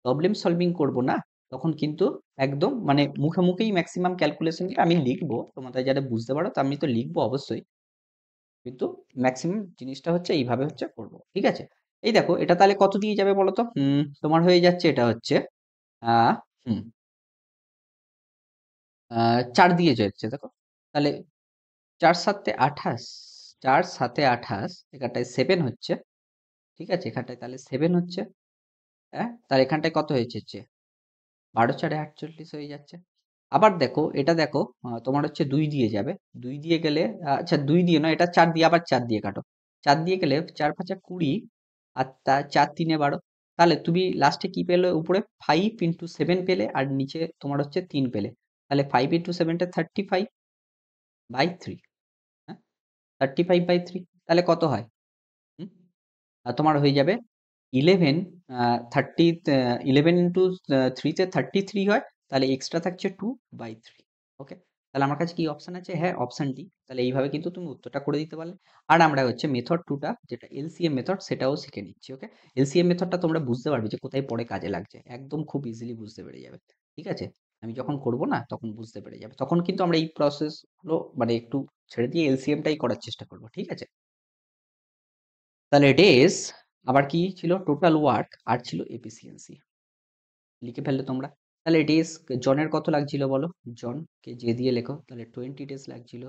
[SPEAKER 2] প্রবলেম সলভিং করব না, তখন কিন্তু একদম মানে মুখে মুখেই ম্যাক্সিমাম ক্যালকুলেশনটা আমি লিখবো। তোমাদের যারা বুঝতে পারো তো আমি তো লিখবো অবশ্যই। কিন্তু ম্যাক্সিমাম জিনিসটা হচ্ছে এইভাবে হচ্ছে করব। ঠিক আছে? এই দেখো এটা তাহলে কত দিয়ে যাবে বলো তো? তোমার হয়ে যাচ্ছে এটা হচ্ছে আ হুম ৪ দিয়ে যাচ্ছে দেখো। তাহলে ৪ সাতে ২৮, ৪ সাতে ২৮, এখানটায় 7 হচ্ছে। ঠিক আছে? এখানটায় তাহলে 7 হচ্ছে। হ্যাঁ? তাহলে এখানটায় কত হয়েছে? ১২ ৪ এ ৪৮ হয়ে যাচ্ছে। আবার দেখো, এটা দেখো তোমার হচ্ছে ২ দিয়ে যাবে। ২ দিয়ে গেলে আচ্ছা ২ দিয়ে নয়, এটা ৪ দিয়ে, আবার ৪ দিয়ে কাটো। ৪ দিয়ে গেলে ৪ ৫ ২০ আর ৪ ৩ ১২। তাহলে তুমি লাস্টে কি পেলে? উপরে 5 ইন্টু 7 পেলে আর নিচে তোমার হচ্ছে ৩ পেলে। তাহলে 5 ইন্টু 7 টা 35/3। হ্যাঁ? 35/3 তাহলে কত হয়? হুম? তোমার হয়ে যাবে 11 30 11 ইন্টু 3 তে 33 হয়। তাহলে এক্সট্রা থাকছে 2/3। ওকে? তাহলে আমার কাছে কি অপশন আছে? হ্যাঁ, অপশন ডি। তাহলে এইভাবে কিন্তু তুমি উত্তরটা করে দিতে পারলে। আর আমরা হচ্ছে মেথড 2 টা যেটা এলসিএম মেথড সেটাও শিখে নিচ্ছি। ওকে? এলসিএম মেথডটা তোমরা বুঝতে পারবে যে কোথায় পরে কাজে লাগছে। একদম খুব ইজিলি বুঝতে পেরে যাবে। ঠিক আছে? আমি যখন করব না তখন বুঝতে পেরে যাবে। তখন কিন্তু আমরা এই প্রসেস গুলো মানে একটু ছেড়ে দিয়ে এলসিএম টাই করার চেষ্টা করব। ঠিক আছে? তাহলে ডেজ, আবার কি ছিল? টোটাল ওয়ার্ক আর ছিল এফিসিয়েন্সি। লিখে ফেললে তোমরা। তাহলে ডেজ জনের কত লাগছিল বলো? জনকে জে দিয়ে লেখো। তাহলে 20 ডেজ লাগছিল।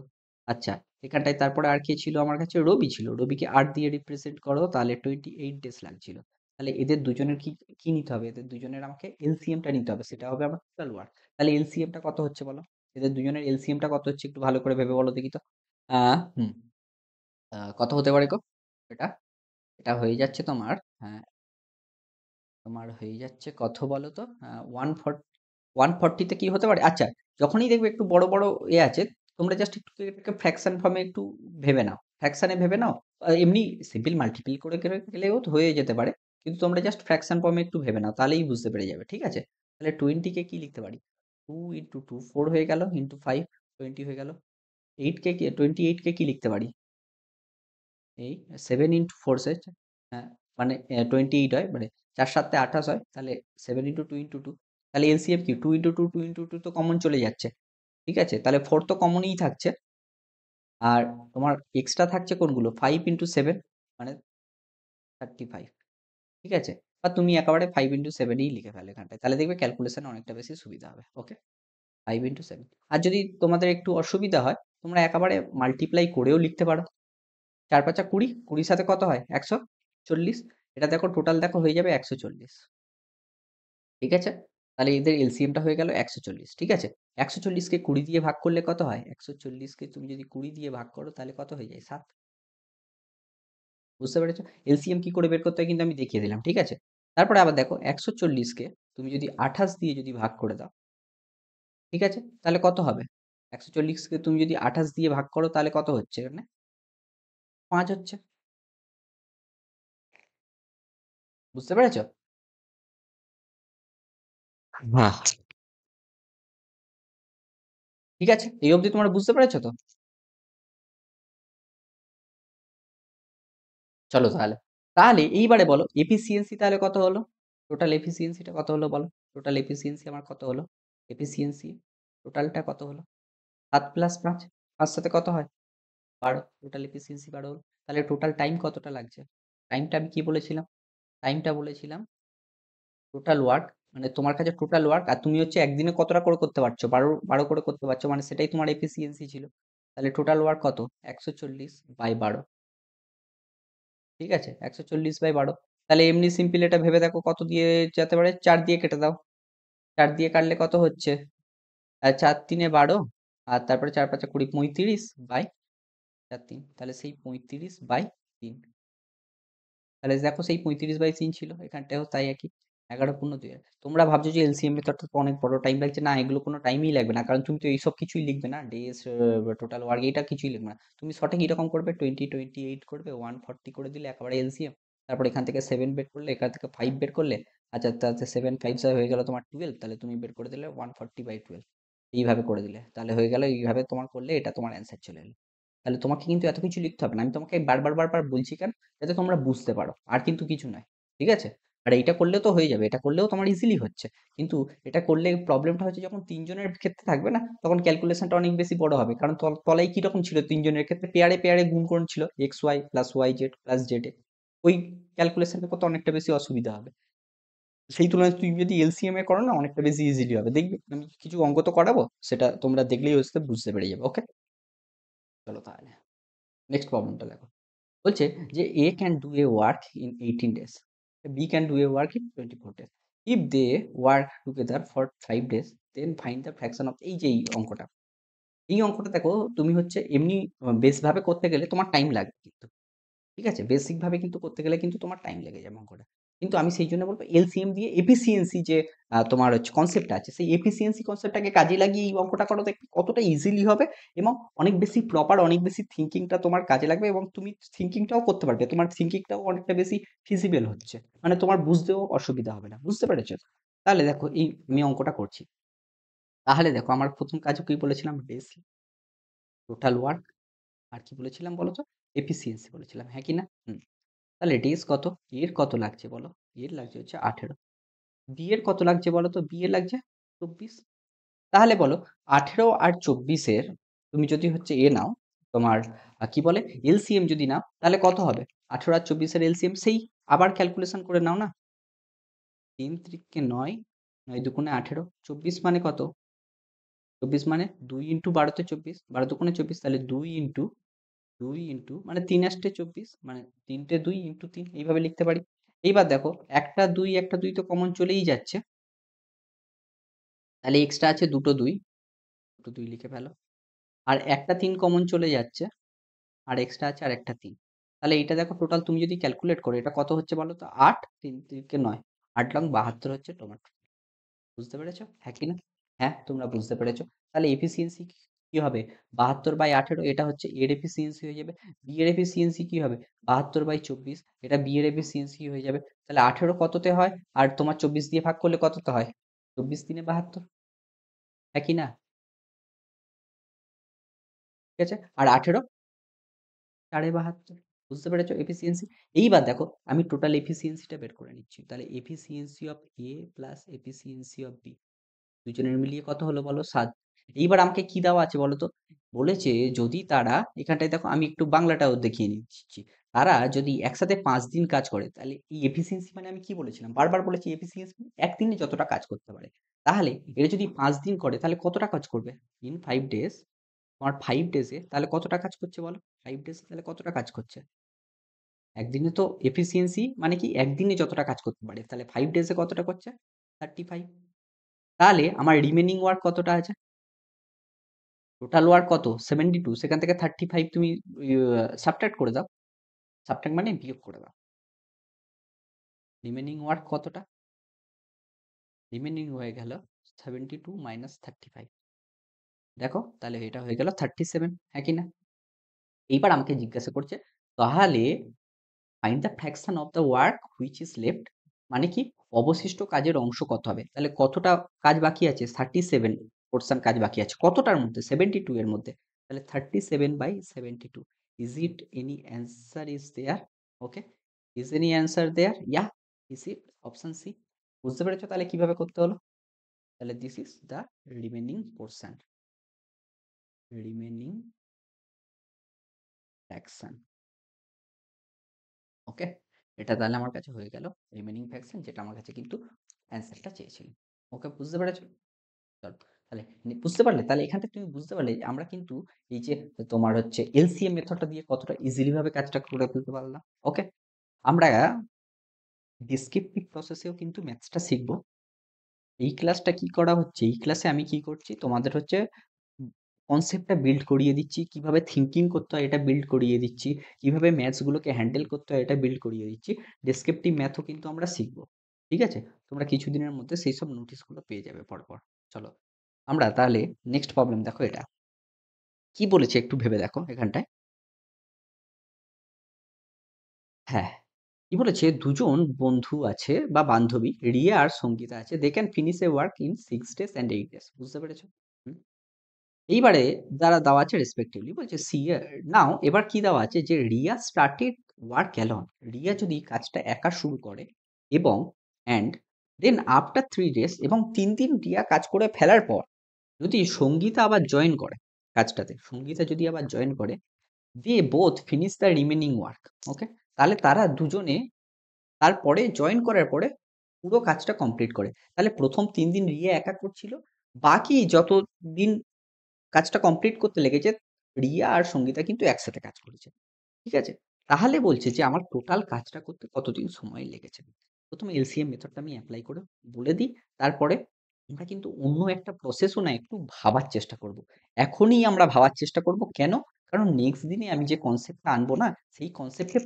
[SPEAKER 2] আচ্ছা, এখানটায় তারপরে আর কে ছিল আমার কাছে? রবি ছিল। রবিকে ৮ দিয়ে রিপ্রেজেন্ট করো, তাহলে 28 ডেজ লাগছিল। তাহলে এদের দুজনের কি কি নিতে হবে? এদের দুজনের আমাকে এলসিএমটা নিতে হবে। সেটা হবে আমার টোটাল ওয়ার্ক। তাহলে এলসিএমটা কত হচ্ছে বলো? এদের দুজনের এলসিএমটা কত হচ্ছে একটু ভালো করে ভেবে বলো দেখি তো। আ হুম, কত হতে পারে গো? এটা? এটা হয়ে যাচ্ছে তোমার হ্যাঁ, তোমার হয়ে যাচ্ছে কত বলো তো? 140 তে কি হতে পারে? আচ্ছা, যখনই দেখবে একটু বড়, বড় আছে, তোমরা জাস্ট একটু এটাকে ফ্র্যাকশন ফর্মে একটু ভেবে নাও। ফ্র্যাকশন এ ভেবে নাও। এমনি সিম্পল মাল্টিপল করে গেলেও তো হয়ে যেতে পারে। কিন্তু তোমরা জাস্ট ফ্র্যাকশন ফর্মে একটু ভেবে নাও। তাহলেই বুঝতে পেরে যাবে। ঠিক আছে? তাহলে 20 কে কি লিখতে পারি? 2 ইন্টু 2 4 হয়ে গেল, ইন্টু 5 20 হয়ে গেল। 8 কে কি 28 কে কি লিখতে পারি? এই 7 ইন্টু 4 হ্যাঁ, মানে 28 হয়, মানে 4 7 28 হয়, তাহলে 7 ইন্টু 2 ইন্টু 2, তাহলে এলসিএম কি 2 ইন্টু 2 2 ইন্টু 2 তো কমন চলে যাচ্ছে। ঠিক আছে, তাহলে 4 তো কমনই থাকছে, আর তোমার এক্সট্রা থাকছে কোনগুলো? 5 ইন্টু 7 মানে 35। ঠিক আছে, বা তুমি একেবারে 5 ইন্টু 7ই লিখে ফেলে এখানটায়, তাহলে দেখবে ক্যালকুলেশন অনেকটা বেশি সুবিধা হবে। ওকে, 5 ইন্টু 7। আর যদি তোমাদের একটু অসুবিধা হয়, তোমরা একেবারে মাল্টিপ্লাই করেও লিখতে পারো। ৪ ৫ ২০, ২০ সাথে কত হয়? ১৪০। এটা দেখো টোটাল দেখো হয়ে যাবে ১৪০। ঠিক আছে? তাহলে এদের এলসিএমটা হয়ে গেল ১৪০। ঠিক আছে? ১৪০ কে ২০ দিয়ে ভাগ করলে কত হয়? ১৪০ কে তুমি যদি ২০ দিয়ে ভাগ করো তাহলে কত হয়ে যায়? ৭। বুঝতে পেরেছো? এলসিএম কি করে বের করতে হয় কিন্তু আমি দেখিয়ে দিলাম। ঠিক আছে? তারপরে আবার দেখো ১৪০ কে তুমি যদি ২৮ দিয়ে যদি ভাগ করে দাও, ঠিক আছে? তাহলে কত হবে? ১৪০ কে তুমি যদি ২৮ দিয়ে ভাগ করো তাহলে কত হচ্ছে এখানে? ৫ হচ্ছে। বুঝতে পেরেছো?
[SPEAKER 1] হ্যাঁ।
[SPEAKER 2] ঠিক আছে? এই অবধি তোমরা বুঝতে পেরেছো তো? চলো তাহলে। তাহলে এইবারে বলো এফিসিয়েন্সি তাহলে কত হলো? টোটাল এফিসিয়েন্সিটা কত হলো বলো? টোটাল এফিসিয়েন্সি আমার কত হলো? এফিসিয়েন্সি টোটালটা কত হলো? ৭ প্লাস ৫। ৫ সাথে কত হয়? ১২। টোটাল এফিসিয়েন্সি ১২ হলো। তাহলে টোটাল টাইম কতটা লাগছে? টাইমটা আমি কি বলেছিলাম? টাইমটা বলেছিলাম টোটাল ওয়ার্ক, মানে তোমার কাছে টোটাল ওয়ার্ক আর তুমি হচ্ছে একদিনে কতটা করে করতে পারছো? ১২ করে করতে পারছো, মানে সেটাই তোমার এফিসিয়েন্সি ছিল। তাহলে টোটাল ওয়ার্ক কত? ১৪০/১২। ঠিক আছে? ১৪০/১২। তাহলে এমনি সিম্পল এটা ভেবে দেখো কত দিয়ে যেতে পারে? ৪ দিয়ে কেটে দাও। ৪ দিয়ে কাটলে কত হচ্ছে? ৪ ৩ এ ১২, আর তারপরে ৪ ৫ ২০, ৩৫ বাই ৪ ৩। তাহলে সেই ৩৫/৩। তাহলে দেখো সেই 35/3 ছিল। এখানটাও তাই একই। 11 পূর্ণ ২। তোমরা ভাবছো যে এলসিএম মেথডটা তো অনেক বড় টাইম লাগছে। না, এগুলো কোনো টাইমই লাগবে না। কারণ তুমি তো এইসব কিছুই লিখবে না। ডেজ, টোটাল ওয়ার্ক এটা কিছুই লিখবে না। তুমি শর্টে কিরকম করবে? 20 28 করবে, 140 করে দিলে একেবারে এলসিএম। তারপর এখান থেকে 7 বের করলে, এখান থেকে 5 বের করলে। আচ্ছা, তাতে 7 5 হয়ে গেল তোমার 12। তাহলে তুমি বের করে দিলে 140/12। এইভাবে করে দিলে। তাহলে হয়ে গেল, এইভাবে তোমার করলে এটা তোমার অ্যান্সার চলে এলো। তাহলে তোমাকে কিন্তু এত কিছু লিখতে হবে না। আমি তোমাকে বারবার বলছি কেন? যাতে তোমরা বুঝতে পারো। আর কিন্তু কিছু নয়। ঠিক আছে? আর এইটা করলে তো হয়ে যাবে, এটা করলেও তোমার ইজিলি হচ্ছে। কিন্তু এটা করলে প্রবলেমটা হচ্ছে যখন তিনজনের ক্ষেত্রে থাকবে না, তখন ক্যালকুলেশনটা অনেক বেশি বড় হবে। কারণ তলায় কি রকম ছিল তিনজনের ক্ষেত্রে, পেয়ারে পেয়ারে গুণকরণ ছিল, X Y plus Y Z plus Z A. ওই ক্যালকুলেশনটা করতে অনেকটা বেশি অসুবিধা হবে। সেই তুলনায় তুই যদি এলসিএম এ করো না, অনেকটা বেশি ইজিলি হবে। দেখবি আমি কিছু অঙ্ক তো করাবো, সেটা তোমরা দেখলেই হচ্ছে বুঝতে পেরে যাবে। ওকে, চলো তাহলে নেক্সট প্রবলেমটা দেখো। বলছে যে A can do a work in 18 days, B can do a work in 24 days, if they work together for 5 days, then find the fraction of, এই যে এই অঙ্কটা, এই অঙ্কটা দেখো তুমি হচ্ছে এমনি বেস ভাবে করতে গেলে তোমার টাইম লাগবে কিন্তু, ঠিক আছে? বেসিক ভাবে কিন্তু করতে গেলে কিন্তু তোমার টাইম লেগে যাবে অঙ্কটা। কিন্তু আমি সেই জন্য বলবো এলসিএম দিয়ে এফিসিয়েন্সি যে তোমার হচ্ছে কনসেপ্টটা আছে, সেই এফিসিয়েন্সি কনসেপ্টটাকে কাজে লাগিয়ে এই অঙ্কটা করো, দেখবে কতটা ইজিলি হবে এবং অনেক বেশি প্রপার, অনেক বেশি থিঙ্কিংটা তোমার কাজে লাগবে এবং তুমি থিঙ্কিংটাও করতে পারবে। তোমার থিঙ্কিংটাও অনেকটা বেশি ফিজিবল হচ্ছে। মানে তোমার বুঝতেও অসুবিধা হবে না। বুঝতে পেরেছো? তাহলে দেখো এই আমি অঙ্কটা করছি। তাহলে দেখো আমার প্রথম কাজ কি বলেছিলাম? বেস, টোটাল ওয়ার্ক, আর কি বলেছিলাম বলো তো? এফিসিয়েন্সি বলেছিলাম, হ্যাঁ কি না? হুম। তাহলে ডেজ কত? এর কত লাগছে বলো? এর লাগছে হচ্ছে 18। বি এর কত লাগছে বলো তো? বি এর লাগছে 24। তাহলে বলো 18 আর 24 এর তুমি যদি হচ্ছে এ নাও, তোমার কি বলে এলসিএম যদি নাও, তাহলে কত হবে? 18 আর 24 এর এলসিএম সেই আবার ক্যালকুলেশন করে নাও না। 3 3 9, 9 দুগুণে 18, 24 মানে কত? 24 মানে 2 ইন্টু 12 তে 24, 12 দুগুণে 24, তাহলে 2 ইন্টু মানে 3 আষ্টে 24, মানে 3টে 2 ইন্টু 3, এইভাবে লিখতে পারি। এইবার দেখো একটা 2 তো কমন চলেই যাচ্ছে, তাহলে এক্সট্রা আছে দুটো 2, দুটো 2 লিখে ফেলো। আর একটা 3 কমন চলে যাচ্ছে, আর এক্সট্রা আছে আর একটা 3। তাহলে এটা দেখো টোটাল তুমি যদি ক্যালকুলেট করো, এটা কত হচ্ছে বলো তো? 8, 3 3 9, 8 লং 72 হচ্ছে তোমার। বুঝতে পেরেছো? হ্যাঁ কি না? হ্যাঁ, তোমরা বুঝতে পেরেছো। তাহলে এফিসিয়েন্সি কি হবে? 72/18, এটা হচ্ছে এর এফিসিয়েন্সি হয়ে যাবে। বি এর এফিসিয়েন্সি কি হবে? 72/24, এটা বি এর এফিসিয়েন্সি হয়ে যাবে। তাহলে 18 কততে হয়? আর তোমার 24 দিয়ে ভাগ করলে কততে হয়? 24 3 72, হ্যাঁ কি না? ঠিক আছে? আর 18 72.5। বুঝতে পেরেছো এফিসিয়েন্সি? এইবার দেখো আমি টোটাল এফিসিয়েন্সিটা বের করে নিচ্ছি। তাহলে efficiency of A plus efficiency of B, দুজনের মিলিয়ে কত হলো বলো? 7। এইবার আমাকে কি দেওয়া আছে বলো তো? বলেছে যদি তারা, এখানটায় দেখো আমি একটু বাংলাটাও দেখিয়ে নিচ্ছি। তারা যদি একসাথে 5 দিন কাজ করে, তাহলে এই এফিসিয়েন্সি মানে আমি কি বলেছিলাম? বারবার বলেছি এফিসিয়েন্সি একদিনে যতটা কাজ করতে পারে। তাহলে এরা যদি 5 দিন করে তাহলে কতটা কাজ করবে? ইন 5 ডেজ, তোমার 5 ডেজে তাহলে কতটা কাজ করছে বলো? 5 ডেজে তাহলে কতটা কাজ করছে? একদিনে তো এফিসিয়েন্সি মানে কি একদিনে যতটা কাজ করতে পারে, তাহলে 5 ডেজে কতটা করছে? 35। তাহলে আমার রিমেনিং ওয়ার্ক কতটা আছে? টোটাল ওয়ার্ক কত? 72, সেখান থেকে 35 তুমি সাবট্রাক্ট করে দাও। সাবট্রাক্ট মানে বিয়োগ করে দাও। রিমেনিং ওয়ার্ক কতটা? রিমেনিং হয়ে গেল 72 মাইনাস 35। দেখো তাহলে এটা হয়ে গেল 37, হ্যাঁ কি না? এইবার আমাকে জিজ্ঞাসা করছে তাহলে find the fraction of the work which is left, মানে কি অবশিষ্ট কাজের অংশ কত হবে? তাহলে কতটা কাজ বাকি আছে? 37 পোর্শন কাজ বাকি আছে কতটার মধ্যে? 72 এর মধ্যে। তাহলে 37/72, is it any answer is there? Okay, is any answer there? Yeah, is it option C. বুঝতে পেরেছো তাহলে কিভাবে করতে হলো? তাহলে this is the remaining portion, remaining fraction. Okay, এটা তাহলে আমার কাছে হয়ে গেল রিমেনিং ফ্র্যাকশন, যেটা আমার কাছে কিন্তু অ্যান্সারটা চেয়েছিল। ওকে, বুঝতে পেরেছো? চলো তাহলে বুঝতে পারলে, তাহলে এখান থেকে তুমি বুঝতে পারলে যে আমরা কিন্তু এই যে তোমার হচ্ছে এলসিএম মেথডটা দিয়ে কতটা ইজিলি ভাবে কাজটা করে ফেলতে পারলাম। ওকে, আমরা ডিসক্রিপটিভ প্রসেসেও কিন্তু ম্যাথসটা শিখবো। এই ক্লাসটা কি করা হচ্ছে, এই ক্লাসে আমি কি করছি তোমাদের হচ্ছে কনসেপ্টটা বিল্ড করিয়ে দিচ্ছি, কিভাবে থিঙ্কিং করতে হয় এটা বিল্ড করিয়ে দিচ্ছি, কিভাবে ম্যাথস গুলোকে হ্যান্ডেল করতে হয় এটা বিল্ড করিয়ে দিচ্ছি। ডেসক্রিপটিভ ম্যাথও কিন্তু আমরা শিখবো, ঠিক আছে? তোমরা কিছুদিনের মধ্যে সেই সব নোটিশগুলো পেয়ে যাবে পরপর। চলো আমরা তাহলে নেক্সট প্রবলেম দেখো, এটা কি বলেছে একটু ভেবে দেখো এখানটায়। হ্যাঁ, কি বলেছে? দুজন বন্ধু আছে বা বান্ধবী, রিয়া আর সঙ্গীতা আছে, they can finish a work in 6 days and 8 days। বুঝতে পেরেছো? হুম? এইবারে যারা দেওয়া আছে রেসপেক্টিভলি বলছে সি, নাও এবার কি দেওয়া আছে যে Riya started work alone, Riya যদি কাজটা একা শুরু করে, এবং অ্যান্ড দেন আফটার 3 ডেজ এবং ৩ দিন রিয়া কাজ করে ফেলার পর যদি সঙ্গীতা আবার জয়েন করে কাজটাতে, সঙ্গীতা যদি আবার জয়েন করে, they both finish the remaining work. Okay? তাহলে তারা দুজনে তারপরে জয়েন করার পরে পুরো কাজটা কমপ্লিট করে। তাহলে ১ম ৩ দিন রিয়া একা করছিল। বাকি যত দিন কাজটা কমপ্লিট করতে লেগেছে, রিয়া আর সঙ্গীতা কিন্তু একসাথে কাজ করেছে। ঠিক আছে? তাহলে বলছে যে আমার টোটাল কাজটা করতে কতদিন সময় লেগেছে। ১ম এ এলসিএম মেথডটা আমি এপ্লাই করে বলে দিই। তারপরে আমরা কিন্তু অন্য একটা প্রসেসও না একটু ভাবার চেষ্টা করব। এখনই আমরা ভাবার চেষ্টা করব কেন? কারণ নেক্সট দিনে আমি যে কনসেপ্টটা আনবো না, সেই কনসেপ্টে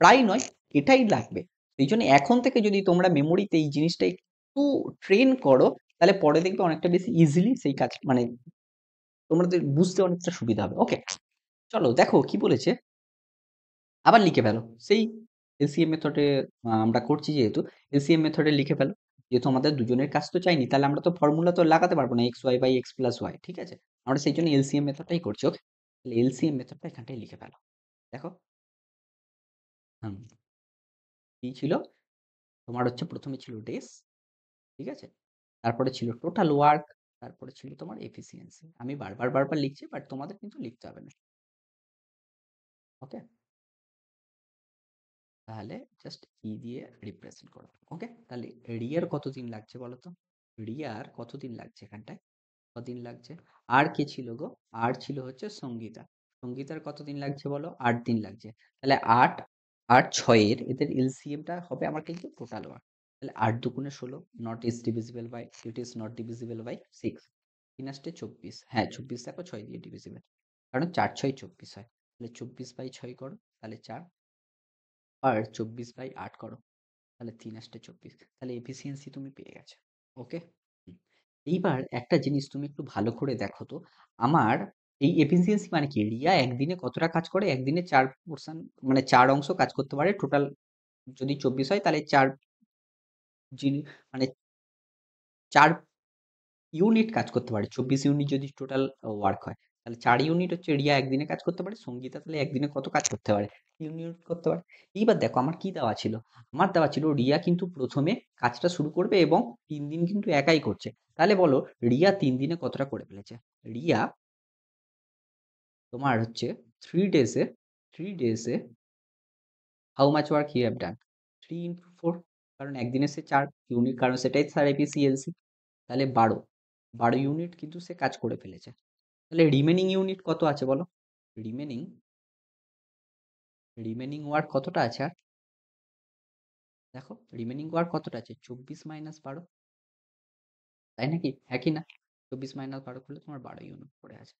[SPEAKER 2] প্রায় নয়, এটাই লাগবে। এইজন্য এখন থেকে যদি তোমরা মেমোরিতে এই জিনিসটা একটু ট্রেন করো, তাহলে পরে দেখবে অনেকটা বেশি ইজিলি সেই কাজ মানে তোমাদের বুঝতে অনেকটা সুবিধা হবে। ওকে? চলো দেখো কি বলেছে? আবার লিখে ফেলো। সেই এলসিএম মেথডে আমরা করছি যেহেতু, এলসিএম মেথডে লিখে ফেলো। যেহেতু আমাদের দুজনের কাজ তো চাইনি, তাহলে আমরা তো ফর্মুলা তো লাগাতে পারবো না xy/x+y, ঠিক আছে? আমরা সেই জন্য এলসিএম মেথডটাই করছি। ওকে? তাহলে এলসিএম মেথডটা এখানটায় লিখে ফেলো। দেখো, হুম, কি ছিল? তোমার হচ্ছে ১ম এ ছিল ডেস, ঠিক আছে? তারপরে ছিল টোটাল ওয়ার্ক, তারপরে ছিল তোমার এফিসিয়েন্সি। আমি বারবার লিখছি, বাট তোমাদের কিন্তু লিখতে হবে না। ওকে? তাহলে জাস্ট দিয়ে রিপ্রেজেন্ট করো। ওকে? তাহলে রিয়ার কতদিন লাগছে বলো তো? রিয়ার কতদিন লাগছে এখানটায়? কদিন লাগছে? আর কে ছিল গো? আর ছিল হচ্ছে সঙ্গীতা। সঙ্গীতার কতদিন লাগছে বলো? ৮ দিন লাগছে। তাহলে ৮ আর ৬ এর এদের এলসিএমটা হবে আমার কিন্তু টোটাল ওয়ার্ক। তাহলে ৮ দুগুণে ১৬ not is divisible by it is not divisible by 6। ৩ আষ্টে ২৪। হ্যাঁ ২৪ দেখো ৬ দিয়ে ডিভিজিবল। কারণ ৪ ৬ ২৪ হয়। তাহলে ২৪/৬ করো। তাহলে ৪ আর ২৪/৮ করো। তাহলে ৩ আষ্টে ২৪। তাহলে এফিসিয়েন্সি তুমি পেয়ে গেছো। ওকে? হুম। এইবার একটা জিনিস তুমি একটু ভালো করে দেখো তো, আমার এই এফিসিয়েন্সি মানে কি? রিয়া একদিনে কতটা কাজ করে? একদিনে ৪ পোরশন মানে ৪ অংশ কাজ করতে পারে। টোটাল যদি ২৪ হয় তাহলে ৪ জিনি মানে ৪ ইউনিট কাজ করতে পারে। ২৪ ইউনিট যদি টোটাল ওয়ার্ক হয়। তাহলে ৪ ইউনিট হচ্ছে রিয়া একদিনে কাজ করতে পারে। সঙ্গীতা তাহলে একদিনে কত কাজ করতে পারে? ৩ ইউনিট করতে পারে। এইবার দেখো আমার কি দেওয়া ছিল? আমার দেওয়া ছিল রিয়া কিন্তু ১ম এ কাজটা শুরু করবে এবং ৩ দিন কিন্তু একাই করছে। তাহলে বলো রিয়া ৩ দিনে কতটা করে ফেলেছে? রিয়া তোমার হচ্ছে 3 ডেজে 3 ডেজে how much work he have done? 3 into 4 কারণ একদিনে সে ৪ ইউনিট কারণ সেটাই তার এফিসিয়েন্সি। তাহলে ১২ ১২ ইউনিট কিন্তু সে কাজ করে ফেলেছে। তাহলে রিমেনিং ইউনিট কত আছে বলো? রিমেনিং রিমেনিং ওয়ার্ক কতটা আছে আর? দেখো রিমেনিং ওয়ার্ক কতটা আছে? ২৪ মাইনাস ১২, তাই নাকি? হ্যাঁ কি না? ২৪ মাইনাস ১২ করলে তোমার ১২ ইউনিট পড়ে আছে।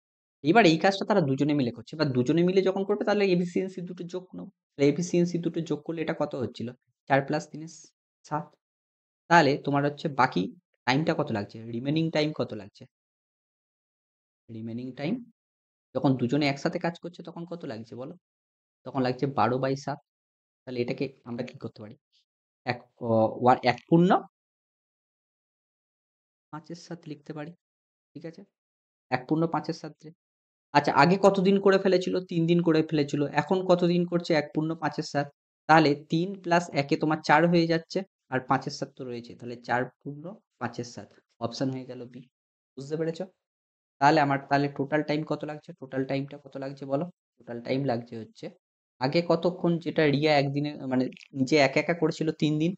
[SPEAKER 2] এবার এই কাজটা তারা দুজনে মিলে করছে। এবার দুজনে মিলে যখন করবে তাহলে এফিসিয়েন্সি দুটো যোগ নাও। তাহলে এফিসিয়েন্সি দুটো যোগ করলে এটা কত হচ্ছিল? ৪ প্লাস ৩ এর ৭। তাহলে তোমার হচ্ছে বাকি টাইমটা কত লাগছে? রিমেনিং টাইম কত লাগছে? রিমেনিং টাইম যখন দুজনে একসাথে কাজ করছে তখন কত লাগছে বলো? তখন লাগছে ১২/৭। তাহলে এটাকে আমরা কি করতে পারি? এক অ ওয়া ১ পূর্ণ ৫ এর ৭ লিখতে পারি। ঠিক আছে? ১ পূর্ণ ৫ এর ৭ রে। আচ্ছা আগে কতদিন করে ফেলেছিল? ৩ দিন করে ফেলেছিল। এখন কতদিন করছে? ১ পূর্ণ ৫ এর ৭। তাহলে ৩ প্লাস ১ এ তোমার ৪ হয়ে যাচ্ছে। আর ৫ এর ৭ তো রয়েছে। তাহলে ৪ পূর্ণ ৫ এর ৭। অপশন হয়ে গেল বি। বুঝতে পেরেছ? তাহলে আমার তাহলে টোটাল টাইম কত লাগছে? টোটাল টাইমটা কত লাগছে বলো? টোটাল টাইম লাগছে হচ্ছে আগে কতক্ষণ যেটা রিয়া একদিনে মানে নিজে একা করেছিল ৩ দিন।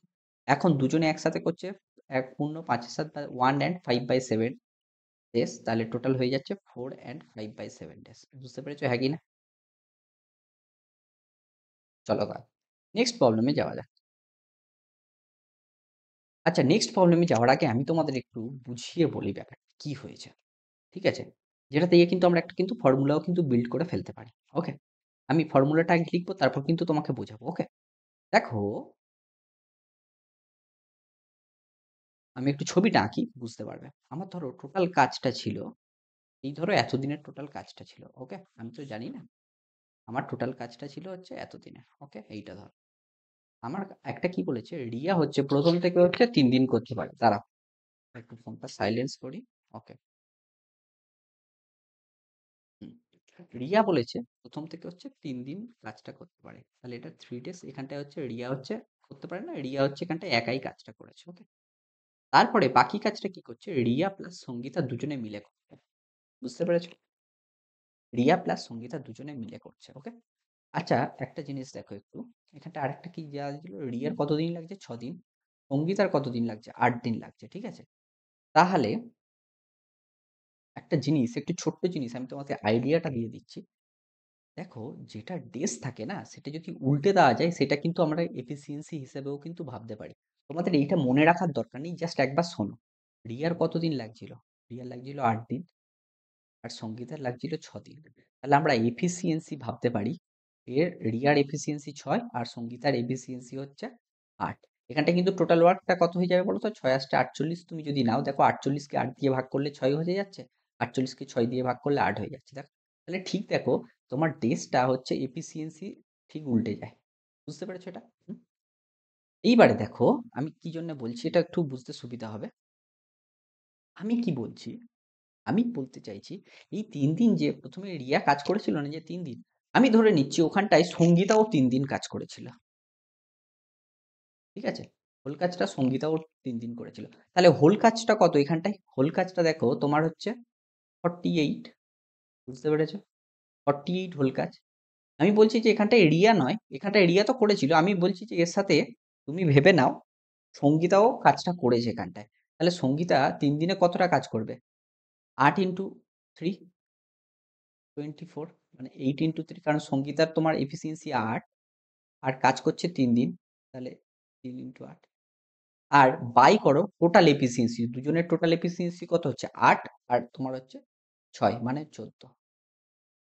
[SPEAKER 2] এখন দুজনে একসাথে করছে ১ পূর্ণ ৫ এর ৭ বা 1 and 5/7 ডেজ। তাহলে টোটাল হয়ে যাচ্ছে 4 and 5/7 ডেজ। বুঝতে পেরেছো? হ্যাঁ কি না? চলো নেক্সট প্রবলেমে যাওয়া যাক। আচ্ছা নেক্সট প্রবলেমে যাওয়ার আগে আমি তোমাদের একটু বুঝিয়ে বলি ব্যাপারটা কি হয়েছে। ঠিক আছে? যেটা দিয়ে কিন্তু আমরা একটা কিন্তু ফর্মুলাও কিন্তু বিল্ড করে ফেলতে পারি। ওকে? আমি ফর্মুলাটা আগে লিখবো তারপর কিন্তু তোমাকে বোঝাবো। ওকে? দেখো আমি একটু ছবিটা আঁকি বুঝতে পারবে। আমার ধরো টোটাল কাজটা ছিল এই ধরো এতদিনের টোটাল কাজটা ছিল। ওকে? আমি তো জানি না। আমার টোটাল কাজটা ছিল হচ্ছে এতদিনের। ওকে? এইটা ধরো। আমার একটা কি বলেছে রিয়া হচ্ছে ১ম থেকে হচ্ছে ৩ দিন করতে পারে। দাঁড়াও একটু ফোনটা সাইলেন্স করি। ওকে। হুম। রিয়া বলেছে ১ম থেকে হচ্ছে ৩ দিন কাজটা করতে পারে। তাহলে এটা 3 ডেজ এখানটায় হচ্ছে রিয়া হচ্ছে করতে পারে না। রিয়া হচ্ছে এখানটায় একাই কাজটা করেছে। ওকে? তারপরে বাকি কাজটা কি করছে? রিয়া প্লাস সঙ্গীতা দুজনে মিলে করছে। বুঝতে পেরেছো? রিয়া প্লাস সঙ্গীতা দুজনে মিলে করছে। ওকে? আচ্ছা, একটা জিনিস দেখো একটু। এখানটা আরেকটা কি দেওয়া ছিল? রিয়ার কতদিন লাগছে? ৬ দিন। সঙ্গীতার কতদিন লাগছে? ৮ দিন লাগছে। ঠিক আছে? তাহলে একটা জিনিস, একটু ছোট্ট জিনিস আমি তোমাকে আইডিয়াটা দিয়ে দিচ্ছি। দেখো, যেটা ডেজ থাকে না, সেটা যদি উল্টে দেওয়া যায়, সেটা কিন্তু আমরা এফিসিয়েন্সি হিসেবেও কিন্তু ভাবতে পারি। তোমাদের এইটা মনে রাখার দরকার নেই, জাস্ট একবার শোনো। রিয়ার কতদিন লাগছিল? রিয়ার লাগছিল ৮ দিন, আর সঙ্গীতার লাগছিল ৬ দিন। তাহলে আমরা এফিসিয়েন্সি ভাবতে পারি, রিয়ার এফিসিয়েন্সি ৬ আর সঙ্গীতার এফিসিয়েন্সি হচ্ছে ৮। এখানটা কিন্তু টোটাল ওয়ার্কটা কত হয়ে যাবে বলো তো? ৬ ৮ 48। তুমি যদি নাও, দেখো ৪৮ কে ৮ দিয়ে ভাগ করলে ৬ হয়ে যাচ্ছে, ৪৮ কে ৬ দিয়ে ভাগ করলে ৮ হয়ে যাচ্ছে। দেখো, তাহলে ঠিক দেখো, তোমার ডেসটা হচ্ছে এফিসিয়েন্সি ঠিক উল্টে যায়। বুঝতে পেরেছো এটা? এইবারে দেখো, আমি কি জন্য বলছি এটা একটু বুঝতে সুবিধা হবে। আমি কি বলছি, আমি বলতে চাইছি, এই ৩ দিন যে ১ম এ রিয়া কাজ করেছিল না, যে ৩ দিন, আমি ধরে নিচ্ছি ওখানটায় সঙ্গীতাও ৩ দিন কাজ করেছিল। ঠিক আছে? হোল কাজটা সঙ্গীতাও ৩ দিন করেছিল। তাহলে হোল কাজটা কত এখানটায়? হোল কাজটা দেখো তোমার হচ্ছে 48। বুঝতে পেরেছো? 48 হোল কাজ। আমি বলছি যে এখানটায় রিয়া নয়, এখানটায় রিয়া তো করেছিল। আমি বলছি যে এর সাথে তুমি ভেবে নাও সঙ্গীতাও কাজটা করেছে এখানটায়। তাহলে সঙ্গীতা ৩ দিনে কতটা কাজ করবে? ৮ ইনটু ৩ 24, মানে 8 ইনটু 3, কারণ সঙ্গীতার তোমার এফিসিয়েন্সি ৮ আর কাজ করছে ৩ দিন। তাহলে ৩ ইনটু 8, আর বাই করো টোটাল এফিসিয়েন্সি। দুজনের টোটাল এফিসিয়েন্সি কত হচ্ছে? ৮ আর তোমার হচ্ছে ৬, মানে ১৪।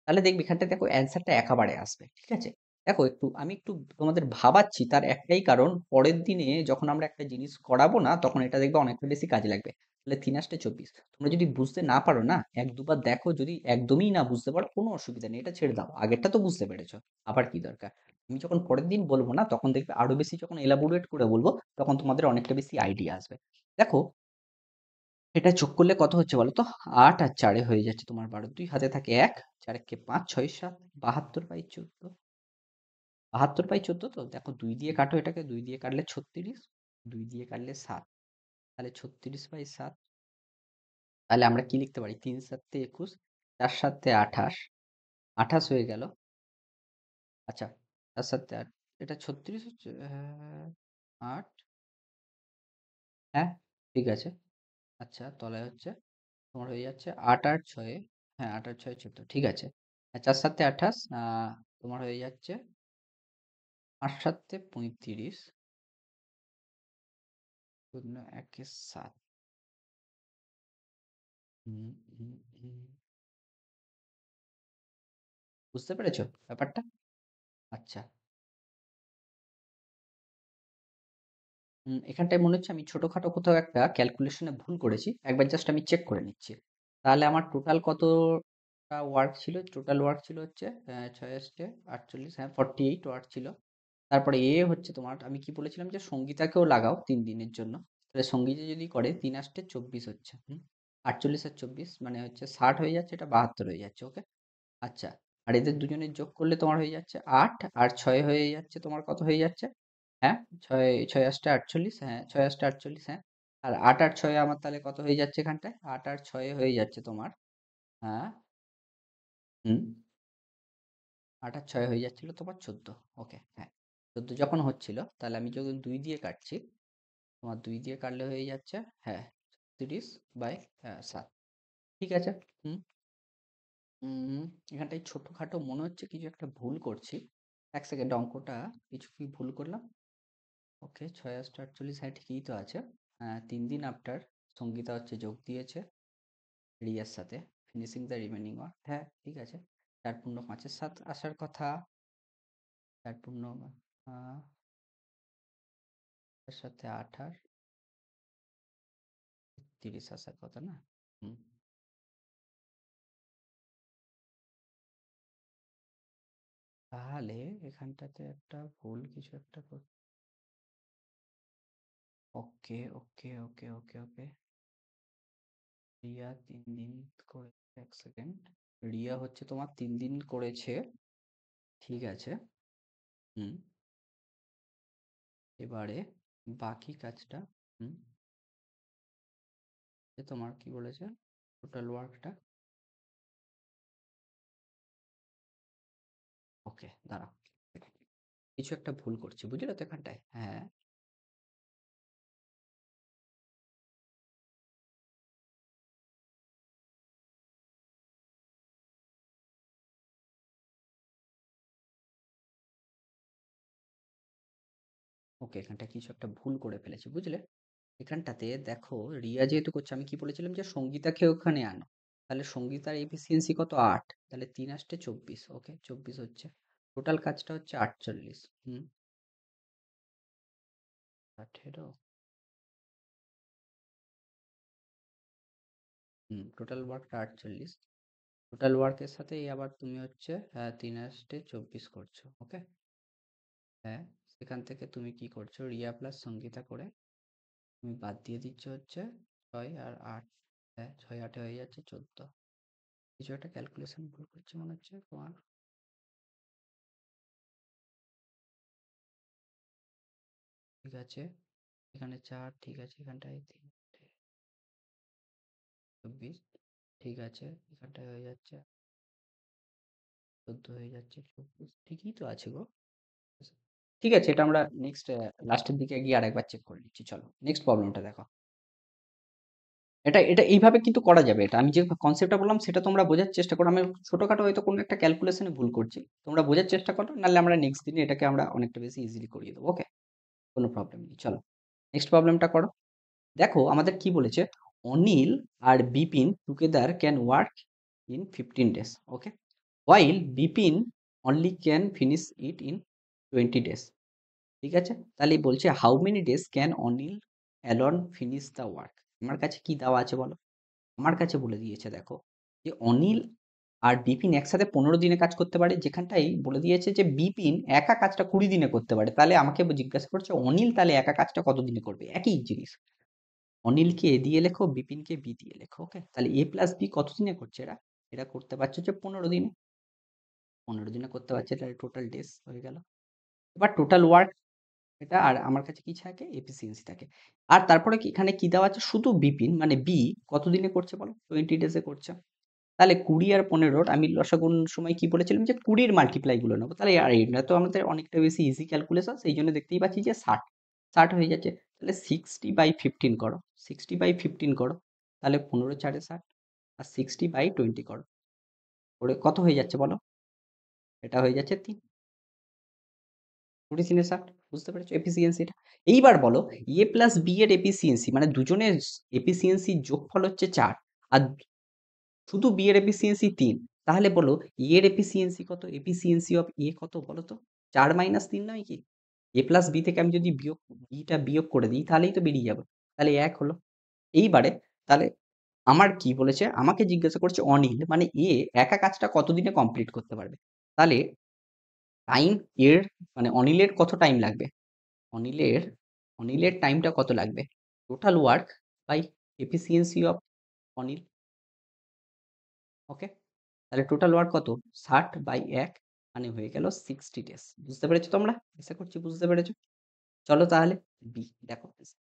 [SPEAKER 2] তাহলে দেখবে এখানটায় দেখো অ্যান্সারটা একেবারে আসবে। ঠিক আছে? দেখো, আমি একটু তোমাদের ভাবাচ্ছি, তার একটাই কারণ, পরের দিনে যখন আমরা একটা জিনিস করাবো না, তখন এটা দেখবে অনেকটা বেশি কাজে লাগবে। তাহলে ৩ ৮ ২৪। তোমরা যদি বুঝতে না পারো না, ১ ২ বার দেখো, যদি একদমই না বুঝতে পারো কোনো অসুবিধা নেই, এটা ছেড়ে দাও। আগেরটা তো বুঝতে পেরেছো, আবার কি দরকার? আমি যখন পরের দিন বলবো না, তখন দেখবে আরো বেশি, যখন এলাবোরেট করে বলবো, তখন তোমাদের অনেকটা বেশি আইডিয়া আসবে। দেখো, এটা যোগ করলে কত হচ্ছে বলো তো? ৮ আর ৪ এ হয়ে যাচ্ছে তোমার ১২। ২ হাতে থাকে ১, ৪ একে ৫, ৬ ৭, ৭২/১৪। ৭২/১৪ তো? দেখো, ২ দিয়ে কাটো এটাকে, ২ দিয়ে কাটলে ৩৬, ২ দিয়ে কাটলে ৭। তাহলে ৩৬/৭। তাহলে আমরা কি লিখতে পারি? ৩ ৭ ২১, ৪ ৭ ২৮, ২৮ হয়ে গেল। আচ্ছা, ৪ ৭ ৮, এটা ৩৬ হচ্ছে? ৮, হ্যাঁ, ঠিক আছে। আচ্ছা, তলায় হচ্ছে তোমার হয়ে যাচ্ছে ৮ আর ৬, হ্যাঁ, ৮ আর ৬ 14, ঠিক আছে। ৪ ৭ ২৮, তোমার হয়ে যাচ্ছে ৮ ৭ ৩৫, শূন্য ১ ৭। হুম, হুম, হুম। বুঝতে পেরেছো ব্যাপারটা? আচ্ছা। এখানটায় মনে হচ্ছে আমি ছোটখাটো কোথাও একটা ক্যালকুলেশনে ভুল করেছি। একবার জাস্ট আমি চেক করে নিচ্ছি। তাহলে আমার টোটাল কতটা ওয়ার্ক ছিল? টোটাল ওয়ার্ক ছিল হচ্ছে ৬ আষ্টে ৪৮, হ্যাঁ, 48 ওয়ার্ক ছিল। তারপরে হচ্ছে তোমার, আমি কি বলেছিলাম যে সঙ্গীতাকেও লাগাও ৩ দিনের জন্য। তাহলে সঙ্গীতা যদি করে ৩ আষ্টে ২৪ হচ্ছে। ৪৮ আর ২৪ মানে হচ্ছে ৬০ হয়ে যাচ্ছে, এটা ৭২ হয়ে যাচ্ছে। ওকে? আচ্ছা। আর এদের দুজনের যোগ করলে তোমার হয়ে যাচ্ছে ৮ আর ৬ হয়ে যাচ্ছে তোমার কত হয়ে যাচ্ছে? হ্যাঁ, ৬ ৬ ৮ ৪৮, হ্যাঁ, ৬ ৮ ৪৮, হ্যাঁ। আর ৮ আর ৬ আমার তাহলে কত হয়ে যাচ্ছে এখানটায়? ৮ আর ৬ হয়ে যাচ্ছে তোমার, হ্যাঁ, হুম, ৮ আর ৬ হয়ে যাচ্ছিল তোমার ১৪। ওকে, হ্যাঁ। ১৪ যখন হচ্ছিল, তাহলে আমি যখন ২ দিয়ে কাটছি, তোমার ২ দিয়ে কাটলে হয়ে যাচ্ছে, হ্যাঁ, ৩০/৭। ঠিক আছে? হুম। উম, এখানটায় ছোটখাটো মনে হচ্ছে কিছু একটা ভুল করছি। ১ সেকেন্ড, অঙ্কটা কিছু কি ভুল করলাম? ওকে, ৬ ৮ ৪৮, হ্যাঁ, ঠিকই তো আছে। ৩ দিন আফটার সঙ্গীতা হচ্ছে যোগ দিয়েছে রিয়ার সাথে, ফিনিশিং দ্য রিমেনিং ওয়ার্ক, হ্যাঁ, ঠিক আছে। ৪ পূর্ণ ৫ ৭ আসার কথা। ৪ পূর্ণ ৫ সাথে ২৮, ৩০ আসার কথা না? হুম। তাহলে এখানটাতে একটা ভুল কিছু একটা ওকে, ওকে, ওকে, ওকে, ওকে। রিয়া ৩ দিন করেছে, ১ সেকেন্ড। রিয়া হচ্ছে তোমার ৩ দিন করেছে, ঠিক আছে। হুম, এবারে বাকি কাজটা তোমার কি বলেছে টোটাল ওয়ার্কটা। ওকে, দাঁড়াও, কিছু একটা ভুল করছি, বুঝলে তো এখানটায়। হ্যাঁ, ওকে, এখানটা কিছু একটা ভুল করে ফেলেছি, বুঝলে। এখানটাতে দেখো, রিয়া যেহেতু করছে, আমি কি বলেছিলাম যে সঙ্গীতাকে ওখানে আনো। তাহলে সঙ্গীতার এফিসিয়েন্সি কত? 8। তাহলে 3 আসতে 24। ওকে, 24 হচ্ছে টোটাল কাজটা হচ্ছে 48। 18। টোটাল ওয়ার্কটা 48। টোটাল ওয়ার্কের সাথে এই আবার তুমি হচ্ছে 3 আসতে 24 করছো। ওকে, হ্যাঁ, সেখান থেকে তুমি কি করছো, রিয়া প্লাস সঙ্গীতা করে তুমি বাদ দিয়ে দিচ্ছ হচ্ছে 6 আর 8। হ্যাঁ, 6 8 হয়ে যাচ্ছে 14। কিছু একটা ক্যালকুলেশন ভুল করছি মনে হচ্ছে তোমার। ঠিক আছে, এখানে 4, ঠিক আছে, এখানটায় 3, 24, ঠিক আছে, এখানটায় হয়ে যাচ্ছে 14, হয়ে যাচ্ছে 24, ঠিকই তো আছে গো। ঠিক আছে, এটা আমরা নেক্সট লাস্টের দিকে গিয়ে আরেকবার চেক করে নিচ্ছি। চলো নেক্সট প্রবলেমটা দেখো। এটা এটা এইভাবে কিন্তু করা যাবে। এটা আমি যে কনসেপ্টটা বললাম সেটা তোমরা বোঝার চেষ্টা করো। আমি ছোটখাটো হয়তো কোনো একটা ক্যালকুলেশনে ভুল করছি, তোমরা বোঝার চেষ্টা করো, নাহলে আমরা নেক্সট দিনে এটাকে আমরা অনেকটা বেশি ইজিলি করিয়ে দেবো। ওকে, কোনো প্রবলেম নেই। চলো নেক্সট প্রবলেমটা করো। দেখো আমাদের কি বলেছে, অনিল আর Bipin together can work in 15 days. Okay, while Bipin only can finish it in 20 days. ঠিক আছে, তাহলে বলছে how many days can Anil alone finish the work. আমার কাছে কি দেওয়া আছে বলো। আমার কাছে বলে দিয়েছে দেখো, যে অনিল আর বিপিন একসাথে 15 দিনে কাজ করতে পারে, যেখানটাই বলে দিয়েছে যে বিপিন একা কাজটা 20 দিনে করতে পারে। তাহলে আমাকে জিজ্ঞাসা করছে অনিল তাহলে একা কাজটা কত দিনে করবে। একই জিনিস, অনিলকে এ দিয়ে লেখো, বিপিনকে বি দিয়ে লেখো। ওকে, তাহলে এ প্লাস বি কত দিনে করছে এরা? এরা করতে পারছে যে 15 দিনে। 15 দিনে করতে পারছে, তাহলে টোটাল ডেজ হয়ে গেল। এবার টোটাল ওয়ার্ক এটা, আর আমার কাছে কি থাকে, এফিসিয়েন্সি থাকে। আর তারপরে কি এখানে কি দেওয়া আছে, শুধু বিপিন মানে বি কত দিনে করছে বলো, 20 ডেজে করছে। তাহলে 20 আর 15 আমি লসাগুর সময় কি বলেছিলাম, যে 20 মাল্টিপ্লাই গুলো নেবো। তাহলে আর এটা তো আমাদের অনেকটা বেশি ইজি ক্যালকুলেশন, সেই জন্য দেখতেই পাচ্ছি যে 60 60 হয়ে যাচ্ছে। তাহলে 60/15 করো, 60/15 করো, তাহলে 15 4 60, আর 60/20 করো, করে কত হয়ে যাচ্ছে বলো। এটা হয়ে যাচ্ছে 3, 20 3 60। বুঝতে পেরেছো এফিসিয়েন্সিটা? এইবার বলো, এ প্লাস বি এর এফিসিয়েন্সি মানে দুজনের এফিসিয়েন্সির যোগফল হচ্ছে 4, আর শুধু বি এর এফিসিয়েন্সি 3। তাহলে বলো এ এর এফিসিয়েন্সি কত, এফিসিয়েন্সি অফ এ কত বলো তো। 4 - 3 নয় কি? এ প্লাস বি থেকে আমি যদি বিটা বিয়োগ করে দিই তাহলেই তো বেরিয়ে যাবে। তাহলে 1 হলো। এইবারে তাহলে আমার কি বলেছে, আমাকে জিজ্ঞাসা করছে অনিল মানে এ একা কাজটা কতদিনে কমপ্লিট করতে পারবে। তাহলে টাইম এর মানে অনিলের কত টাইম লাগবে, অনিলের অনিলের টাইমটা কত লাগবে, total work by efficiency of Anil. Okay, তাহলে টোটাল ওয়ার্ক কত, 60/1 মানে হয়ে গেল 60 ডেজ। বুঝতে পেরেছো তোমরা? আশা করছি বুঝতে পেরেছো। চলো তাহলে বি দেখো,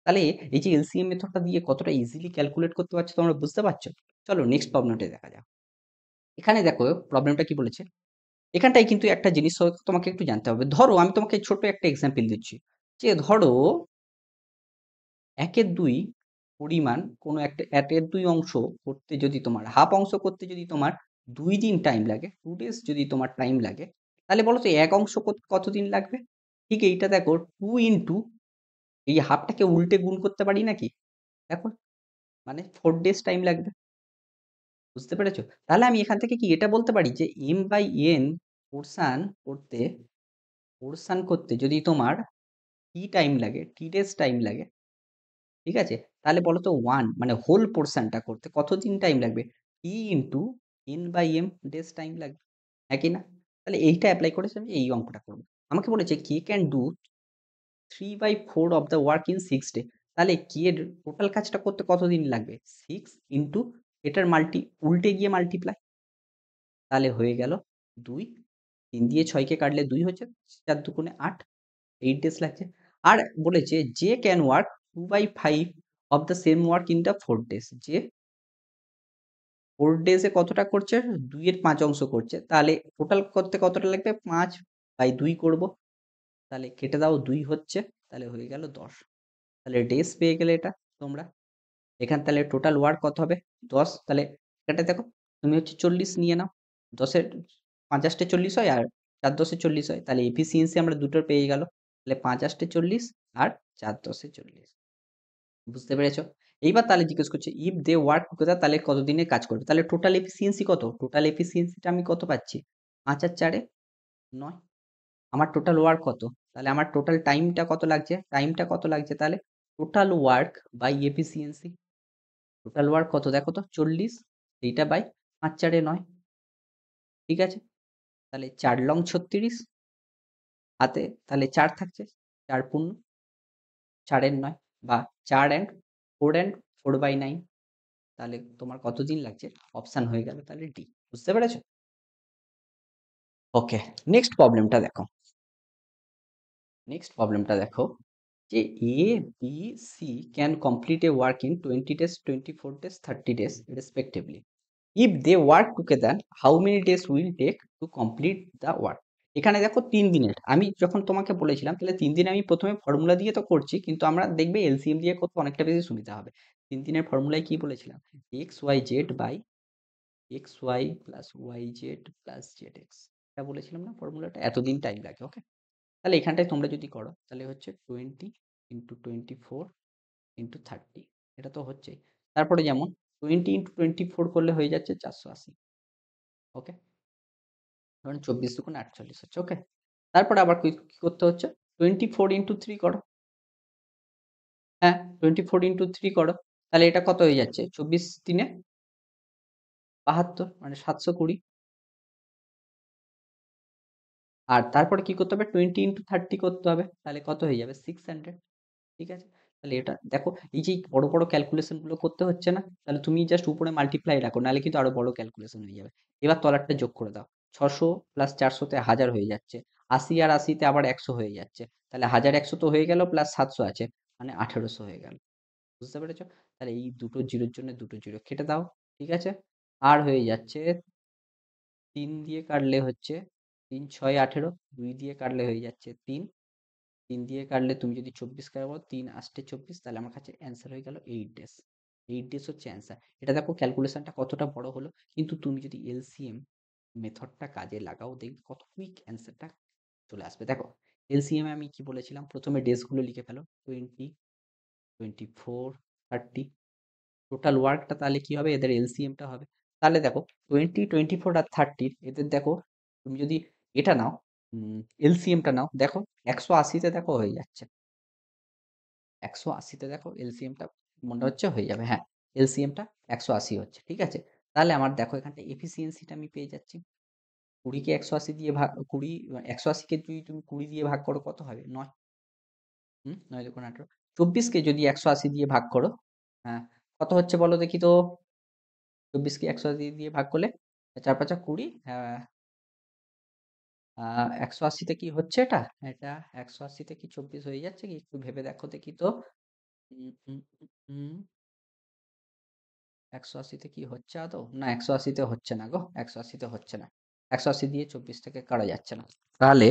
[SPEAKER 2] তাহলে এই যে এলসিএম মেথডটা দিয়ে কতটা ইজিলি ক্যালকুলেট করতে পারছো তোমরা বুঝতে পারছো। চলো নেক্সট প্রবলেমটা দেখা যাক। এখানে দেখো প্রবলেমটা কি বলেছে, এখানটাই কিন্তু একটা জিনিস তোমাকে একটু জানতে হবে। ধরো আমি তোমাকে ছোট একটা এক্সাম্পল দিচ্ছি, যে ধরো 1/2 পরিমাণ কোনো একটা 1/2 অংশ করতে যদি তোমার, হাফ অংশ করতে যদি তোমার 2 দিন টাইম লাগে, 2 ডেজ যদি তোমার টাইম লাগে, তাহলে বলো তো এক অংশ কতদিন লাগবে। ঠিক এইটা দেখো, 2 ইন্টু এই হাফটাকে উল্টে গুণ করতে পারি নাকি, দেখো মানে 4 ডেজ টাইম লাগবে। বুঝতে পেরেছো? তাহলে আমি এখান থেকে কি এটা বলতে পারি যে m/n পোরশন করতে যদি তোমার টি টাইম লাগে, টি ডেজ টাইম লাগে, ঠিক আছে? তাহলে বলো তো 1 মানে হোল পোরশনটা করতে কতদিন টাইম লাগবে? টি ইনটু n/m ডেজ টাইম লাগবে। হ্যাঁ কি না? তাহলে এইটা এপ্লাই করে আমি এই অঙ্কটা করব। আমাকে বলেছে K can do 3/4 of the work in 6 day. তাহলে কে এর টোটাল কাজটা করতে কতদিন লাগবে? 6 ইনটু এটার উল্টে গিয়ে মাল্টিপ্লাই। তাহলে হয়ে গেল 2, 3 দিয়ে 6 কে কাটলে 2 হচ্ছে, 4 দুগুণে 8, 8 ডেজ লাগছে। আর বলেছে যে can work 2/5 of the same work in the 4 days, যে 4 ডেজে কতটা করছে, 2 এর 5 অংশ করছে, তাহলে টোটাল করতে কতটা লাগবে, 5/2 করব, তাহলে কেটে দাও 2 হচ্ছে, তাহলে হয়ে গেল 10। তাহলে ডেজ পেয়ে গেলে এটা তোমরা। এখানে তাহলে টোটাল ওয়ার্ক কত হবে, 10, তাহলে এটা দেখো তুমি হচ্ছে 40 নিয়ে নাও, 10-এর 5 40 হয় আর 4 10 40 হয়, তাহলে এফিসিয়েন্সি আমরা দুটোর পেয়ে গেল, তাহলে 5 40 আর 4 10 40। বুঝতে পেরেছো? এইবার তাহলে জিজ্ঞেস করছে ইফ দে ওয়ার্ক টুগেদার, তাহলে কতদিনে কাজ করবে, তাহলে টোটাল এফিসিয়েন্সি কত, টোটাল এফিসিয়েন্সিটা আমি কত পাচ্ছি, 5 আর 4 9। আমার টোটাল ওয়ার্ক কত, তাহলে আমার টোটাল টাইমটা কত লাগছে, টাইমটা কত লাগছে, তাহলে total work by efficiency, total work কত দেখো তো 40, এইটা বাই 5 4 9, ঠিক আছে? তাহলে 4 লং 36 হাতে, তাহলে 4 থাকছে, 4 পূর্ণ 4 এর 9, বা 4 and 4 and 4/9, তাহলে তোমার কতদিন লাগছে, অপশন হয়ে গেল তাহলে ডি। বুঝতে পেরেছো? ওকে, নেক্সট প্রবলেমটা দেখো, নেক্সট প্রবলেমটা দেখো যে A B C can complete a work in 20 days 24 days 30 days respectively, if they work together how many days will take to complete the work. এখানে দেখো 3 দিনের, আমি যখন তোমাকে বলেছিলাম তাহলে 3 দিনে আমি প্রথমে ফর্মুলা দিয়ে তো করছি, কিন্তু আমরা দেখবে এলসিএম দিয়ে করতে অনেকটা বেশি সুবিধা হবে। 3 দিনের ফর্মুলায় কি বলেছিলাম, X Y Z by X Y plus Y Z plus Z X, এটা বলেছিলাম না ফর্মুলাটা, এতদিন টাইম লাগে। ওকে, তাহলে এখানটায় তোমরা যদি করো তাহলে হচ্ছে 20 × 24 × 30, এটা তো হচ্ছে। তারপরে যেমন 20 × 24 করলে হয়ে যাচ্ছে 480। ওকে, ধরুন 24 × 2 = 48 হচ্ছে। ওকে, তারপরে আবার কি কি করতে হচ্ছে, 24 × 3 করো, হ্যাঁ 24 × 3 করো, তাহলে এটা কত হয়ে যাচ্ছে, 24 × 3 = 72, মানে 720। আর তারপরে কি করতে হবে, 20 × 30 করতে হবে, তাহলে কত হয়ে যাবে, 600। ঠিক আছে? তাহলে এটা দেখো, এই যে বড় বড় ক্যালকুলেশন গুলো করতে হচ্ছে না, তাহলে তুমি জাস্ট উপরে মাল্টিপ্লাই রাখো, নাহলে কিন্তু আরো বড় ক্যালকুলেশন হয়ে যাবে। এবার তলারটা যোগ করে দাও, 600 + 400 তে 1000 হয়ে যাচ্ছে, 80 আর 80 তে আবার 100 হয়ে যাচ্ছে, তাহলে 1100 তো হয়ে গেল, প্লাস 700 আছে, মানে 1800 হয়ে গেল। বুঝতে পেরেছো? তাহলে এই দুটো জিরোর জন্য দুটো জিরো কেটে দাও, ঠিক আছে? আর হয়ে যাচ্ছে 3 দিয়ে কাটলে হচ্ছে 3 6 18, 2 দিয়ে কাটলে হয়ে যাচ্ছে 3, 3 দিয়ে কাটলে তুমি যদি 24 কাটো, 3 8 24, তাহলে আমার কাছে অ্যান্সার হয়ে গেল 8 ডেজ। 8 ডেজ হচ্ছে অ্যান্সার। এটা দেখো ক্যালকুলেশনটা কতটা বড় হলো, কিন্তু তুমি যদি এলসিএম মেথডটা কাজে লাগাও দেখবে কত কুইক অ্যান্সারটা চলে আসবে। দেখো এলসিএম এ আমি কি বলেছিলাম, প্রথমে ডেজগুলো লিখে ফেলো, 20 24 30, টোটাল ওয়ার্কটা তাহলে কি হবে, এদের এলসিএমটা হবে। তাহলে দেখো 20 24 আর 30, এদের দেখো তুমি যদি এটা নাও, এলসিএমটা নাও, দেখো 180-তে দেখো হয়ে যাচ্ছে, 180-তে দেখো এলসিএমটা মনে হচ্ছে হয়ে যাবে, হ্যাঁ এলসিএমটা 180 হচ্ছে, ঠিক আছে? তাহলে আমার দেখো এখানটা এফিসিয়েন্সিটা আমি পেয়ে যাচ্ছি, 20-কে 180 দিয়ে ভাগ, 20 180-কে যদি তুমি 20 দিয়ে ভাগ করো কত হবে, 9, 9 2 18, 24-কে যদি 180 দিয়ে ভাগ করো, হ্যাঁ কত হচ্ছে বলো দেখি তো, 24-কে 180 দিয়ে ভাগ করলে 4 5 20, 180-তে কি হচ্ছে, এটা এটা 180-তে কি 24 হয়ে যাচ্ছে কি, একটু ভেবে দেখো দেখি তো, উম, উম, উম, 180-তে কি হচ্ছে আদৌ, না 180-তে হচ্ছে না গো, 180-তে হচ্ছে না, 180 দিয়ে 24 থেকে কাটা যাচ্ছে না, তাহলে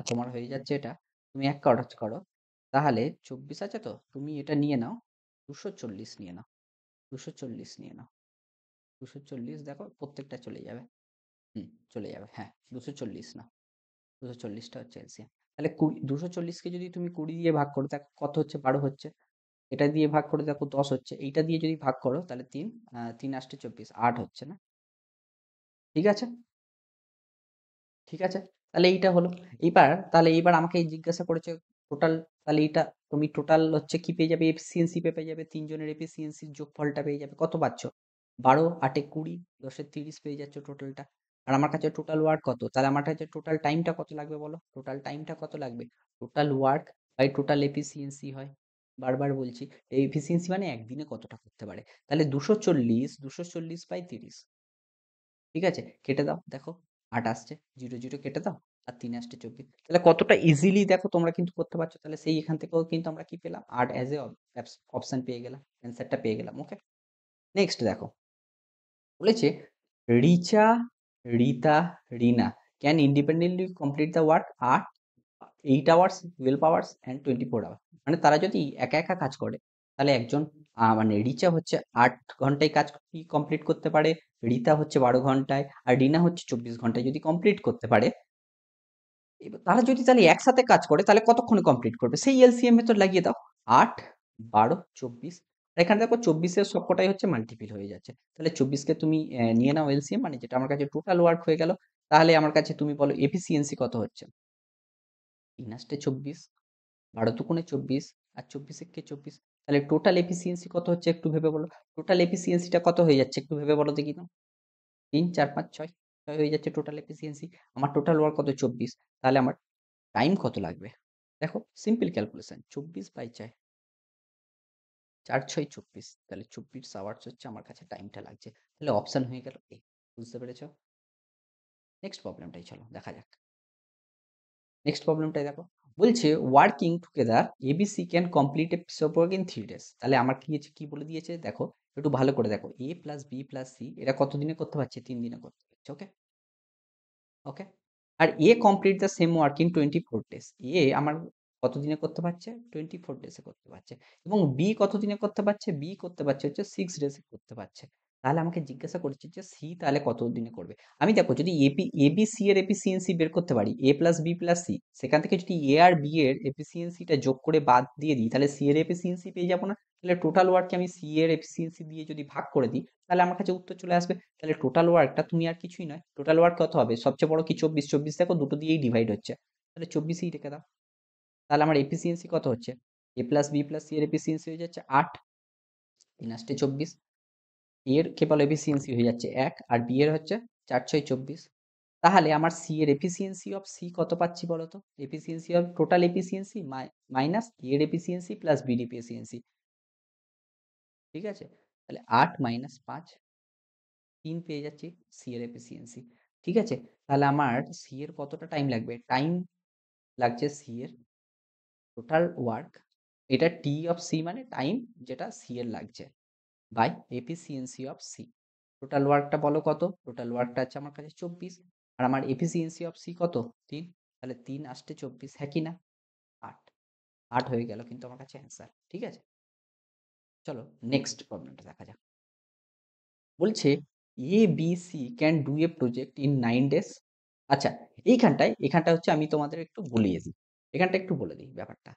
[SPEAKER 2] তোমার হয়ে যাচ্ছে এটা, তুমি এক কাজ করো, তাহলে 24 আছে তো, তুমি এটা নিয়ে নাও, 240 নিয়ে নাও, 240 নিয়ে নাও, 240 দেখো প্রত্যেকটা চলে যাবে, চলে যাবে, হ্যাঁ 240 না, 240টা হচ্ছে এলসিএম। তাহলে 240-কে যদি তুমি 20 দিয়ে ভাগ করো দেখো কত হচ্ছে, 12 হচ্ছে, এটা দিয়ে ভাগ করে দেখো 10 হচ্ছে, এইটা দিয়ে যদি ভাগ করো তাহলে 3, 3 8 24, 8 হচ্ছে না, ঠিক আছে? ঠিক আছে, তাহলে এইটা হলো। এইবার তাহলে এইবার আমাকে জিজ্ঞাসা করেছে টোটাল, তাহলে এইটা তুমি টোটাল হচ্ছে কি পেয়ে যাবে, এফিসিয়েন্সি পেয়ে যাবে, তিনজনের এফিসিয়েন্সির যোগফলটা পেয়ে যাবে, কত পাচ্ছ, 12 8 20, 10 30 পেয়ে যাচ্ছ টোটালটা। আর আমার কাছে টোটাল ওয়ার্ক কত, তাহলে আমার কাছে টোটাল টাইমটা কত লাগবে বলো, টোটাল টাইমটা কত লাগবে, total work by total efficiency হয়, বারবার বলছি, এই এফিসিয়েন্সি মানে একদিনে কতটা করতে পারে, তাহলে 240 বাই 30, ঠিক আছে? কেটে দাও, দেখো 8 আসছে, 0 0 কেটে দাও, আর 3 আষ্টে 24। তাহলে কতটা ইজিলি দেখো তোমরা কিন্তু করতে পারছো। তাহলে সেই এখান থেকেও কিন্তু আমরা কি পেলাম? 8 অ্যাজ এ অপশন পেয়ে গেলাম। অ্যান্সারটা পেয়ে গেলাম। ওকে? নেক্সট দেখো। বলেছে Richa, Rita, Rina can independently complete the work 8 hours, 12 hours and 24 hour. মানে তারা যদি একা একা কাজ করে তাহলে একজন মানে রিচা হচ্ছে 8 ঘন্টায় কাজ কমপ্লিট করতে পারে, রিতা হচ্ছে 12 ঘন্টায়, আর রিনা হচ্ছে 24 ঘন্টায় যদি কমপ্লিট করতে পারে। এবার তারা যদি তাহলে একসাথে কাজ করে তাহলে কতক্ষণে কমপ্লিট করবে? সেই এলসিএম মেথড লাগিয়ে দাও। 8, 12, 24। আর এখানে দেখো 24 এর সবকটাই হচ্ছে মাল্টিপল হয়ে যাচ্ছে। তাহলে 24 কে তুমি নিয়ে নাও এলসিএম, মানে যেটা আমার কাছে টোটাল ওয়ার্ক হয়ে গেল। তাহলে আমার কাছে তুমি বলো এফিসিয়েন্সি কত হচ্ছে? 3 আষ্টে 24, 12 দুগুণে 24, আর 24 একে 24। তাহলে টোটাল এফিসিয়েন্সি কত হচ্ছে একটু ভেবে বলো। টোটাল এফিসিয়েন্সিটা কত হয়ে যাচ্ছে একটু ভেবে বলো দেখি তো। 3, 4, 5, 6 হয়ে যাচ্ছে টোটাল এফিসিয়েন্সি। আমার টোটাল ওয়ার্ক কত? 24। তাহলে আমার টাইম কত লাগবে? দেখো সিম্পল ক্যালকুলেশন, 24/4, 4 6 24। তাহলে 24 আওয়ার্স হচ্ছে আমার কাছে টাইমটা লাগছে। তাহলে অপশন হয়ে গেল এ। বুঝতে পেরেছো? নেক্সট প্রবলেমটাই চলো দেখা যাক। নেক্সট প্রবলেমটাই দেখো। বলছে working together ABC can complete a piece of work in 3 days. তাহলে আমার কি বলে দিয়েছে দেখো, একটু ভালো করে দেখো। A plus B plus C এরা কত দিনে করতে পারছে? 3 দিনে করতে পারছে। ওকে? ওকে? আর A complete the same work in 24 days. A আমার কত দিনে করতে পারছে? 24 ডেজে করতে পারছে। এবং বি কত দিনে করতে পারছে? বি করতে পারছে হচ্ছে 6 ডেজে করতে পারছে। তাহলে আমাকে জিজ্ঞাসা করছে যে সি তাহলে কত দিনে করবে? আমি দেখো যদি এবিসি এর এফিসিয়েন্সি বের করতে পারি, এ প্লাস বি প্লাস সি, সেখান থেকে যদি এ আর বি এর এফিসিয়েন্সিটা যোগ করে বাদ দিয়ে দিই তাহলে সি এর এফিসিয়েন্সি পেয়ে যাবো না? তাহলে টোটাল ওয়ার্ককে আমি সি এর এফিসিয়েন্সি দিয়ে যদি ভাগ করে দিই তাহলে আমার কাছে উত্তর চলে আসবে। তাহলে টোটাল ওয়ার্কটা তুমি আর কিছুই নয়, টোটাল ওয়ার্ক কত হবে? সবচেয়ে বড় কি 24, 24 দেখো দুটো দিয়েই ডিভাইড হচ্ছে, তাহলে 24ই রেখে দাও। তাহলে আমার এফিসিয়েন্সি কত হচ্ছে? A plus B plus C এর এফিসিয়েন্সি হয়ে যাচ্ছে 8, 3 আষ্টে 24। এর কেবল এফিসিয়েন্সি হয়ে যাচ্ছে 1, আর বি এর হচ্ছে 4 6 24। তাহলে আমার সি এর এফিসিয়েন্সি অফ সি কত পাচ্ছি বলো তো? Efficiency of total efficiency minus এর এফিসিয়েন্সি প্লাস বির এফিসিয়েন্সি। ঠিক আছে? তাহলে 8 মাইনাস 5, 3 পেয়ে যাচ্ছি সি এর এফিসিয়েন্সি। ঠিক আছে? তাহলে আমার সি এর কতটা টাইম লাগবে? টাইম লাগছে সি এর টোটাল ওয়ার্ক, এটা টি অফ সি মানে টাইম যেটা সি এর লাগছে, by efficiency of C. Total ওয়ার্কটা বলো কত? টোটাল ওয়ার্কটা আছে আমার কাছে 24, আর আমার এফিসিয়েন্সি অফ সি কত? 3। তাহলে 3 আষ্টে 24, হ্যাঁ কি না? 8, 8 হয়ে গেল কিন্তু আমার কাছে অ্যান্সার। ঠিক আছে? চলো নেক্সট প্রবলেমটা দেখা যাক। বলছে A B C can do a project in 9 days. আচ্ছা, এখানটা হচ্ছে আমি তোমাদের একটু বলিয়ে দিই, এখানটা একটু বলে দিই ব্যাপারটা।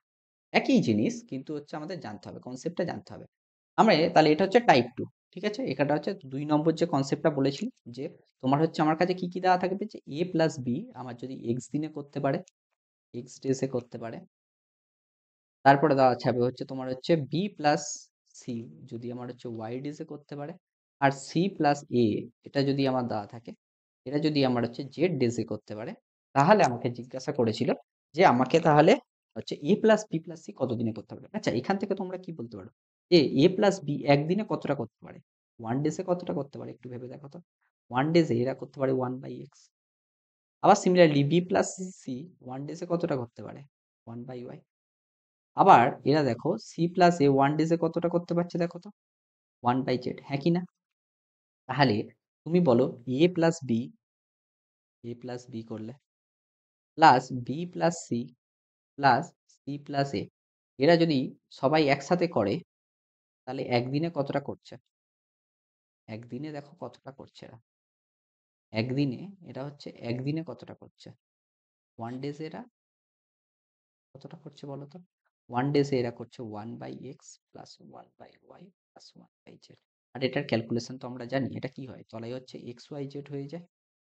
[SPEAKER 2] একই জিনিস কিন্তু হচ্ছে আমাদের জানতে হবে, কনসেপ্টটা জানতে হবে। আমরা তাহলে এটা হচ্ছে টাইপ 2। ঠিক আছে? এখানটা হচ্ছে 2 নম্বর যে কনসেপ্টটা বলেছি, যে তোমার হচ্ছে আমার কাছে কি দেওয়া থাকবে, যে a প্লাস বি আমার যদি x দিনে করতে পারে, x ডেজে করতে পারে, তারপরে দেওয়া থাকবে হচ্ছে তোমার হচ্ছে বি প্লাস সি যদি আমার হচ্ছে ওয়াই ডেজে করতে পারে, আর সি প্লাস এ এটা যদি আমার দেওয়া থাকে, এটা যদি আমার হচ্ছে জেড ডেজে করতে পারে, তাহলে আমাকে জিজ্ঞাসা করেছিল যে আমাকে তাহলে হচ্ছে A plus B plus C কত দিনে করতে পারবে। আচ্ছা, এখান থেকে তোমরা কি বলতে পারো যে এ প্লাস বি একদিনে কতটা করতে পারে, ওয়ান ডেজে কতটা করতে পারে একটু ভেবে দেখো তো। ওয়ান ডেজে এরা করতে পারে 1/x। আবার similarly B plus C one ডেজে কতটা করতে পারে, 1/y। আবার এরা দেখো সি প্লাস এ ওয়ান ডেজে কতটা করতে পারছে দেখো তো, 1/z, হ্যাঁ কি না? তাহলে তুমি বলো এ প্লাস বি করলে plus B plus C plus C plus A, এরা যদি সবাই একসাথে করে তাহলে একদিনে কতটা করছে? একদিনে দেখো কতটা করছে এরা। একদিনে এটা হচ্ছে একদিনে কতটা করছে? ওয়ান ডেজে এরা কতটা করছে বলো তো? ওয়ান ডেজে এরা করছে 1/x plus 1/y plus 1/z। আর এটার ক্যালকুলেশন তো আমরা জানি, এটা কি হয়, তলায় হচ্ছে এক্স ওয়াই জেড হয়ে যায়,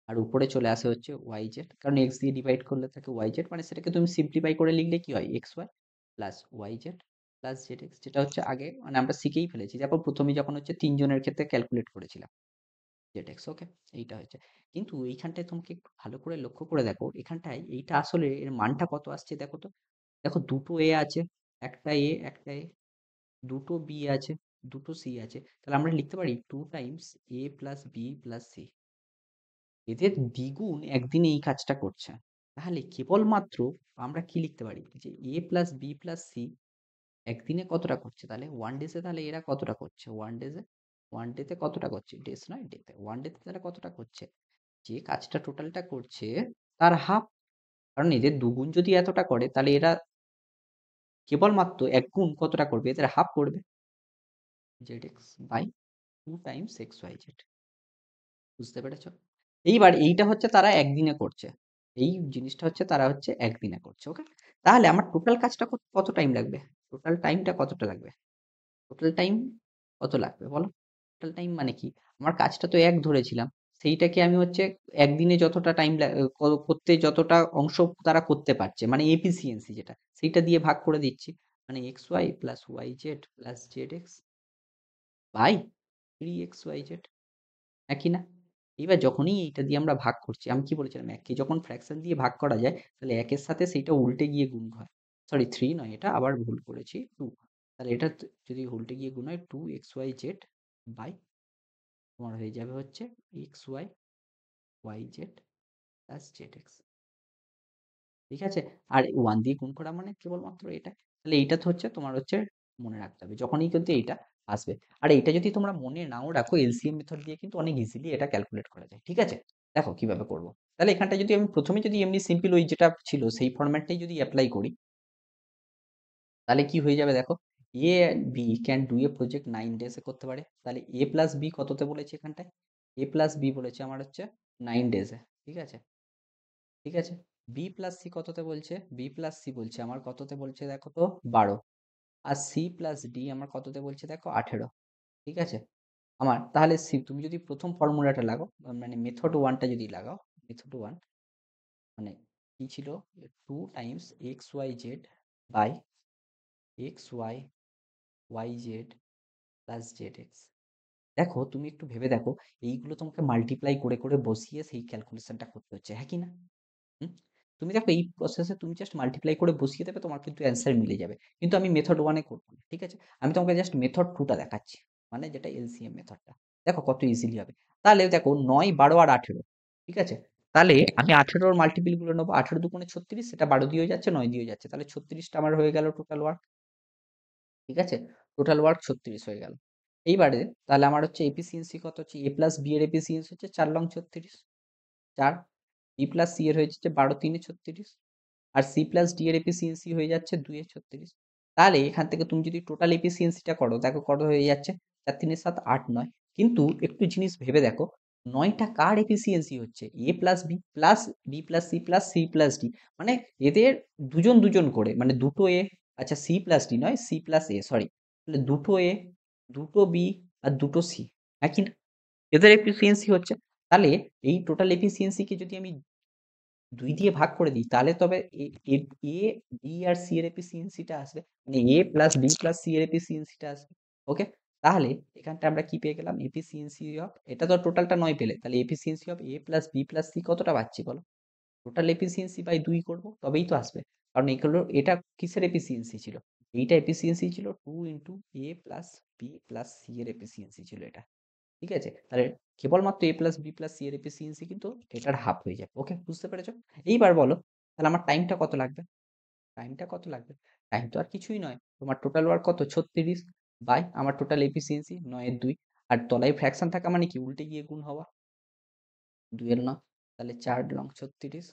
[SPEAKER 2] আর উপরে চলে আসে হচ্ছে ওয়াই জেড, কারণ এক্স দিয়ে ডিভাইড করলে থাকে ওয়াই জেড, মানে সেটাকে তুমি সিম্পলিফাই করে লিখলে কি হয়, X Y plus Y Z plus Z X, যেটা হচ্ছে আগে মানে আমরা শিখেই ফেলেছি, তারপর প্রথমে যখন হচ্ছে তিনজনের ক্ষেত্রে ক্যালকুলেট করেছিলাম জেড এক্স। ওকে? এইটা হচ্ছে, কিন্তু এইখানটায় তোমাকে একটু ভালো করে লক্ষ্য করে দেখো, এখানটায় এইটা আসলে এর মানটা কত আসছে দেখো তো। দেখো দুটো এ আছে, একটা এ, দুটো বি আছে, দুটো সি আছে, তাহলে আমরা লিখতে পারি 2 টাইমস এ প্লাস বি প্লাস সি। এদের দ্বিগুণ একদিনে এই কাজটা করছে। তাহলে কেবলমাত্র আমরা কি লিখতে পারি যে এ প্লাস বি প্লাস সি একদিনে কতটা করছে, তাহলে ওয়ান ডেজে তাহলে এরা কতটা করছে, ওয়ান ডেতে কতটা করছে, ডেজ নয় ডেতে, ওয়ান ডেতে তাহলে কতটা করছে, যে কাজটা টোটালটা করছে তার হাফ। কারণ এদের দুগুণ যদি এতটা করে তাহলে এরা কেবলমাত্র এক গুণ কতটা করবে, এদের হাফ করবে, Z X by 2 times X Y Z. বুঝতে পেরেছ? এইবার এইটা হচ্ছে তারা একদিনে করছে, এই জিনিসটা হচ্ছে তারা হচ্ছে একদিনে করছে। ওকে, তাহলে আমার টোটাল কাজটা কত টাইম লাগবে, টোটাল টাইমটা কতটা লাগবে, টোটাল টাইম কত লাগবে বলো? টোটাল টাইম মানে কি, আমার কাজটা তো এক ধরেছিলাম, সেইটাকে আমি হচ্ছে একদিনে যতটা টাইম করতে যতটা অংশ তারা করতে পারছে মানে এফিসিয়েন্সি যেটা, সেইটা দিয়ে ভাগ করে দিচ্ছি, মানে X Y plus Y Z plus Z X by 3xyz, একই না? এবার যখনই এইটা দিয়ে আমরা ভাগ করছি, আমি কি বলেছিলাম, এককে যখন ফ্র্যাকশন দিয়ে ভাগ করা যায় তাহলে একের সাথে সেইটা উল্টে গিয়ে গুণ হয়, সরি 3 নয়, এটা আবার ভুল করেছি 2, তাহলে এটা যদি উল্টে গিয়ে গুণ হয় 2xyz বাই তোমার হয়ে যাবে হচ্ছে xyz প্লাস zx। ঠিক আছে, আর 1 দিয়ে গুণ করা মানে কেবলমাত্র এটা, তাহলে এইটা তো হচ্ছে তোমার হচ্ছে মনে রাখতে হবে যখনই কিন্তু এইটা আসবে। আর এইটা যদি তোমরা মনে নাও রাখো, এলসিএম মেথড দিয়ে কিন্তু অনেক ইজিলি এটা ক্যালকুলেট করা যায়। ঠিক আছে, দেখো কিভাবে করব। তাহলে এখানটা যদি আমি প্রথমে যদি এমনি সিম্পল ওই যেটা ছিল সেই ফরম্যাটটাই যদি অ্যাপ্লাই করি, তাহলে কি হয়ে যাবে দেখো, A B can do a project 9 ডেজে করতে পারে, তাহলে এ প্লাস বি কততে বলেছে এখানটায়, এ প্লাস বি বলেছে আমার হচ্ছে 9 ডেজে। ঠিক আছে, ঠিক আছে, বি প্লাস সি কততে বলছে, বি প্লাস সি বলছে আমার কততে বলছে দেখো তো 12, আর সি প্লাস ডি আমার কততে বলছে দেখো 18। ঠিক আছে, আমার তাহলে সি তুমি যদি প্রথম ফর্মুলাটা লাগাও, মানে মেথড ওয়ানটা যদি লাগাও, মেথড ওয়ান মানে কি ছিল, 2 times xyz by xyz plus zx। দেখো তুমি একটু ভেবে দেখো, এইগুলো তোমাকে মাল্টিপ্লাই করে করে বসিয়ে সেই ক্যালকুলেশনটা করতে হচ্ছে, হ্যাঁ কি না? হুম? তুমি দেখো এই প্রসেসে তুমি জাস্ট মাল্টিপ্লাই করে বসিয়ে দেবে, তোমার কিন্তু অ্যান্সার মিলে যাবে। কিন্তু আমি মেথড ওয়ানে করবো না, ঠিক আছে, আমি তোমাকে জাস্ট মেথড টুটা দেখাচ্ছি, মানে যেটা এলসিএম মেথডটা। দেখো কত ইজিলি হবে। তাহলে দেখো 9, 12 আর 18, ঠিক আছে, তাহলে আমি 18 মাল্টিপিল গুলো নেবো, 18 দুগুণে 36, সেটা 12 দিয়েও যাচ্ছে 9 দিয়েও যাচ্ছে, তাহলে 36টা আমার হয়ে গেল টোটাল ওয়ার্ক। ঠিক আছে, টোটাল ওয়ার্ক 36 হয়ে গেল। এইবারে তাহলে আমার হচ্ছে এফিসিয়েন্সি কত হচ্ছে, এ প্লাস বি এর এফিসিয়েন্সি হচ্ছে 4 লং 36, 4, বি প্লাস সি এর হয়ে যাচ্ছে 12 3 36, আর সি প্লাস ডি এর এফিসিয়েন্সি হয়ে যাচ্ছে 2 এ 36। তাহলে এখান থেকে তুমি যদি টোটাল এফিসিয়েন্সিটা করো, দেখো কত হয়ে যাচ্ছে, 4 3 7 8 9। কিন্তু একটু জিনিস ভেবে দেখো, 9টা কার এফিসিয়েন্সি হচ্ছে, A plus B plus B plus C plus C plus D, মানে এদের দুজন দুজন করে, মানে দুটো এ, আচ্ছা সি প্লাস ডি নয়, সি প্লাস এ, সরি, তাহলে দুটো এ, দুটো বি আর দুটো সি, হ্যাঁ কি না? এদের এফিসিয়েন্সি হচ্ছে, তাহলে এই টোটাল এফিসিয়েন্সিকে যদি আমি 2 দিয়ে ভাগ করে দিই, তাহলে তবে এ এ এ, বি আর সি এর এফিসিয়েন্সিটা আসবে, মানে এ প্লাস বি প্লাস সি এর এফিসিয়েন্সিটা আসবে। ওকে, তাহলে এখানটা আমরা কি পেয়ে গেলাম, এফিসিয়েন্সি অফ, এটা তো টোটালটা 9 পেলে, তাহলে efficiency of A plus B plus C কতটা পাচ্ছি বলো, টোটাল এফিসিয়েন্সি বাই 2 করব তবেই তো আসবে। কারণ এগুলো এটা কিসের এফিসিয়েন্সি ছিল, এইটা এফিসিয়েন্সি ছিল 2 ইন্টু এ প্লাস বি প্লাস সি এর এফিসিয়েন্সি ছিল এটা। ঠিক আছে, তাহলে কেবলমাত্র এ প্লাস বি প্লাস সি এর এফিসিয়েন্সি কিন্তু এটার হাফ হয়ে যাবে। ওকে, বুঝতে পেরেছো? এইবার বলো, তাহলে আমার টাইমটা কত লাগবে, টাইমটা কত লাগবে, টাইম তো আর কিছুই নয়, তোমার টোটাল ওয়ার্ক কত 36 বাই আমার টোটাল এফিসিয়েন্সি 9 এর 2, আর তলায় ফ্র্যাকশন থাকা মানে কি উল্টে গিয়ে গুণ হওয়া, 2 এর 9, তাহলে 4 লং 36,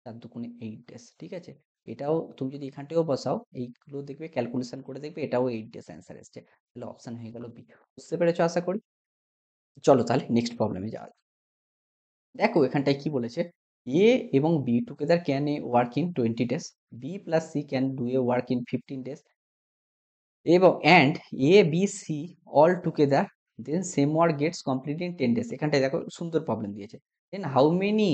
[SPEAKER 2] 4 দুগুণে 8 ডেজ। ঠিক আছে, এটাও তুমি যদি এখানটাও বসাও, এইগুলো দেখবে ক্যালকুলেশন করে দেখবে এটাও 8 ডেজ অ্যান্সার এসছে, তাহলে অপশন হয়ে গেল বি। বুঝতে পেরেছো আশা করি? চলো তাহলে নেক্সট প্রবলেমে যাওয়া যাক। দেখো এখানটায় কি বলেছে, এ এবং B together can a work in 20 days, B plus C can do a work in 15 days, এবং and A B C all together then same work gets complete in 10 days. এখানটায় দেখো সুন্দর প্রবলেম দিয়েছে, then how many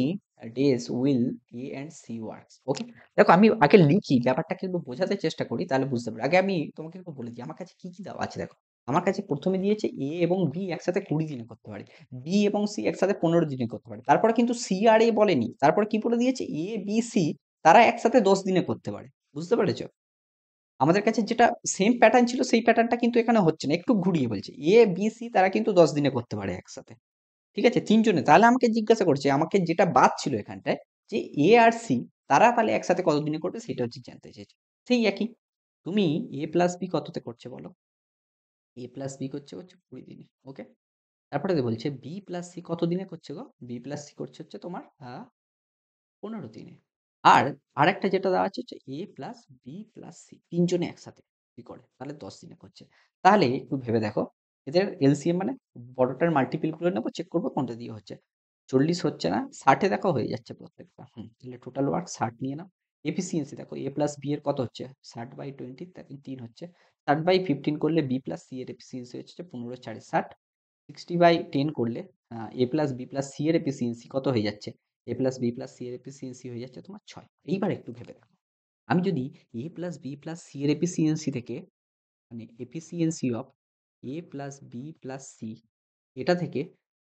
[SPEAKER 2] days will A and C works. Okay, দেখো আমি আগে লিখি ব্যাপারটাকে একটু বোঝাতে চেষ্টা করি, তাহলে বুঝতে পারবে। আগে আমি তোমাকে একটু বলে দিই আমার কাছে কি কি দেওয়া আছে। দেখো আমার কাছে প্রথমে দিয়েছে এ এবং বি একসাথে 20 দিনে করতে পারে, বি এবং সি একসাথে 15 দিনে করতে পারে, তারপরে কিন্তু সি আর এ বলেনি, তারপরে কি বলে দিয়েছে এ বি সি তারা একসাথে 10 দিনে করতে পারে। বুঝতে পেরেছো? আমাদের কাছে যেটা সেম প্যাটার্ন ছিল সেই প্যাটার্নটা কিন্তু এখানে হচ্ছে না, একটু ঘুরিয়ে বলছে এ বি সি তারা কিন্তু 10 দিনে করতে পারে একসাথে। ঠিক আছে, তিনজনে। তাহলে আমাকে জিজ্ঞাসা করছে, আমাকে যেটা বাদ ছিল এখানটায়, যে এ আর সি তারা তাহলে একসাথে কতদিনে করবে সেটা হচ্ছে জানতে চেয়েছে। সেই একই। তুমি এ প্লাস বি কততে করছে বলো? এ প্লাস বি করছে 20 দিনে। ওকে? তারপরে বলছে বি প্লাস সি কত দিনে করছে গো? বি প্লাস সি করছে হচ্ছে তোমার 15 দিনে। আর আরেকটা যেটা দেওয়া আছে হচ্ছে A plus B plus C ৩ জনে একসাথে কি করে? তাহলে ১০ দিনে করছে। তাহলে একটু ভেবে দেখো, এদের এলসিএম মানে বড়টার মাল্টিপল গুলো নেবো, চেক করবো কোনটা দিয়ে হচ্ছে। ৪০ হচ্ছে না, ৬০ এ দেখো হয়ে যাচ্ছে প্রত্যেকটা। তাহলে টোটাল ওয়ার্ক ৬০ নিয়ে নাও। এফিসিয়েন্সি দেখো এ প্লাস বি এর কত হচ্ছে? ৬০/২০ তাহলে ৩ হচ্ছে। ৬০/১৫ করলে বি প্লাস সি এর এফিসিয়েন্সি হচ্ছে ১৫×৪ = ৬০। 60/10 করলে এ প্লাস বি প্লাস সি এর এফিসিয়েন্সি কত হয়ে যাচ্ছে? এ প্লাস বি প্লাস সি এর এফিসিয়েন্সি হয়ে যাচ্ছে তোমার ৬। এইবার একটু ভেবে দেখো। আমি যদি A plus B plus C এর এফিসিয়েন্সি থেকে মানে efficiency of A plus B plus C এটা থেকে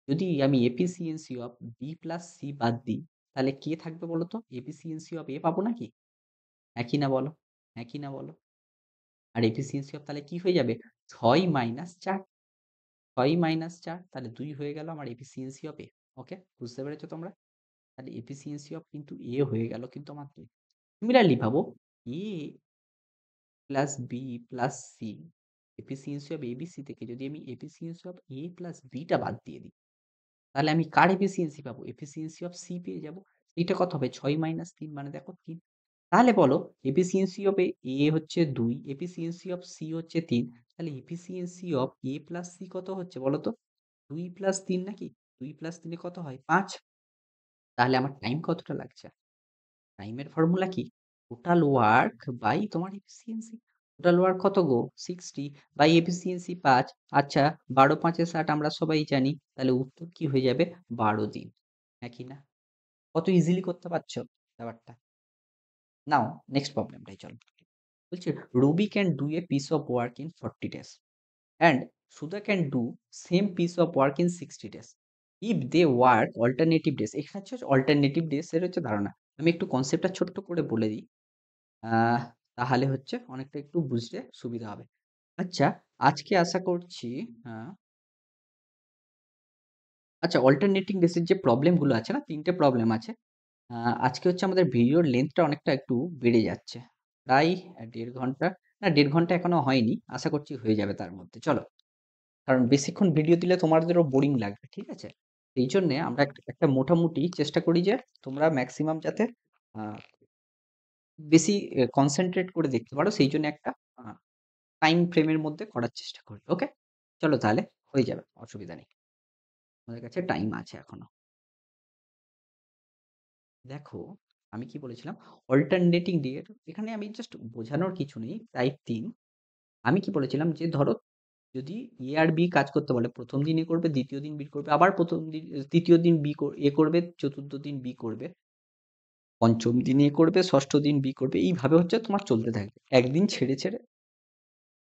[SPEAKER 2] যদি আমি efficiency of B plus C বাদ দিই, তাহলে কে থাকবে বলো তো? এফিসিয়েন্সি অফ এ পাবো নাকি? একই না বলো? একই না বলো? আর এফিসিয়েন্সি অফ তাহলে কি হয়ে যাবে? ৬ - ৪। ৬ - ৪ তাহলে ২ হয়ে গেল আমার এফিসিয়েন্সি অফ এ। ওকে? বুঝতে পেরেছো তোমরা? তাহলে এফিসিয়েন্সি অফ কিন্তু এ হয়ে গেল কিন্তু আমার ২। সিমিলারলি ভাবো A plus B plus C efficiency of ABC থেকে যদি আমি এফিসিয়েন্সি অফ এ প্লাস বিটা বাদ দিয়ে দিই, তাহলে আমি কার এফিসিয়েন্সি পাবো? এফিসিয়েন্সি অফ সি পেয়ে যাবো। এটা কত হবে? ৬ - ৩ মানে দেখো ৩। তাহলে বলো এফিসিয়েন্সি অফ এ হচ্ছে ২, এফিসিয়েন্সি অফ সি হচ্ছে ৩। তাহলে efficiency of A plus C কত হচ্ছে বলো তো? ২ প্লাস ৩ নাকি? ২ প্লাস ৩ এ কত হয়? ৫। তাহলে আমার টাইম কতটা লাগছে? টাইমের ফর্মুলা কি? টোটাল ওয়ার্ক বাই তোমার এফিসিয়েন্সি। টোটাল ওয়ার্ক কত গো? 60 বাই এফিসিয়েন্সি ৫। আচ্ছা ১২ × ৫ = ৬০ আমরা সবাই জানি। তাহলে উত্তর কি হয়ে যাবে? ১২ দিন। একই না? কত ইজিলি করতে পারছো ব্যাপারটা? নাও নেক্সট প্রবলেমটাই চলো। বলছে Ruby can do a piece of work in 40 days and Sudha can do same piece of work in 60 days if they work alternative days। এখানে হচ্ছে alternative days এর হচ্ছে ধারণা। আমি একটু কনসেপ্টটা ছোট্ট করে বলে দিই। আহ তাহলে হচ্ছে অনেকটা একটু বুঝতে সুবিধা হবে। আচ্ছা আজকে আশা করছি আহ, আচ্ছা অল্টারনেটিং ডেজ এর যে প্রবলেম গুলো আছে না, ৩টে প্রবলেম আছে। আজকে হচ্ছে আমাদের ভিডিওর লেন্থটা অনেকটা একটু বেড়ে যাচ্ছে। প্রায় ১.৫ ঘন্টা, না ১.৫ ঘন্টা এখনো হয়নি। আশা করছি হয়ে যাবে তার মধ্যে। চলো। কারণ বেশিক্ষণ ভিডিও দিলে তোমাদেরও বোরিং লাগবে। ঠিক আছে? এই জন্যে আমরা একটা একটা মোটামুটি চেষ্টা করি যে তোমরা ম্যাক্সিমাম যাতে আ বেশি কনসেনট্রেট করে দেখতে পারো। সেইজন্য একটা আ টাইম ফ্রেমের মধ্যে করার চেষ্টা করি। ওকে? চলো তাহলে হয়ে যাবে। অসুবিধা নেই। আমাদের কাছে টাইম আছে এখনো। দেখো, আমি কি বলেছিলাম? অল্টারনেটিং ডে এর এখানে আমি জাস্ট বোঝানোর কিছু নেই। টাইপ ৩ আমি কি বলেছিলাম যে ধরো যদি এ আর বি কাজ করতে বলে ১ম দিন এ করবে, ২য় দিন বি করবে, আবার ১ম দিন ৩য় দিন এ করবে, ৪র্থ দিন বি করবে, ৫ম দিন এ করবে, ৬ষ্ঠ দিন বি করবে। এইভাবে হচ্ছে তোমার চলতে থাকবে। একদিন ছেড়ে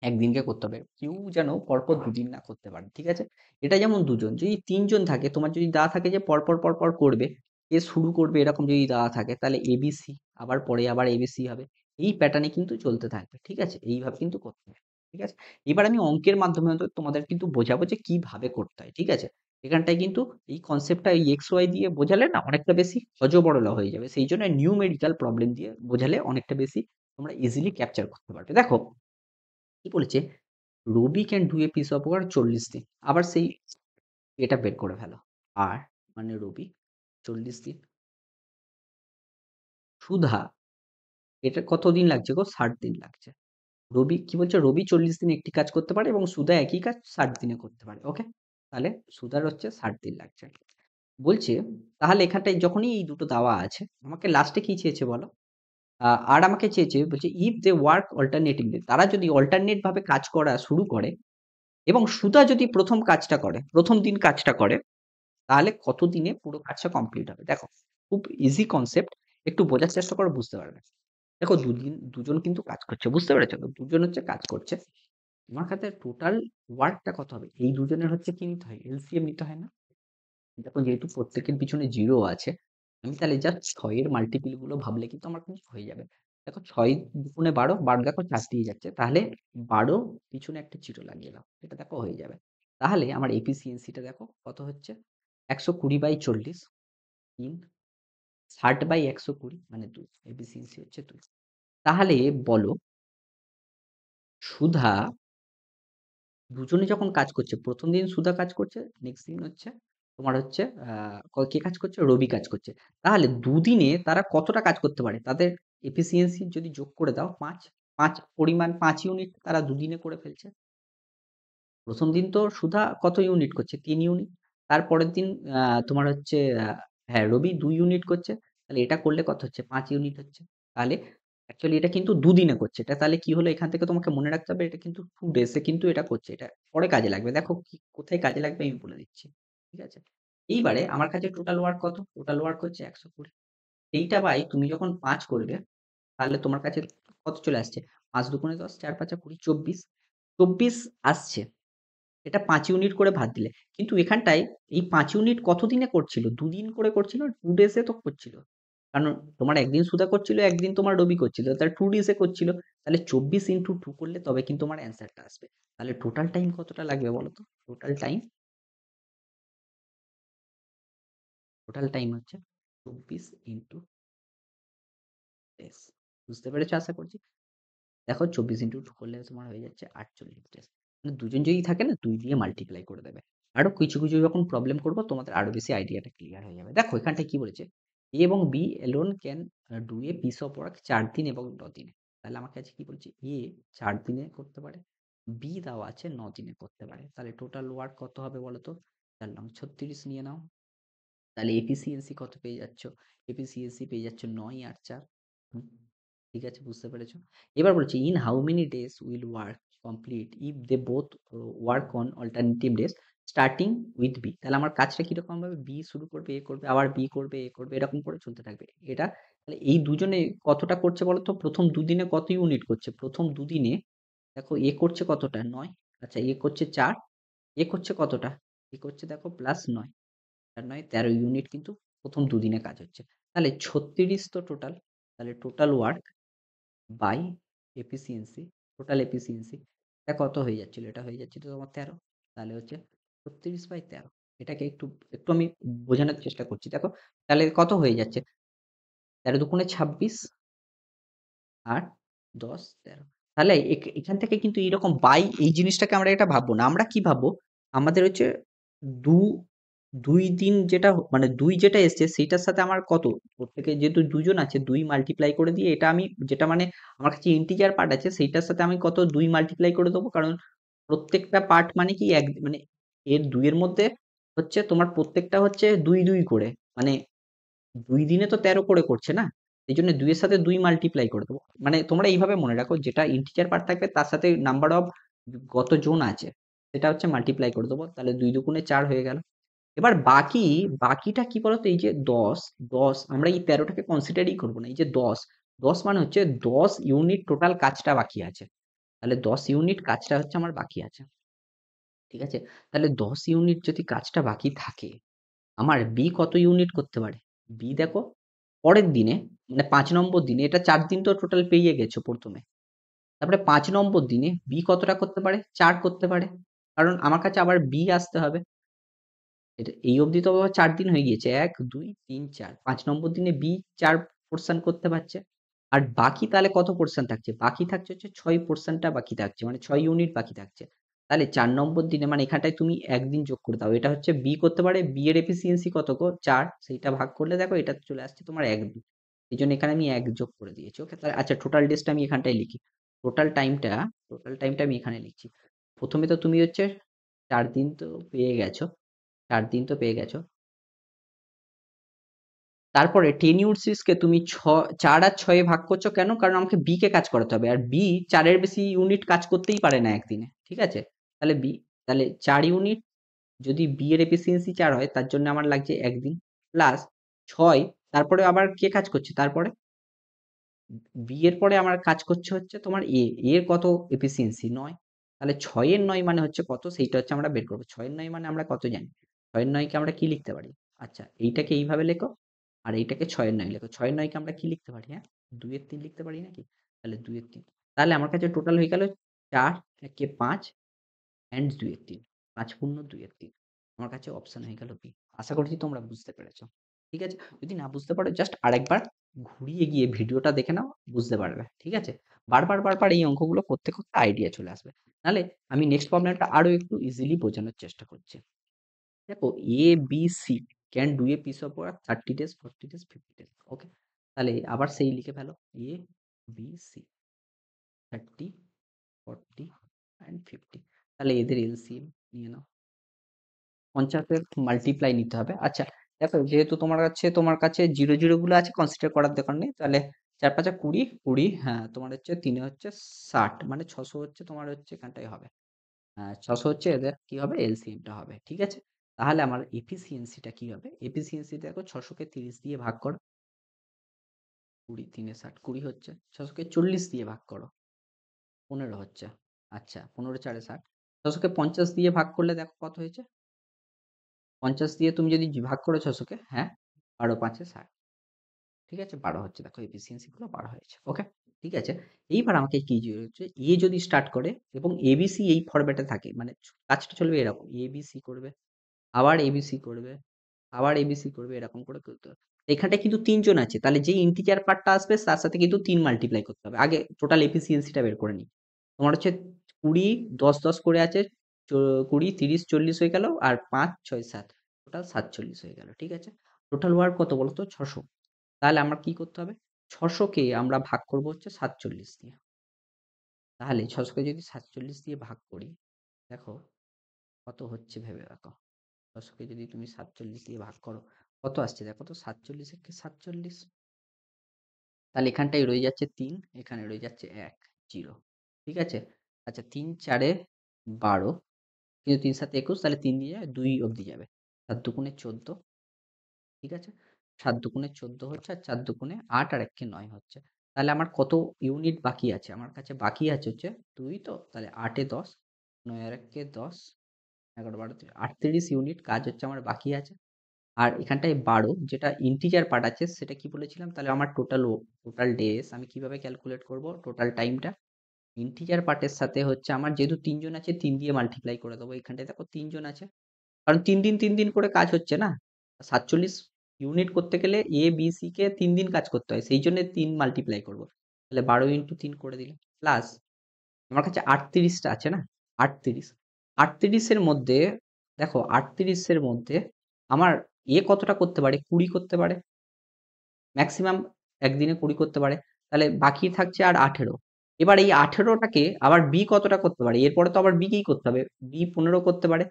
[SPEAKER 2] একদিনকে করতে হবে। কেউ যেন পরপর ২ দিন না করতে পারে। ঠিক আছে? এটা যেমন ২ জন। যদি ৩ জন থাকে, তোমার যদি দেওয়া থাকে যে পরপর করবে, কে শুরু করবে এরকম যদি দেওয়া থাকে তাহলে এবিসি আবার পরে আবার এবিসি হবে। এই প্যাটার্ন এ কিন্তু চলতে থাকবে। ঠিক আছে? এইভাবে কিন্তু করতে হবে। ঠিক আছে? এবার আমি অঙ্কের মাধ্যমে তোমাদের কিন্তু বোঝাবো যে কিভাবে করতে হয়। ঠিক আছে? এখানটায় কিন্তু এই কনসেপ্টটা এই এক্স, ওয়াই দিয়ে বোঝালে না অনেকটা বেশি হযবরল হয়ে যাবে। সেইজন্য নিউমেরিক্যাল প্রবলেম দিয়ে বোঝালে অনেকটা বেশি তোমরা ইজিলি ক্যাপচার করতে পারবে। দেখো কি বলেছে? Rabi can do a piece of work ৪০ দিন। আবার সেই এটা বের করে ফেলো। আর মানে রবি ৪০ দিন। সুধা এটা কতদিন লাগছে গো? ৬০ দিন লাগছে। রবি কি বলছে? রবি ৪০ দিনে একটি কাজ করতে পারে এবং সুধা একই কাজ ৬০ দিনে করতে পারে। ওকে? তাহলে সুধার হচ্ছে ৬০ দিন লাগছে। বলছে তাহলে এখানটায় যখনই এই দুটো দেওয়া আছে, আমাকে লাস্টে কি চেয়েছে বলো? আর আমাকে চেয়েছে বলছে ইফ দে ওয়ার্ক অল্টারনেটিভলি তারা যদি অল্টারনেট ভাবে কাজ করা শুরু করে এবং সুধা যদি ১ম কাজটা করে, ১ম দিন কাজটা করে তাহলে কত দিনে পুরো কাজটা কমপ্লিট হবে? দেখো, খুব ইজি কনসেপ্ট। একটু বোঝার চেষ্টা করো বুঝতে পারবে। দেখো দুজন কিন্তু কাজ করছে। বুঝতে পেরেছো তো? দুজন হচ্ছে কাজ করছে। তোমার কাছে টোটাল ওয়ার্কটা কত হবে? এই দুজনের হচ্ছে কি নিতে হয়? এলসিএম নিতে হয় না? দেখো যেহেতু প্রত্যেকের পিছনে 0 আছে, আমি তাহলে জাস্ট ৬ এর মাল্টিপল গুলো ভাবলে কিন্তু আমার কিন্তু হয়ে যাবে। দেখো ৬ দুগুণে ১২, ১২ দেখো ৪ দিয়ে যাচ্ছে। তাহলে ১২ পিছনে একটা 0 লাগিয়ে দাও। এটা দেখো হয়ে যাবে। তাহলে আমার এফিসিয়েন্সিটা দেখো কত হচ্ছে? ১২০/৪০ ৩ 60/120 মানে 2, এফিসিয়েন্সি হচ্ছে 2। তাহলে বলো সুধা দুজনে যখন কাজ করছে, ১ম দিন সুধা কাজ করছে, নেক্সট দিন হচ্ছে তোমার হচ্ছে কে কাজ করছে? রবি কাজ করছে। তাহলে দুদিনে তারা কতটা কাজ করতে পারে? তাদের এফিসিয়েন্সি যদি যোগ করে দাও ৫, ৫ পরিমাণ ৫ ইউনিট তারা দুদিনে করে ফেলছে। ১ম দিন তো সুধা কত ইউনিট করছে? ৩ ইউনিট। তারপরের দিন তোমার হচ্ছে হ্যাঁ, রবি ২ ইউনিট করছে। তাহলে এটা করলে কত হচ্ছে? ৫ ইউনিট হচ্ছে। তাহলে অ্যাকচুয়ালি এটা কিন্তু দুদিনে করছে। এটা তাহলে কি হলো? এখান থেকে তোমাকে মনে রাখতে হবে এটা কিন্তু 2 ডেজ এ কিন্তু এটা করছে। এটা পরে কাজে লাগবে। দেখো কি কোথায় কাজে লাগবে আমি বলে দিচ্ছি। ঠিক আছে? এইবারে আমার কাছে টোটাল ওয়ার্ক কত? টোটাল ওয়ার্ক হচ্ছে ১২০। এইটা বাই তুমি যখন ৫ করবে তাহলে তোমার কাছে কত চলে আসছে? ৫ দুগুণে ১০, ৪ ৫ ২০, ২৪। ২৪ আসছে। এটা ৫ ইউনিট করে ভাগ দিলে। কিন্তু এখানটায় এই ৫ ইউনিট কত দিনে করছিল? ২ দিন করে করছিল, 2 ডেজ এ তো করছিল। কারণ তোমার একদিন সুধা করছিল, একদিন তোমার রবি করছিল। তাহলে 2 ডেজ এ করছিল। তাহলে ২৪ ইনটু 2 করলে তবে কিন্তু আমার অ্যান্সারটা আসবে। তাহলে টোটাল টাইম কতটা লাগবে বলো তো? টোটাল টাইম হচ্ছে ২৪ ইনটু ডেজ। বুঝতে পেরেছো আশা করছি? দেখো ২৪ ইনটু 2 করলে তোমার হয়ে যাচ্ছে ৪৮ ডেজ। মানে দুজন যদি থাকে না ২ দিয়ে মাল্টিপ্লাই করে দেবে। আরো কিছু যখন প্রবলেম করব তোমাদের আরো বেশি আইডিয়াটা ক্লিয়ার হয়ে যাবে। দেখো এখানটায় কি বলেছে? এ এবং B alone can do a piece of work ৪ দিন এবং ৯ দিনে। তাহলে আমার কাছে কি বলছে? এ ৪ দিনে করতে পারে। বি দেওয়া আছে ৯ দিনে করতে পারে। তাহলে টোটাল ওয়ার্ক কত হবে বলো তো? ৪ নং ৩৬ নিয়ে নাও। তাহলে এফিসিয়েন্সি কত পেয়ে যাচ্ছ? এফিসিয়েন্সি পেয়ে যাচ্ছ ৯ আর ৪। হুম, ঠিক আছে বুঝতে পেরেছো? এবার বলছি in how many days will work complete if they both work on alternative days starting with B. তাহলে আমার কাজটা কিরকম হবে? বি শুরু করবে, এ করবে, আবার বি করবে, এ করবে, এরকম করে চলতে থাকবে। এটা তাহলে এই দুজনে কতটা করছে বলো তো? প্রথম দুদিনে কত ইউনিট করছে? প্রথম দুদিনে দেখো এ করছে কতটা? ৯। আচ্ছা এ করছে ৪। এ করছে কতটা? এ করছে দেখো প্লাস ৯। ৪ ৯ ১৩ ইউনিট কিন্তু প্রথম দুদিনে কাজ হচ্ছে। তাহলে ৩৬ তো টোটাল। তাহলে total work by efficiency, total efficiency এটা কত হয়ে যাচ্ছিল? এটা হয়ে যাচ্ছিল তোমার ১৩। তাহলে হচ্ছে ৩৬/১৩। এটাকে একটু একটু আমি বোঝানোর চেষ্টা করছি। দেখো তাহলে কত হয়ে যাচ্ছে? ১৩ দুগুণে ২৬ আর ১০ ১৩। তাহলে এখান থেকে কিন্তু এইরকম বাই এই জিনিসটাকে আমরা এটা ভাববো না। আমরা কি ভাববো? আমাদের হচ্ছে দু ২ দিন যেটা মানে ২ যেটা এসছে সেইটার সাথে আমার কত? প্রত্যেকে যেহেতু ২ জন আছে ২ মাল্টিপ্লাই করে দিয়ে এটা আমি যেটা মানে আমার কাছে ইন্টিজার পার্ট আছে সেইটার সাথে আমি কত ২ মাল্টিপ্লাই করে দেবো। কারণ প্রত্যেকটা পার্ট মানে কি এক মানে এর ২ এর মধ্যে হচ্ছে তোমার প্রত্যেকটা হচ্ছে ২ ২ করে। মানে ২ দিনে তো ১৩ করে করছে না? এইজন্য ২ এর সাথে ২ মাল্টিপ্লাই করে দেবো। মানে তোমরা এইভাবে মনে রাখো যেটা ইন্টিজার পার্ট থাকবে তার সাথে নাম্বার অফ কতজন আছে সেটা হচ্ছে মাল্টিপ্লাই করে দেবো। তাহলে ২ দুগুণে ৪ হয়ে গেল। এবার বাকিটা কি বলতো? এই যে ১০ আমরা এই ১৩ টাকে কনসিডারই করব না। এই যে ১০ মানে হচ্ছে ১০ ইউনিট টোটাল কাজটা বাকি আছে। তাহলে ১০ ইউনিট কাজটা হচ্ছে আমার বাকি আছে। ঠিক আছে? তাহলে ১০ ইউনিট যদি কাজটা বাকি থাকে আমার বি কত ইউনিট করতে পারে? বি দেখো পরের দিনে মানে ৫ নম্বর দিনে এটা ৪ দিন তো টোটাল পেরিয়ে গেছো ১ম এ। তারপরে ৫ নম্বর দিনে বি কতটা করতে পারে? ৪ করতে পারে। কারণ আমার কাছে আবার বি আসতে হবে। এটা এই অবধি তো বাবা ৪ দিন হয়ে গিয়েছে। ১, ২, ৩, ৪। ৫ নম্বর দিনে বি ৪ পোরশন করতে পারছে। আর বাকি তাহলে কত পোরশন থাকছে? বাকি থাকছে হচ্ছে ৬ পোরশনটা বাকি থাকছে। মানে ৬ ইউনিট বাকি থাকছে। তাহলে ৪ নম্বর দিনে মানে এখানটায় তুমি ১ দিন যোগ করে দাও। এটা হচ্ছে বি করতে পারে। বি এর এফিসিয়েন্সি কত গো? ৪ সেইটা ভাগ করলে দেখো এটা চলে আসছে তোমার ১ দিন। এজন্য এখানে আমি ১ যোগ করে দিয়েছি। ওকে? তাহলে আচ্ছা টোটাল ডেজটা আমি এখানটায় লিখি। টোটাল টাইমটা টোটাল টাইমটা আমি এখানে লিখছি। ১ম এ তো তুমি হচ্ছে ৪ দিন তো পেয়ে গেছো। ৪ দিন তো পেয়ে গেছো। তারপরে টেনিউরসিসকে তুমি ৪ আর ৬ এ ভাগ করছো কেন? কারণ আমাকে বি কে কাজ করাতে হবে। আর বি ৪ এর বেশি ইউনিট কাজ করতেই পারে না একদিনে। ঠিক আছে? তাহলে তাহলে ৪ ইউনিট যদি বি এর এফিসিয়েন্সি ৪ হয় তার জন্য আমার লাগছে ১ দিন প্লাস ৬ তারপরে আবার কে কাজ করছে? তারপরে বি এর পরে আমার কাজ করছে হচ্ছে তোমার এ। এর কত এফিসিয়েন্সি? ৯। তাহলে ৬ এর ৯ মানে হচ্ছে কত? সেইটা হচ্ছে আমরা বের করব। ৬ এর ৯ মানে আমরা কত জানি? ৬ এর ৯ কে আমরা কি লিখতে পারি? আচ্ছা এইটাকে এইভাবে লেখো। আর এইটাকে ৬ এর ৯ লেখো। ৬ এর ৯ কে আমরা কি লিখতে পারি? হ্যাঁ? ২ এর ৩ লিখতে পারি নাকি? তাহলে ২ এর ৩। তাহলে আমার কাছে টোটাল হয়ে গেল ৪ একে ৫ অ্যান্ড ২ এর ৩। ৫ পূর্ণ ২ এর ৩। আমার কাছে অপশন হয়ে গেল বি। আশা করছি তোমরা বুঝতে পেরেছ। ঠিক আছে? যদি না বুঝতে পারো জাস্ট আরেকবার ঘুরিয়ে গিয়ে ভিডিওটা দেখে নাও, বুঝতে পারবে। ঠিক আছে? বারবার এই অঙ্কগুলো করতে আইডিয়া চলে আসবে। নাহলে আমি নেক্সট প্রবলেমটা আরো একটু ইজিলি বোঝানোর চেষ্টা করছি। দেখো A, B, C can do a piece of work 30 days, 40 days, 50 days. Okay? তাহলে আবার সেই লিখে ফেলো। A, B, C 30, 40 and 50। তাহলে এদের এলসিএম নিয়ে নাও। 50 এর মাল্টিপ্লাই নিতে হবে। আচ্ছা দেখো যেহেতু তোমার কাছে 0 গুলো আছে, কনসিডার করার দরকার নেই। তাহলে 4 5 20, 20 হ্যাঁ তোমার হচ্ছে 3 হচ্ছে 60, মানে 600 হচ্ছে তোমার হচ্ছে এখানটাই হবে। 600 হচ্ছে এদের কি হবে, এলসিএমটা হবে। ঠিক আছে? তাহলে আমার এফিসিয়েন্সিটা কি হবে? এফিসিয়েন্সি দেখো 600 কে 30 দিয়ে ভাগ করো, 20 3 এ 60 20 হচ্ছে। 600 কে 40 দিয়ে ভাগ করো, 15 হচ্ছে। আচ্ছা 15 4 এ 60। 600 কে 50 দিয়ে ভাগ করলে দেখো কত হয়েছে? 50 দিয়ে তুমি যদি ভাগ করো 600 কে, হ্যাঁ 12 5 এ 60। ঠিক আছে? 12 হচ্ছে, দেখো এফিসিয়েন্সি গুলো 12 হয়েছে। ওকে? ঠিক আছে? এইবার আমাকে কি হচ্ছে, এ যদি স্টার্ট করে এবং এবিসি এই ফরম্যাটে থাকে, মানে কাজটা চলবে এরকম, এবিসি করবে, আবার এবিসি করবে, আবার এবিসি করবে, এরকম করে করতে হবে। এখানটায় কিন্তু ৩ জন আছে। তাহলে যে ইন্টিজার পার্টটা আসবে তার সাথে কিন্তু ৩ মাল্টিপ্লাই করতে হবে। আগে টোটাল এফিসিয়েন্সিটা বের করে নিই। তোমার হচ্ছে ২০ ১০ ১০ করে আছে, ২০ ৩০ ৪০ হয়ে গেল, আর ৫ ৬ ৭ টোটাল ৪৭ হয়ে গেল। ঠিক আছে? টোটাল ওয়ার্ক কত বলো তো? ৬০০। তাহলে আমার কি করতে হবে? ৬০০ কে আমরা ভাগ করব হচ্ছে ৪৭ দিয়ে। তাহলে ৬০০ কে যদি ৪৭ দিয়ে ভাগ করি, দেখো কত হচ্ছে ভেবে দেখো। ৬০০ কে যদি তুমি ৪৭ দিয়ে ভাগ করো, কত আসছে দেখো তো? ৪৭ একে ৪৭। তাহলে এখানটায় রয়ে যাচ্ছে ৩, এখানে রয়ে যাচ্ছে ১ 0। ঠিক আছে? আচ্ছা ৩ ৪ এ ১২, কিন্তু ৩ ৭ ২১, তাহলে ৩ দিয়ে ২ অবধি যাবে। ৭ দুগুণে ১৪। ঠিক আছে? ৭ দুগুণে ১৪ হচ্ছে, আর ৪ দুগুণে ৮, আর ১ কে ৯ হচ্ছে। তাহলে আমার কত ইউনিট বাকি আছে? আমার কাছে বাকি আছে হচ্ছে ২, তো তাহলে ৮ এ ১০, ৯ আর ১ কে ১০, ১১ ১২ ৩৮ ইউনিট কাজ হচ্ছে আমার বাকি আছে। আর এখানটায় ১২ যেটা ইন্টিজার পার্ট আছে সেটা কি বলেছিলাম? তাহলে আমার টোটাল ডেজ আমি কিভাবে ক্যালকুলেট করব? টোটাল টাইমটা ইন্টিজার পার্টের সাথে হচ্ছে আমার যেহেতু ৩ জন আছে, ৩ দিয়ে মাল্টিপ্লাই করে দেবো। এখানটায় দেখো ৩ জন আছে। কারণ ৩ দিন ৩ দিন করে কাজ হচ্ছে না? ৪৭ ইউনিট করতে গেলে এ, বি, সি কে ৩ দিন কাজ করতে হয়। সেইজন্য ৩ মাল্টিপ্লাই করব। তাহলে ১২ ইন্টু ৩ করে দিলাম। প্লাস আমার কাছে ৩৮ টা আছে না? ৩৮। ৩৮ এর মধ্যে দেখো ৩৮ এর মধ্যে আমার কতটা করতে পারে? ২০ করতে পারে। ম্যাক্সিমাম একদিনে ২০ করতে পারে। তাহলে বাকি থাকছে আর ১৮। এবার এই ১৮ টাকে আবার বি কতটা করতে পারে? এরপরে তো আবার বি কেই করতে হবে। বি ১৫ করতে পারে।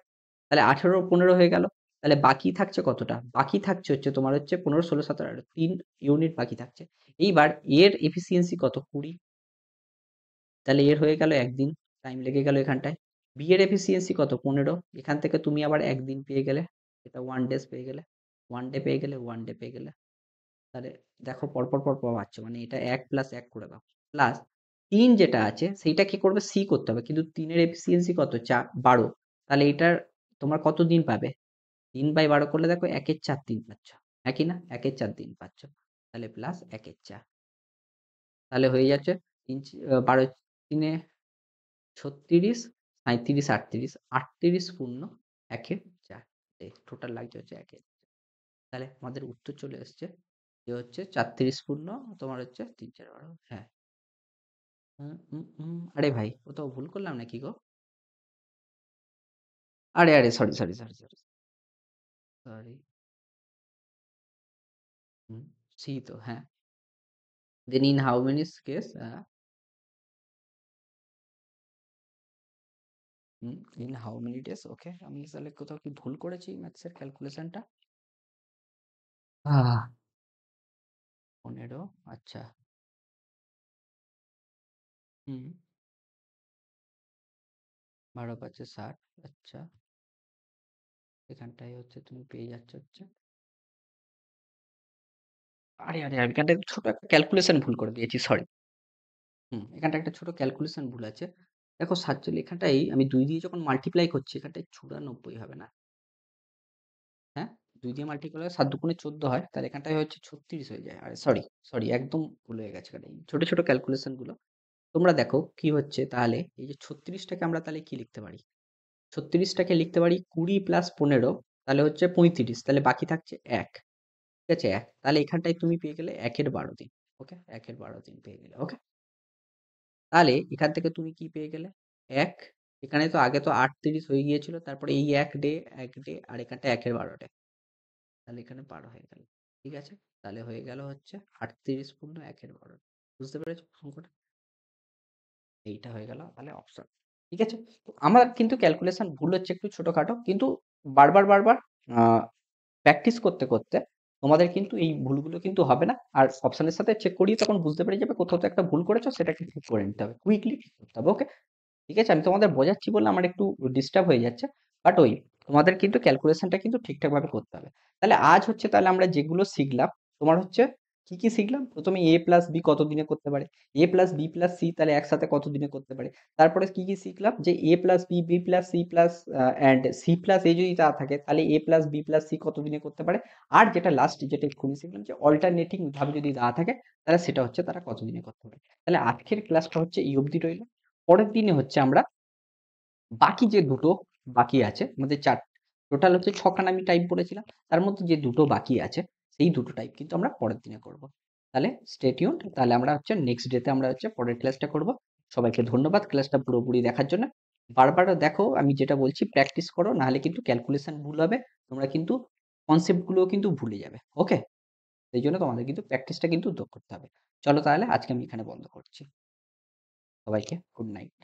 [SPEAKER 2] তাহলে ১৮ ১৫ হয়ে গেল। তাহলে বাকি থাকছে কতটা? বাকি থাকছে হচ্ছে তোমার হচ্ছে ১৫ ১৬ ১৭ ১৮ ৩ ইউনিট বাকি থাকছে। এইবার এর এফিসিয়েন্সি কত? ২০। তাহলে এর হয়ে গেল ১ দিন। টাইম লেগে গেল এখানটায়। বি এর এফিসিয়েন্সি কত? ১৫। এখান থেকে তুমি আবার ১ দিন পেয়ে গেলে। এটা 1 ডেজ পেয়ে গেলে। 1 ডে পেয়ে গেলে, 1 ডে পেয়ে গেলে। তাহলে দেখো পরপর পাচ্ছ, মানে এটা ১ প্লাস ১ করে দাও। প্লাস ৩ যেটা আছে সেইটা কি করবে? সি করতে হবে। কিন্তু ৩ এর এফিসিয়েন্সি কত? ১২। তাহলে এটার তোমার কত দিন পাবে? ৩/১২ করলে দেখো ১ এর ৪ দিন পাচ্ছ। একই না? ১ এর ৪ দিন পাচ্ছ। তাহলে প্লাস ১ এর ৪। তাহলে হয়ে যাচ্ছে ১২ ৩ এ ৩৬, ৩৭, ৩৮, ৩৮ পূর্ণ ১ এর ৪। টোটাল লাগছে হচ্ছে ১ এর। তাহলে আমাদের উত্তর চলে এসছে যে হচ্ছে ৩৬ পূর্ণ তোমার হচ্ছে ৩ ৪ ১২। হ্যাঁ। আরে ভাই কোথাও ভুল করলাম নাকি গো? আরে সরি। সরি। সি তো হ্যাঁ। Then in how many case, in how many days. Okay, আমি তাহলে কোথাও কি ভুল করেছি ম্যাথসের ক্যালকুলেশনটা? ১৫। আচ্ছা। হুম। ১২ ৫ এ ৬০। আচ্ছা। এখানটায় হচ্ছে তুমি পেয়ে যাচ্ছ হচ্ছে, আরে আমি এখানটায় ছোট একটা ক্যালকুলেশন ভুল করে দিয়েছি, সরি। এখানটায় একটা ছোট ক্যালকুলেশন ভুল আছে। দেখো ৪৭ এখানটায় আমি ২ দিয়ে যখন মাল্টিপ্লাই করছি এখানটায় ৯৪ হবে না। হ্যাঁ? ২ দিয়ে মাল্টিপ্লাই করলে ৭ দুগুণে ১৪ হয়। তাহলে এখানটায় হচ্ছে ৩৬ হয়ে যায়। আরে সরি একদম ভুল হয়ে গেছে এখানে। ছোট ক্যালকুলেশন গুলো তোমরা দেখো কি হচ্ছে। তাহলে এই যে ৩৬ টাকে আমরা তাহলে কি লিখতে পারি? ৩৬ টাকে লিখতে পারি ২০ প্লাস ১৫, তাহলে হচ্ছে ৩৫। তাহলে বাকি থাকছে ১। ঠিক আছে? তাহলে এখানটায় তুমি পেয়ে গেলে ১ এর ১২ দিন। ওকে? ১ এর ১২ দিন পেয়ে গেলে। ওকে? তাহলে এখান থেকে তুমি কি পেয়ে গেলে? ১ এখানে তো আগে তো ৩৮ হয়ে গিয়েছিল। তারপরে এই ১ ডে আর এখানটা ১ এর ১২ ডে। তাহলে এখানে পার হয়ে গেল। ঠিক আছে? তাহলে হয়ে গেল হচ্ছে ৩৮ পূর্ণ ১ এর ১২। বুঝতে পেরেছো অঙ্কটা? এইটা হয়ে গেল তাহলে অপশন। ঠিক আছে? তো আমার কিন্তু ক্যালকুলেশন ভুল হচ্ছে একটু ছোটখাটো। কিন্তু বারবার আ প্র্যাকটিস করতে তোমাদের কিন্তু এই ভুলগুলো কিন্তু হবে না। আর অপশনের সাথে চেক করিয়ে তখন বুঝতে পেরে যাবে কোথাও তো একটা ভুল করেছো সেটাকে ঠিক করে নিতে হবে। কুইকলি ঠিক করতে হবে। ওকে? ঠিক আছে? আমি তোমাদের বোঝাচ্ছি বলে আমার একটু ডিস্টার্ব হয়ে যাচ্ছে। বাট ওই তোমাদের কিন্তু ক্যালকুলেশনটা কিন্তু ঠিকঠাকভাবে করতে হবে। তাহলে আজ হচ্ছে তাহলে আমরা যেগুলো শিখলাম, তোমার হচ্ছে কি শিখলাম? ১ম এ a প্লাস b কত দিনে করতে পারে? a plus b plus c তাহলে একসাথে কত দিনে করতে পারে? তারপরে কি শিখলাম? যে a plus b, b plus c plus and c plus a যদি তা থাকে তাহলে a plus b plus c কত দিনে করতে পারে? আর যেটা লাস্ট যেটা এক্ষুনি শিখলাম যে অল্টারনেটিং ভাবে যদি দেওয়া থাকে তাহলে সেটা হচ্ছে তারা কত দিনে করতে পারে। তাহলে আজকের ক্লাসটা হচ্ছে এই অবধি রইল। পরের দিনে হচ্ছে আমরা বাকি যে দুটো বাকি আছে আমাদের টোটাল হচ্ছে ৬ খানা আমি টাইপ বলেছিলাম। তার মধ্যে যে দুটো বাকি আছে সেই দুটো টাইপ কিন্তু আমরা পরের দিনে করব। তাহলে স্টে টিউনড। তাহলে আমরা হচ্ছে নেক্সট ডে তে আমরা হচ্ছে পরের ক্লাসটা করব। সবাইকে ধন্যবাদ ক্লাসটা পুরোপুরি দেখার জন্য। বারবার দেখো আমি যেটা বলছি প্র্যাকটিস করো নাহলে কিন্তু ক্যালকুলেশন ভুল হবে। তোমরা কিন্তু কনসেপ্ট গুলোও কিন্তু ভুলে যাবে। ওকে? সেইজন্য তোমাদের কিন্তু প্র্যাকটিসটা কিন্তু করতে হবে। চলো তাহলে আজকে আমি এখানে বন্ধ করছি। সবাইকে গুড নাইট।